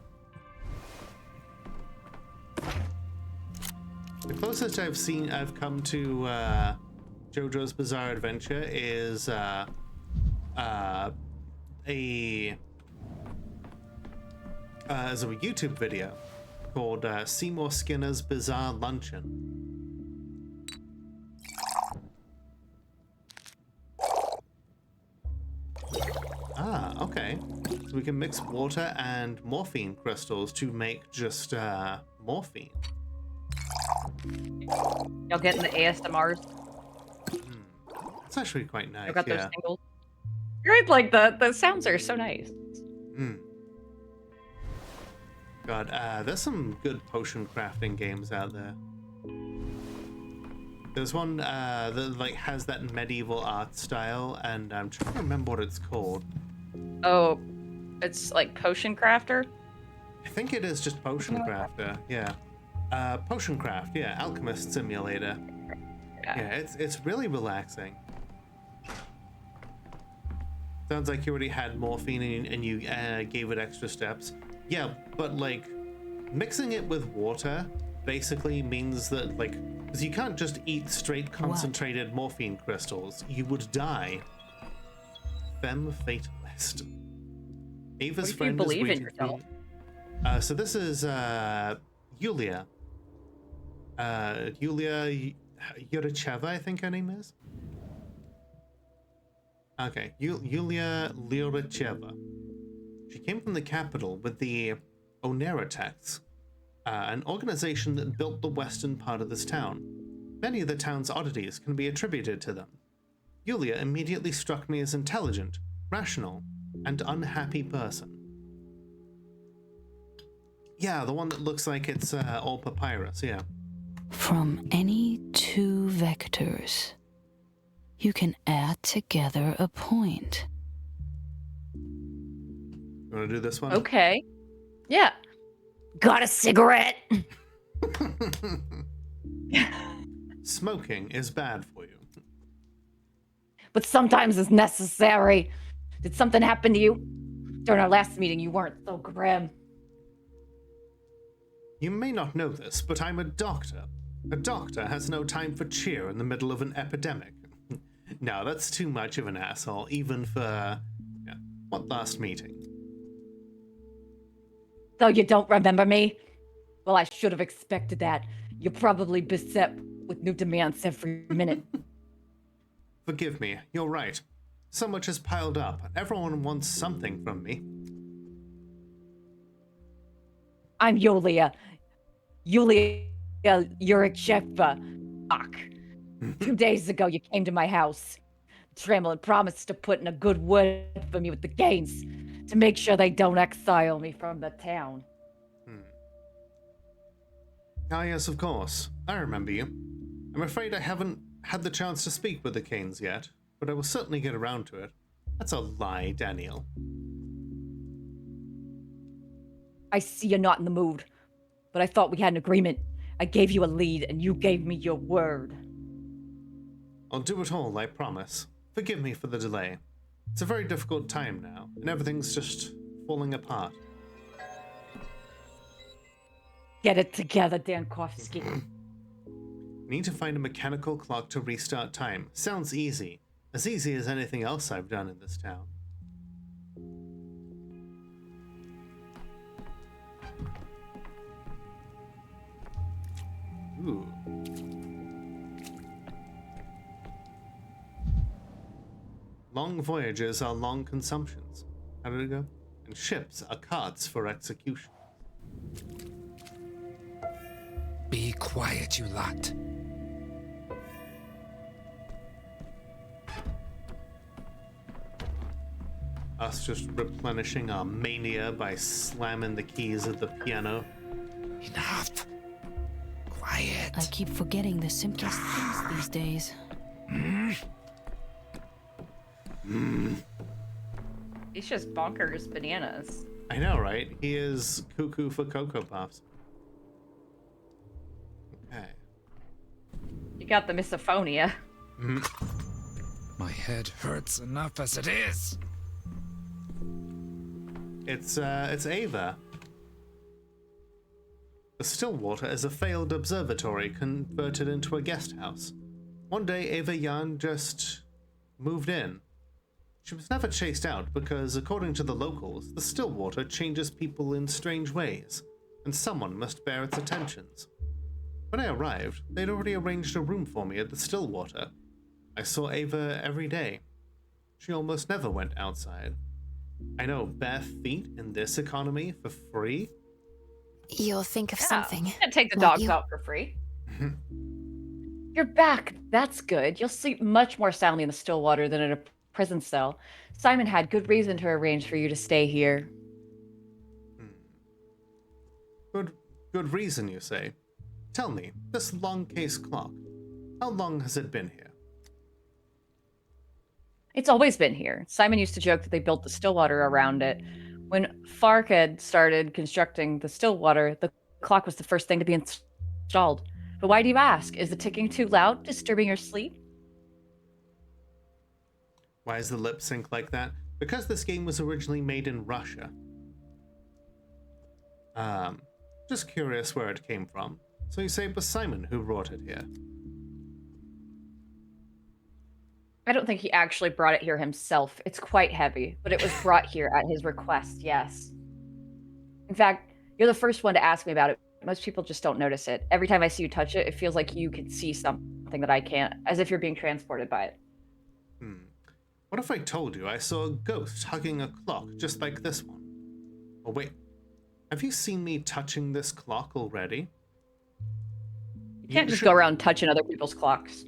The closest I've come to JoJo's Bizarre Adventure is as a YouTube video called Seymour Skinner's Bizarre Luncheon. Ah, okay. So we can mix water and morphine crystals to make just morphine. Y'all getting the ASMRs? It's actually quite nice. Y'all got those yeah. singles? Great, like the sounds are so nice. God, there's some good potion crafting games out there. There's one that like has that medieval art style, and I'm trying to remember what it's called. Oh, it's like Potion Crafter? I think it is just Potion Crafter, yeah. Potion Craft, yeah, Alchemist Simulator. Yeah, it's really relaxing. Sounds like you already had morphine and you gave it extra steps. Yeah, but like mixing it with water basically means that like, because you can't just eat straight concentrated morphine crystals, you would die. Femme fatalist. Ava's friend is believe in waiting yourself? so this is Yulia. Yulia Yuricheva, I think her name is. Okay, Yulia Lyuricheva. She came from the capital with the Onera texts, an organization that built the western part of this town. Many of the town's oddities can be attributed to them. Yulia immediately struck me as intelligent, rational, and unhappy person. Yeah, the one that looks like it's all papyrus, yeah. From any 2 vectors, you can add together a point. You want to do this one? Okay. Yeah. Got a cigarette? Smoking is bad for you. But sometimes it's necessary. Did something happen to you? During our last meeting, you weren't so grim. You may not know this, but I'm a doctor. A doctor has no time for cheer in the middle of an epidemic. No, that's too much of an asshole, even for... Yeah. What last meeting? Though you don't remember me? Well, I should have expected that. You're probably beset with new demands every minute. Forgive me, you're right. So much has piled up. Everyone wants something from me. I'm Yulia. Yulia Yuricheva. Fuck. 2 days ago, you came to my house. Tremlin promised to put in a good word for me with the Gaines to make sure they don't exile me from the town. Ah, yes, of course. I remember you. I'm afraid I haven't had the chance to speak with the Canes yet, but I will certainly get around to it. That's a lie, Daniel. I see you're not in the mood, but I thought we had an agreement. I gave you a lead, and you gave me your word. I'll do it all, I promise. Forgive me for the delay. It's a very difficult time now, and everything's just falling apart. Get it together, Dankovsky. Need to find a mechanical clock to restart time. Sounds easy. As easy as anything else I've done in this town. Ooh. Long voyages are long consumptions. How did it go? And ships are carts for execution. Be quiet, you lot. Us just replenishing our mania by slamming the keys of the piano. Enough. Quiet. I keep forgetting the simplest things these days. He's just bonkers bananas. I know, right? He is cuckoo for Cocoa Puffs. Okay. You got the misophonia. My head hurts enough as it is. It's Ava. The Stillwater is a failed observatory converted into a guest house. One day, Ava Yan just moved in. She was never chased out because, according to the locals, the Stillwater changes people in strange ways, and someone must bear its attentions. When I arrived, they'd already arranged a room for me at the Stillwater. I saw Ava every day. She almost never went outside. I know, bare feet in this economy for free? You'll think of something. You can take the won't dogs you? out for free. You're back. That's good. You'll sleep much more soundly in the Stillwater than in a prison cell. Simon had good reason to arrange for you to stay here. Good reason, you say. Tell me, this long case clock, how long has it been here? It's always been here. Simon used to joke that they built the Stillwater around it. When Farkad started constructing the Stillwater, the clock was the first thing to be installed. But why do you ask? Is the ticking too loud, disturbing your sleep? Why is the lip sync like that? Because this game was originally made in Russia. Just curious where it came from. So you say it was Simon who brought it here? I don't think he actually brought it here himself. It's quite heavy, but it was brought here at his request, yes. In fact, you're the first one to ask me about it. Most people just don't notice it. Every time I see you touch it, it feels like you can see something that I can't, as if you're being transported by it. What if I told you I saw a ghost hugging a clock just like this one? Oh wait, have you seen me touching this clock already? You can't just go around touching other people's clocks.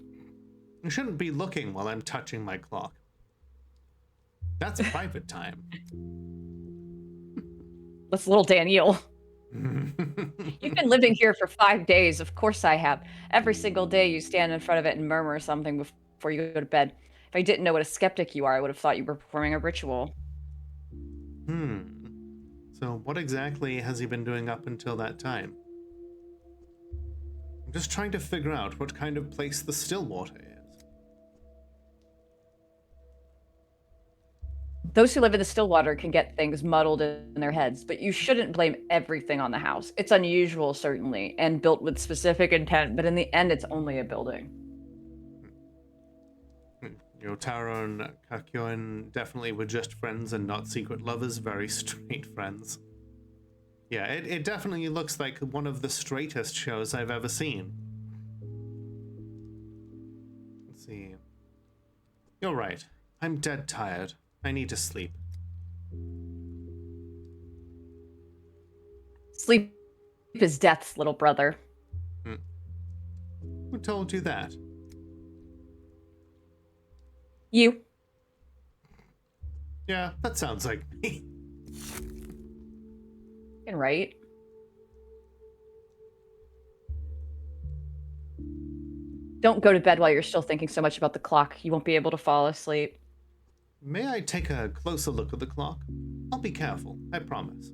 You shouldn't be looking while I'm touching my clock. That's private time. That's little Daniel. You've been living here for 5 days. Of course I have. Every single day you stand in front of it and murmur something before you go to bed. If I didn't know what a skeptic you are, I would have thought you were performing a ritual. So what exactly has he been doing up until that time? I'm just trying to figure out what kind of place the Stillwater is. Those who live in the Stillwater can get things muddled in their heads, but you shouldn't blame everything on the house. It's unusual, certainly, and built with specific intent, but in the end, it's only a building. Taro and Kakyoin definitely were just friends and not secret lovers, very straight friends. Yeah, it definitely looks like one of the straightest shows I've ever seen. Let's see. You're right. I'm dead tired. I need to sleep. Sleep is death's little brother. Who told you that? You. Yeah, that sounds like me. And right. Don't go to bed while you're still thinking so much about the clock. You won't be able to fall asleep. May I take a closer look at the clock? I'll be careful, I promise.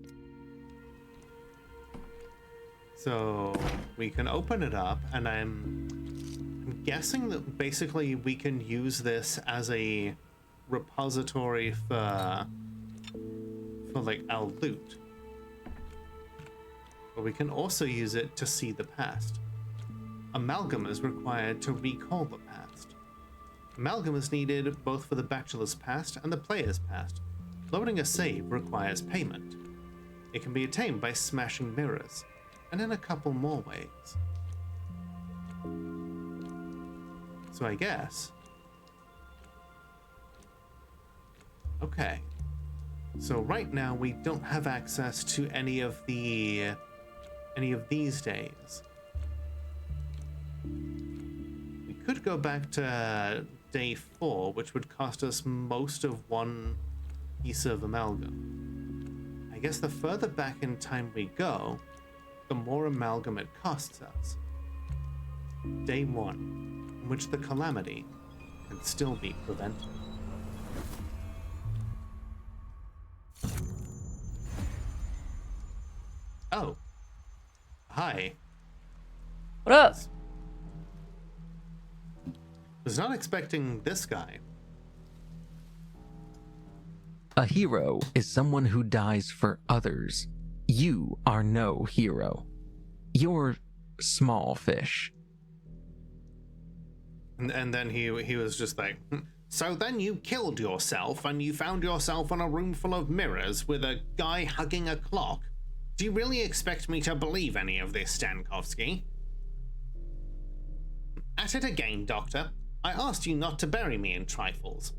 So we can open it up, and I'm guessing that basically we can use this as a repository for like our loot. But we can also use it to see the past. Amalgam is required to recall the past. Amalgam is needed both for the bachelor's past and the player's past. Loading a save requires payment. It can be attained by smashing mirrors, and in a couple more ways. So I guess... Okay. So right now we don't have access to any of these days. We could go back to day 4, which would cost us most of one piece of amalgam. I guess the further back in time we go, the more amalgam it costs us. Day 1, in which the calamity can still be prevented. Oh. Hi. What up? Was not expecting this guy. A hero is someone who dies for others. You are no hero. You're small fish. And then he was just like, so then you killed yourself and you found yourself in a room full of mirrors with a guy hugging a clock. Do you really expect me to believe any of this, Stankovsky? At it again, Doctor. I asked you not to bury me in trifles.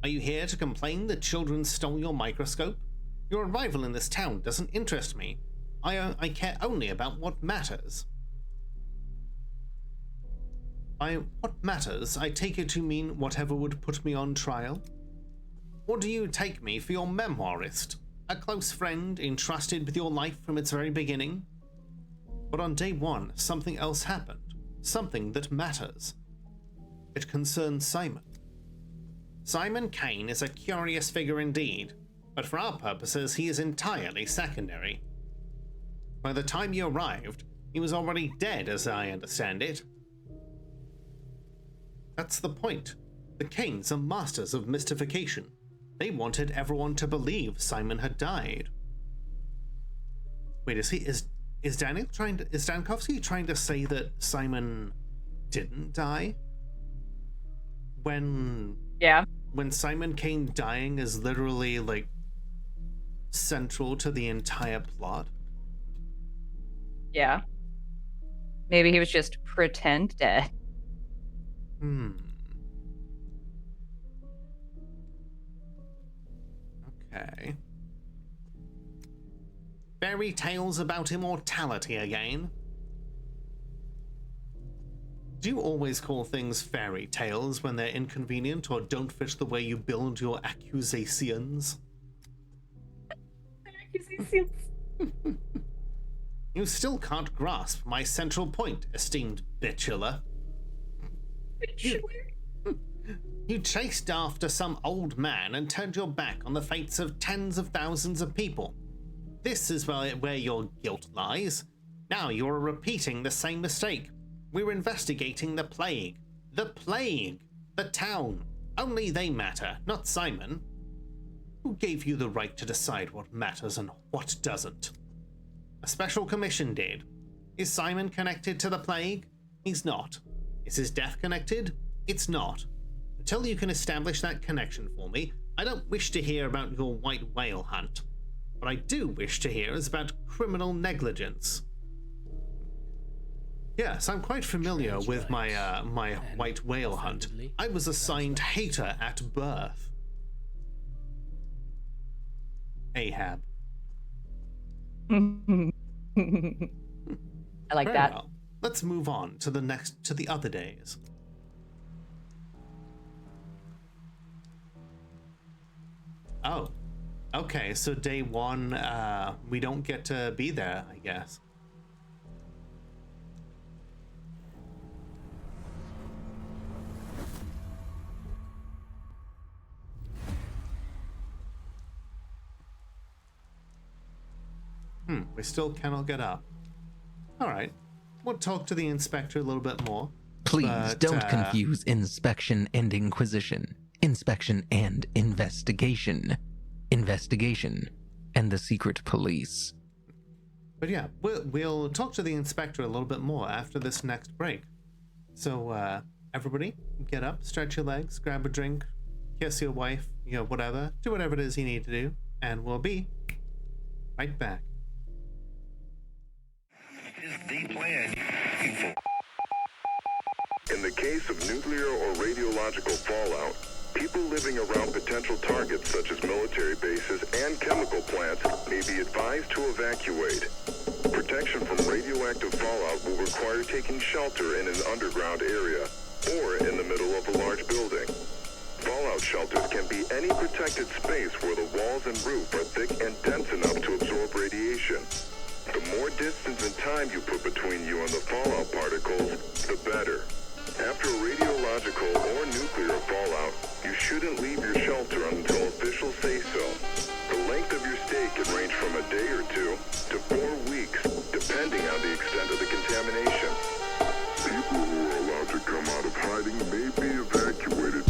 Are you here to complain that children stole your microscope? Your arrival in this town doesn't interest me. I care only about what matters. By what matters, I take it to mean whatever would put me on trial? Or do you take me for your memoirist? A close friend entrusted with your life from its very beginning? But on day 1, something else happened. Something that matters. It concerns Simon. Simon Kane is a curious figure indeed, but for our purposes he is entirely secondary. By the time you arrived, he was already dead as I understand it. That's the point. The Kanes are masters of mystification. They wanted everyone to believe Simon had died. Wait, is Stankovsky trying to say that Simon didn't die? When Simon Kane dying is literally like central to the entire plot? Yeah. Maybe he was just pretend dead. Okay. Fairy tales about immortality again? Do you always call things fairy tales when they're inconvenient or don't fit the way you build your accusations? You still can't grasp my central point, esteemed bitchula. You chased after some old man and turned your back on the fates of tens of thousands of people. This is where your guilt lies. Now you're repeating the same mistake. We're investigating the plague. The plague! The town. Only they matter, not Simon. Who gave you the right to decide what matters and what doesn't? A special commission did. Is Simon connected to the plague? He's not. Is his death connected? It's not. until you can establish that connection for me, I don't wish to hear about your white whale hunt. What I do wish to hear is about criminal negligence. Yes, I'm quite familiar with my my white whale hunt. I was assigned hater at birth. Ahab. I like Very that. well. Let's move on to the other days. Oh, okay. So day one, we don't get to be there, I guess. We still cannot get up. All right. We'll talk to the inspector a little bit more. Please don't confuse inspection and inquisition. Inspection and investigation. Investigation and the secret police. But yeah, we'll talk to the inspector a little bit more after this next break. So, everybody, get up, stretch your legs, grab a drink, kiss your wife, you know, whatever. Do whatever it is you need to do, and we'll be right back. Is the plan you're looking for. In the case of nuclear or radiological fallout, people living around potential targets such as military bases and chemical plants may be advised to evacuate. Protection from radioactive fallout will require taking shelter in an underground area or in the middle of a large building. Fallout shelters can be any protected space where the walls and roof are thick and dense enough to absorb radiation. The more distance and time you put between you and the fallout particles, the better. After radiological or nuclear fallout, you shouldn't leave your shelter until officials say so. The length of your stay can range from a day or 2 to 4 weeks, depending on the extent of the contamination. People who are allowed to come out of hiding may be evacuated.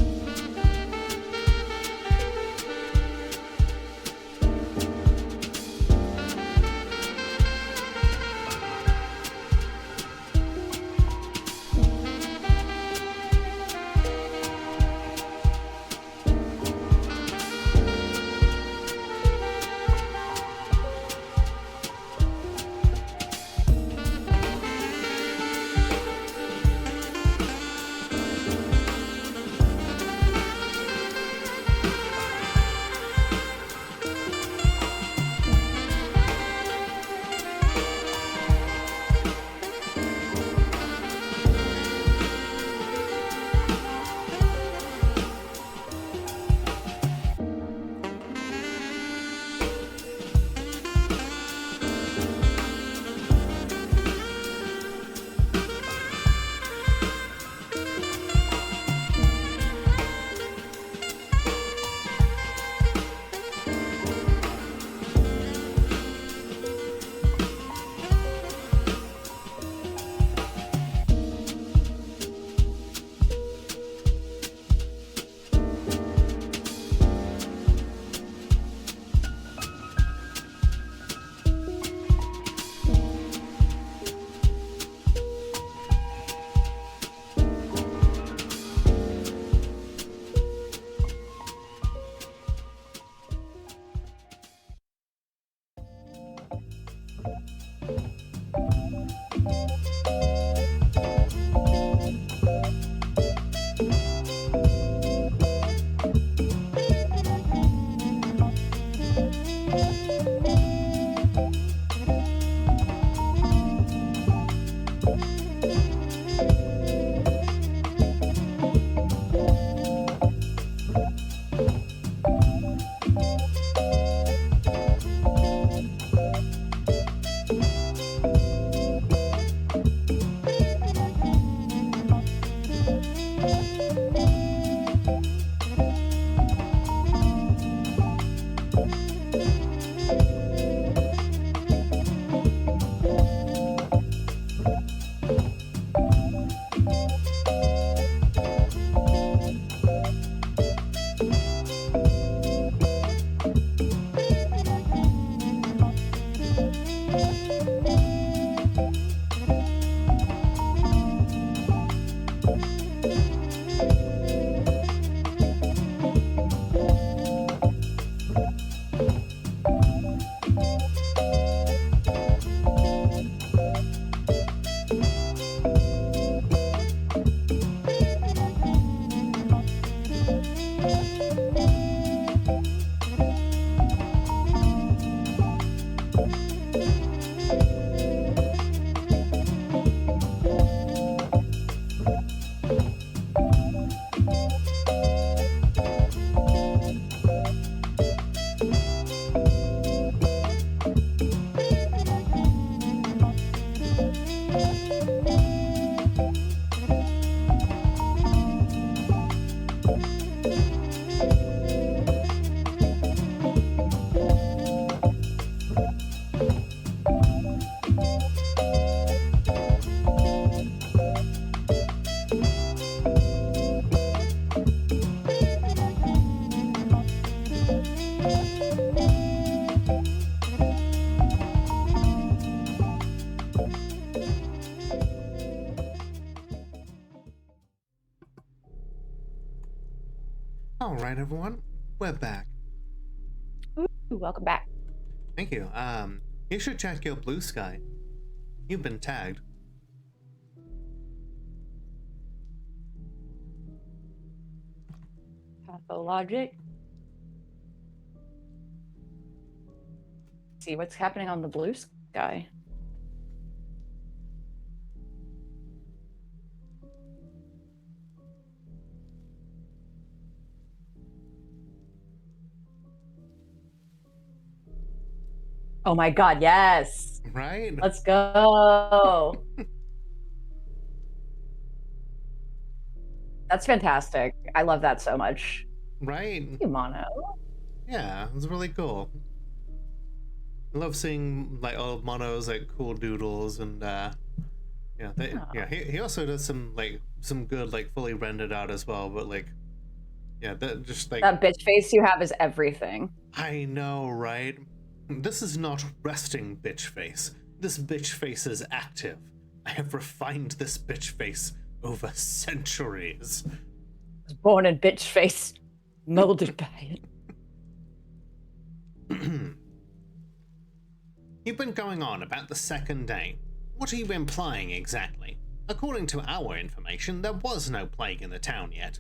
right, everyone, we're back. Ooh, welcome back. Thank you. You should check your blue sky. You've been tagged. Pathologic. See what's happening on the blue sky. Oh my god, yes. Right? Let's go. That's fantastic. I love that so much. Right? Thank you, Mono. Yeah, it's really cool. I love seeing like all of Mono's like cool doodles and he also does some good like fully rendered art as well, but like that just like That bitch face you have is everything. I know, right? This is not resting bitch face. This bitch face is active. I have refined this bitch face over centuries. I was born in bitch face, molded by it. You've been going on about the second day. What are you implying exactly? According to our information, there was no plague in the town yet.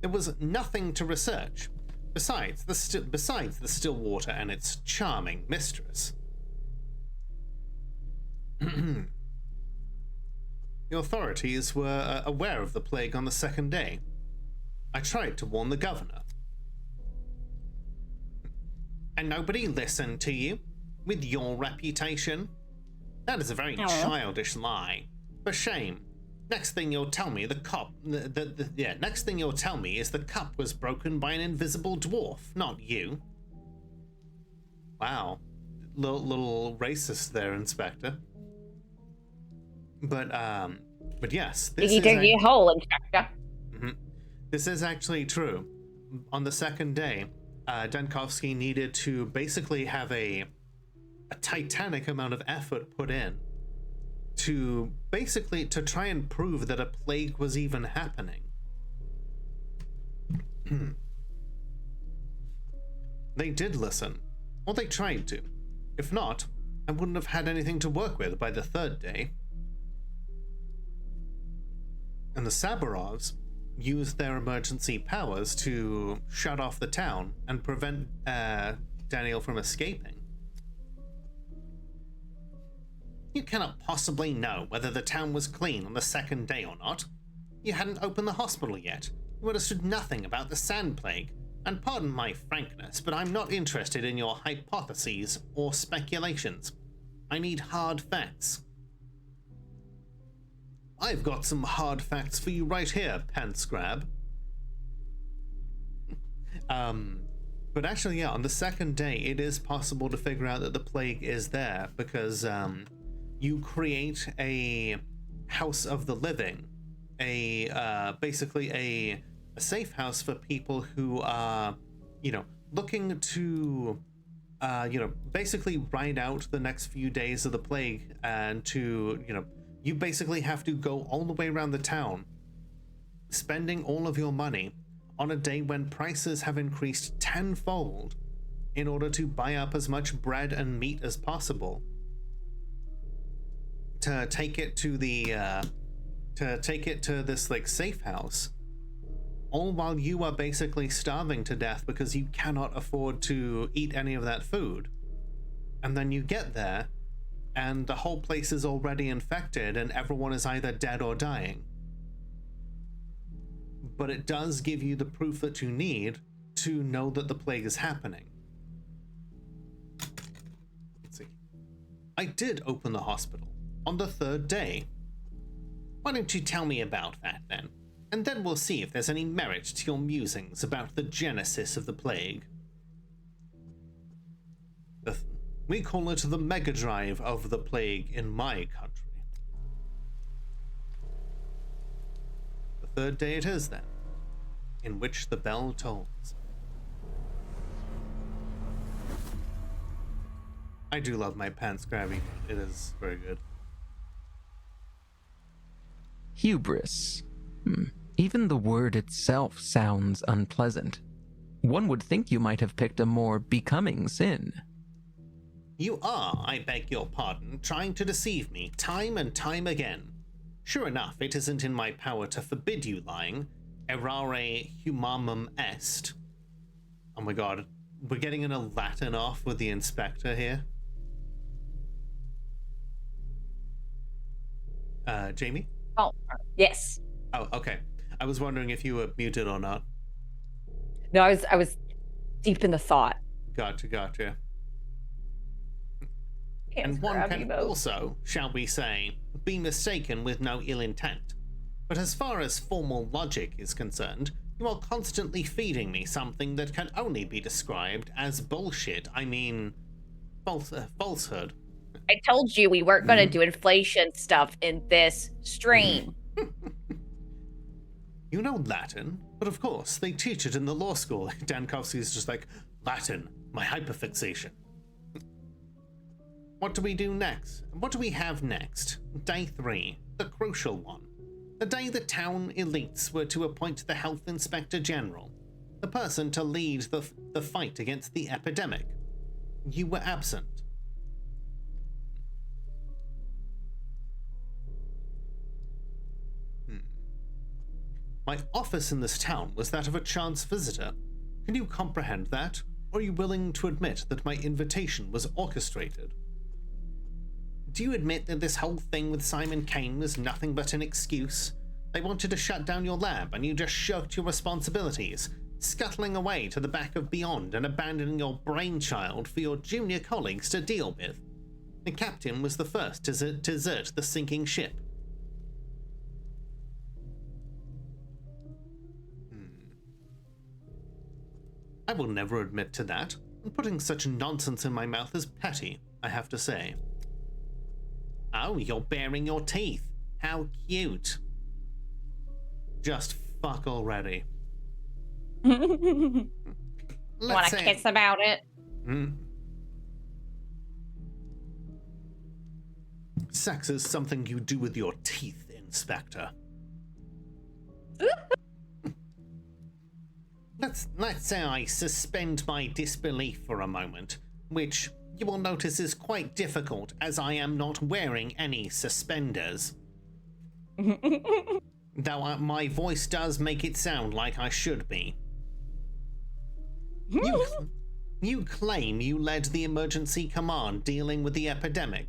There was nothing to research, besides the still water and its charming mistress. The authorities were aware of the plague on the second day. I tried to warn the governor. And nobody listened to you? With your reputation? That is a very childish lie. For shame. Next thing you'll tell me next thing you'll tell me is the cup was broken by an invisible dwarf, not you. Wow. Little racist there, Inspector. But yes, this Diggy diggy hole, Inspector. This is actually true. On the second day, Denkovsky needed to basically have a titanic amount of effort put in to try and prove that a plague was even happening. They did listen, or they tried to. If not, I wouldn't have had anything to work with by the third day. And the Sabarovs used their emergency powers to shut off the town and prevent Daniel from escaping. You cannot possibly know whether the town was clean on the second day or not. You hadn't opened the hospital yet. You understood nothing about the sand plague. And pardon my frankness, but I'm not interested in your hypotheses or speculations. I need hard facts. I've got some hard facts for you right here, Pantscrab. But actually, yeah, on the second day, it is possible to figure out that the plague is there because, you create a house of the living, basically a safe house for people who are, looking to, basically ride out the next few days of the plague and to, you basically have to go all the way around the town, spending all of your money on a day when prices have increased tenfold in order to buy up as much bread and meat as possible. To take it to this like safe house, all while you are basically starving to death because you cannot afford to eat any of that food. And then you get there and the whole place is already infected and everyone is either dead or dying. But it does give you the proof that you need to know that the plague is happening. Let's see. I did open the hospital on the third day. Why don't you tell me about that then? And then we'll see if there's any merit to your musings about the genesis of the plague. We call it the mega drive of the plague in my country. The third day it is then, in which the bell tolls. I do love my Pantscrabby. It is very good. Hubris. Even the word itself sounds unpleasant. One would think you might have picked a more becoming sin. You are, I beg your pardon, trying to deceive me time and time again. Sure enough, it isn't in my power to forbid you lying. Errare humanum est. Oh my god, we're getting in a Latin off with the inspector here. Jamie? Oh, yes. Oh, okay. I was wondering if you were muted or not. No, I was deep in the thought. Gotcha. Hands And one grabby can mode. also, shall we say, be mistaken with no ill intent. But as far as formal logic is concerned, you are constantly feeding me something that can only be described as bullshit. I mean, falsehood. I told you we weren't going to do inflation stuff in this stream. You know Latin, but of course, they teach it in the law school. Dankovsky's just like, Latin, my hyperfixation. What do we do next? What do we have next? Day 3, the crucial one. The day the town elites were to appoint the health inspector general, the person to lead the fight against the epidemic. You were absent. My office in this town was that of a chance visitor. Can you comprehend that? Or are you willing to admit that my invitation was orchestrated? Do you admit that this whole thing with Simon Kane was nothing but an excuse? They wanted to shut down your lab and you just shirked your responsibilities, scuttling away to the back of Beyond and abandoning your brainchild for your junior colleagues to deal with. The captain was the first to desert the sinking ship. I will never admit to that, and putting such nonsense in my mouth is petty, I have to say. Oh, you're baring your teeth. How cute. Just fuck already. Want to kiss about it? Sex is something you do with your teeth, Inspector. Let's say I suspend my disbelief for a moment, which you will notice is quite difficult as I am not wearing any suspenders. Though my voice does make it sound like I should be. You claim you led the emergency command dealing with the epidemic,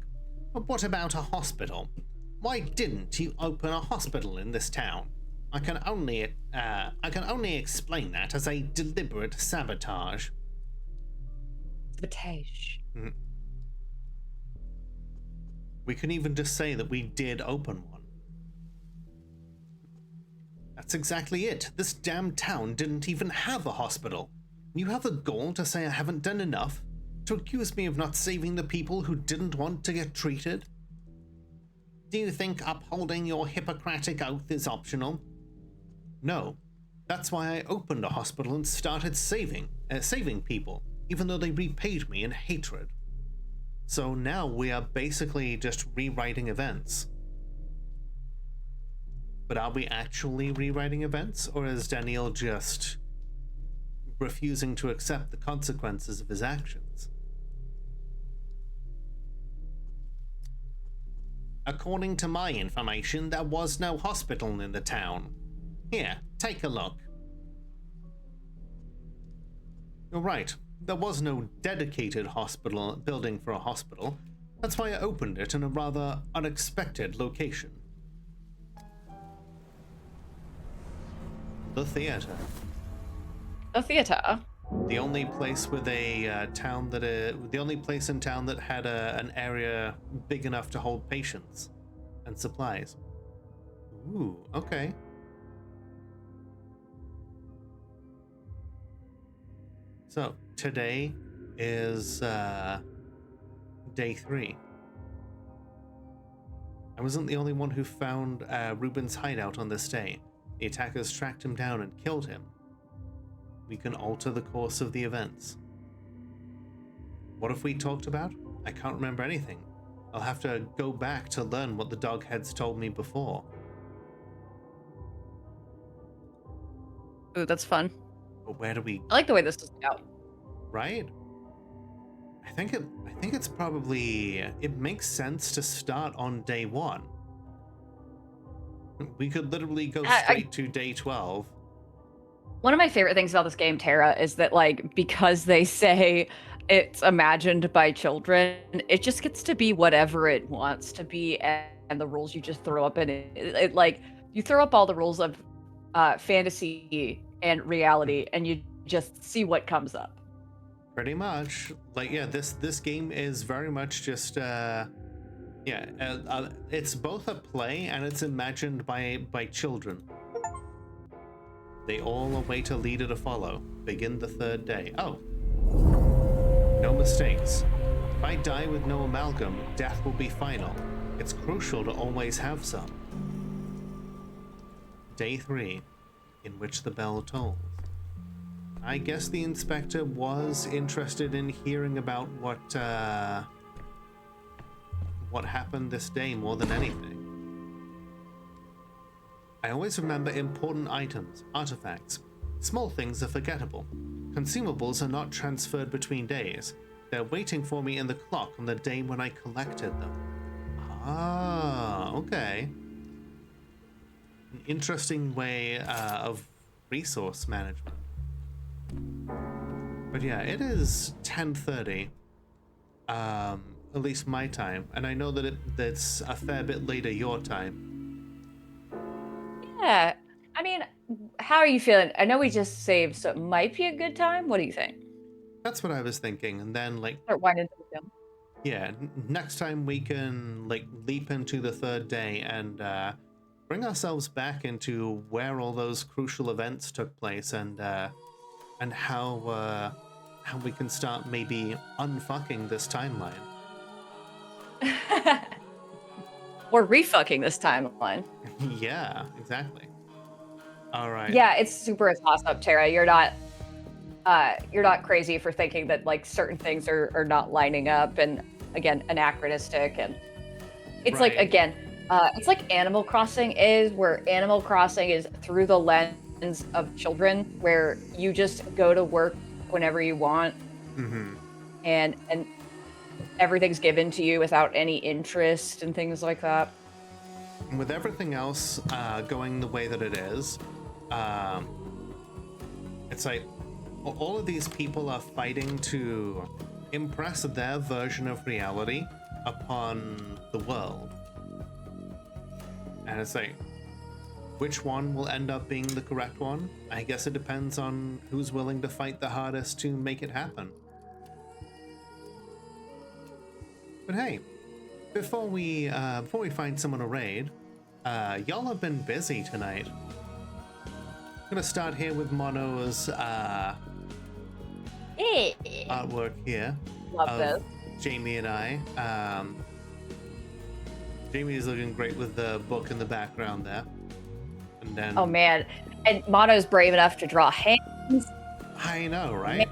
but what about a hospital? Why didn't you open a hospital in this town? I can only explain that as a deliberate sabotage. Sabotage. We can even just say that we did open one. That's exactly it. This damn town didn't even have a hospital. You have the gall to say I haven't done enough? To accuse me of not saving the people who didn't want to get treated? Do you think upholding your Hippocratic oath is optional? No. That's why I opened a hospital and started saving people, even though they repaid me in hatred. So now we are basically just rewriting events. But are we actually rewriting events, or is Daniel just refusing to accept the consequences of his actions? According to my information, there was no hospital in the town. Here, take a look. You're right. There was no dedicated hospital building for a hospital. That's why I opened it in a rather unexpected location. The theater. A theater? The only place with a the only place in town that had an area big enough to hold patients and supplies. Ooh, okay. So today is day 3. I wasn't the only one who found Ruben's hideout on this day. The attackers tracked him down and killed him. We can alter the course of the events. What have we talked about? I can't remember anything. I'll have to go back to learn what the dogheads told me before. Ooh, that's fun. But where do we? I like the way this is out. Right? I think it's probably, it makes sense to start on day 1. We could literally go straight to day 12. One of my favorite things about this game, Tara, is that like because they say it's imagined by children, it just gets to be whatever it wants to be, and the rules you just throw up in it like you throw up all the rules of fantasy and reality, and you just see what comes up. Pretty much. Like, yeah, this game is very much just it's both a play and it's imagined by children. They all await a leader to follow. Begin the 3rd day. Oh. No mistakes. If I die with no amalgam, death will be final. It's crucial to always have some. Day 3, in which the bell tolls. I guess the inspector was interested in hearing about what happened this day more than anything. I always remember important items, artifacts. Small things are forgettable. Consumables are not transferred between days. They're waiting for me in the clock on the day when I collected them. Ah, okay. An interesting way of resource management. But yeah, it is 10:30. At least my time, and I know that that's a fair bit later your time. Yeah, I mean, how are you feeling? I know we just saved, so it might be a good time. What do you think? That's what I was thinking, and then like start winding down. Yeah, next time we can like leap into the 3rd day and bring ourselves back into where all those crucial events took place, and how we can start maybe unfucking this timeline. Or refucking this timeline. Yeah, exactly. All right. Yeah, it's super a toss-up, Tara. You're not crazy for thinking that like certain things are not lining up, and again, anachronistic, and it's like, again, it's like Animal Crossing is, where Animal Crossing is through the lens of children, where you just go to work whenever you want, and everything's given to you without any interest and things like that. With everything else going the way that it is, it's like all of these people are fighting to impress their version of reality upon the world. And it's like, which one will end up being the correct one? I guess it depends on who's willing to fight the hardest to make it happen. But hey, before we find someone to raid, y'all have been busy tonight. I'm gonna start here with Mono's artwork here. Love this. Jamie and I. Jamie's looking great with the book in the background there. And then, oh man, and Mono's brave enough to draw hands. I know, right?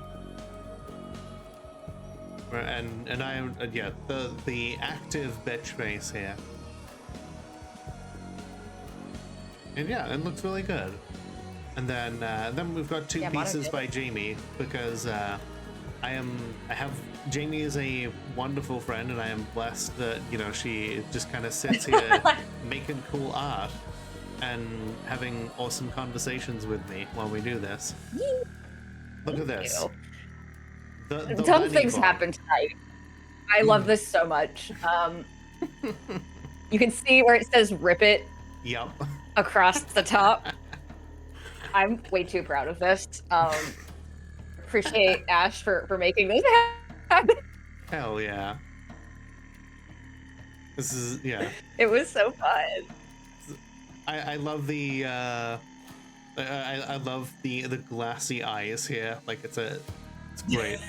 And I am the active bitch face here. And yeah, it looks really good. And then we've got two pieces by Jamie, because Jamie is a wonderful friend, and I am blessed that, you know, she just kind of sits here making cool art and having awesome conversations with me while we do this. Look at this. The Dumb things happen tonight. I love this so much. You can see where it says "Rip It." Yep. Across the top. I'm way too proud of this. Appreciate Ash for making this happen. Hell yeah. This is, yeah. It was so fun. I love the I love the glassy eyes here. Like it's great.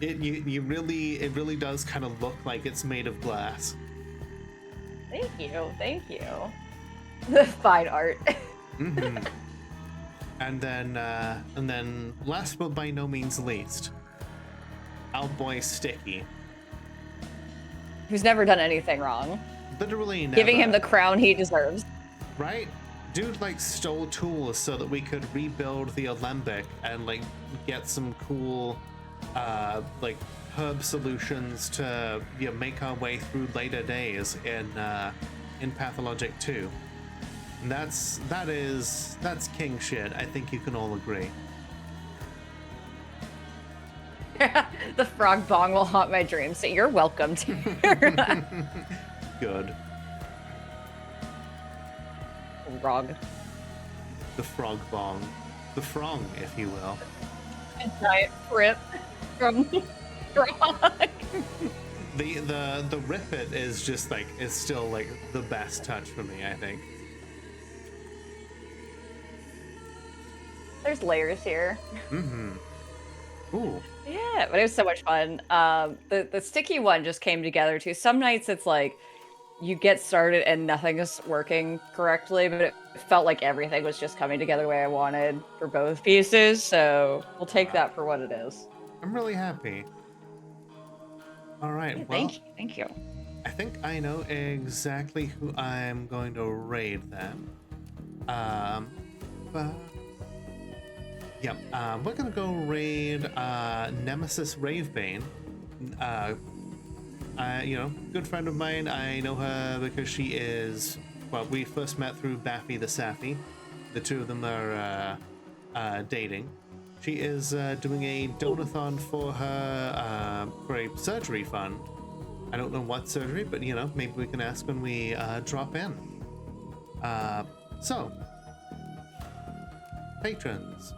It really does kind of look like it's made of glass. Thank you. The fine art. Mm-hmm. And then last but by no means least, our boy Sticky, who's never done anything wrong. Literally never. Giving him the crown he deserves. Right? dude like stole tools so that we could rebuild the Alembic and like get some cool like herb solutions to make our way through later days in Pathologic 2. And that's king shit. I think you can all agree. The frog bong will haunt my dreams, so you're welcome to. Good. Frog. The frog bong. The frong, if you will. A giant rip from frog. The rip it is just like, is still like the best touch for me, I think. There's layers here. Mm-hmm. Ooh. Yeah, but it was so much fun. The sticky one just came together too. Some nights it's like you get started and nothing is working correctly, but it felt like everything was just coming together the way I wanted for both pieces. So we'll take that for what it is. I'm really happy. All right, well, thank you. I think I know exactly who I'm going to raid then. We're gonna go raid Nemesis Ravebane. Good friend of mine. I know her because she is, well, we first met through Baffy the Sappy. The two of them are dating. She is doing a donathon for her for a surgery fund. I don't know what surgery, but maybe we can ask when we drop in. So, patrons,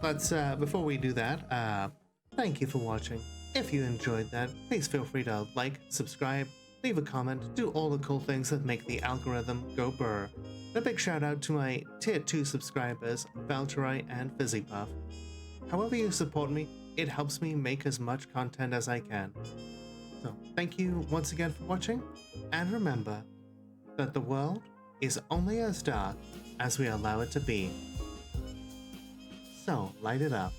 let's before we do that, thank you for watching. If you enjoyed that, please feel free to like, subscribe, leave a comment, do all the cool things that make the algorithm go burr. And a big shout out to my tier 2 subscribers, Valtteri and Fizzypuff. However you support me, it helps me make as much content as I can. So thank you once again for watching, and remember that the world is only as dark as we allow it to be. So light it up.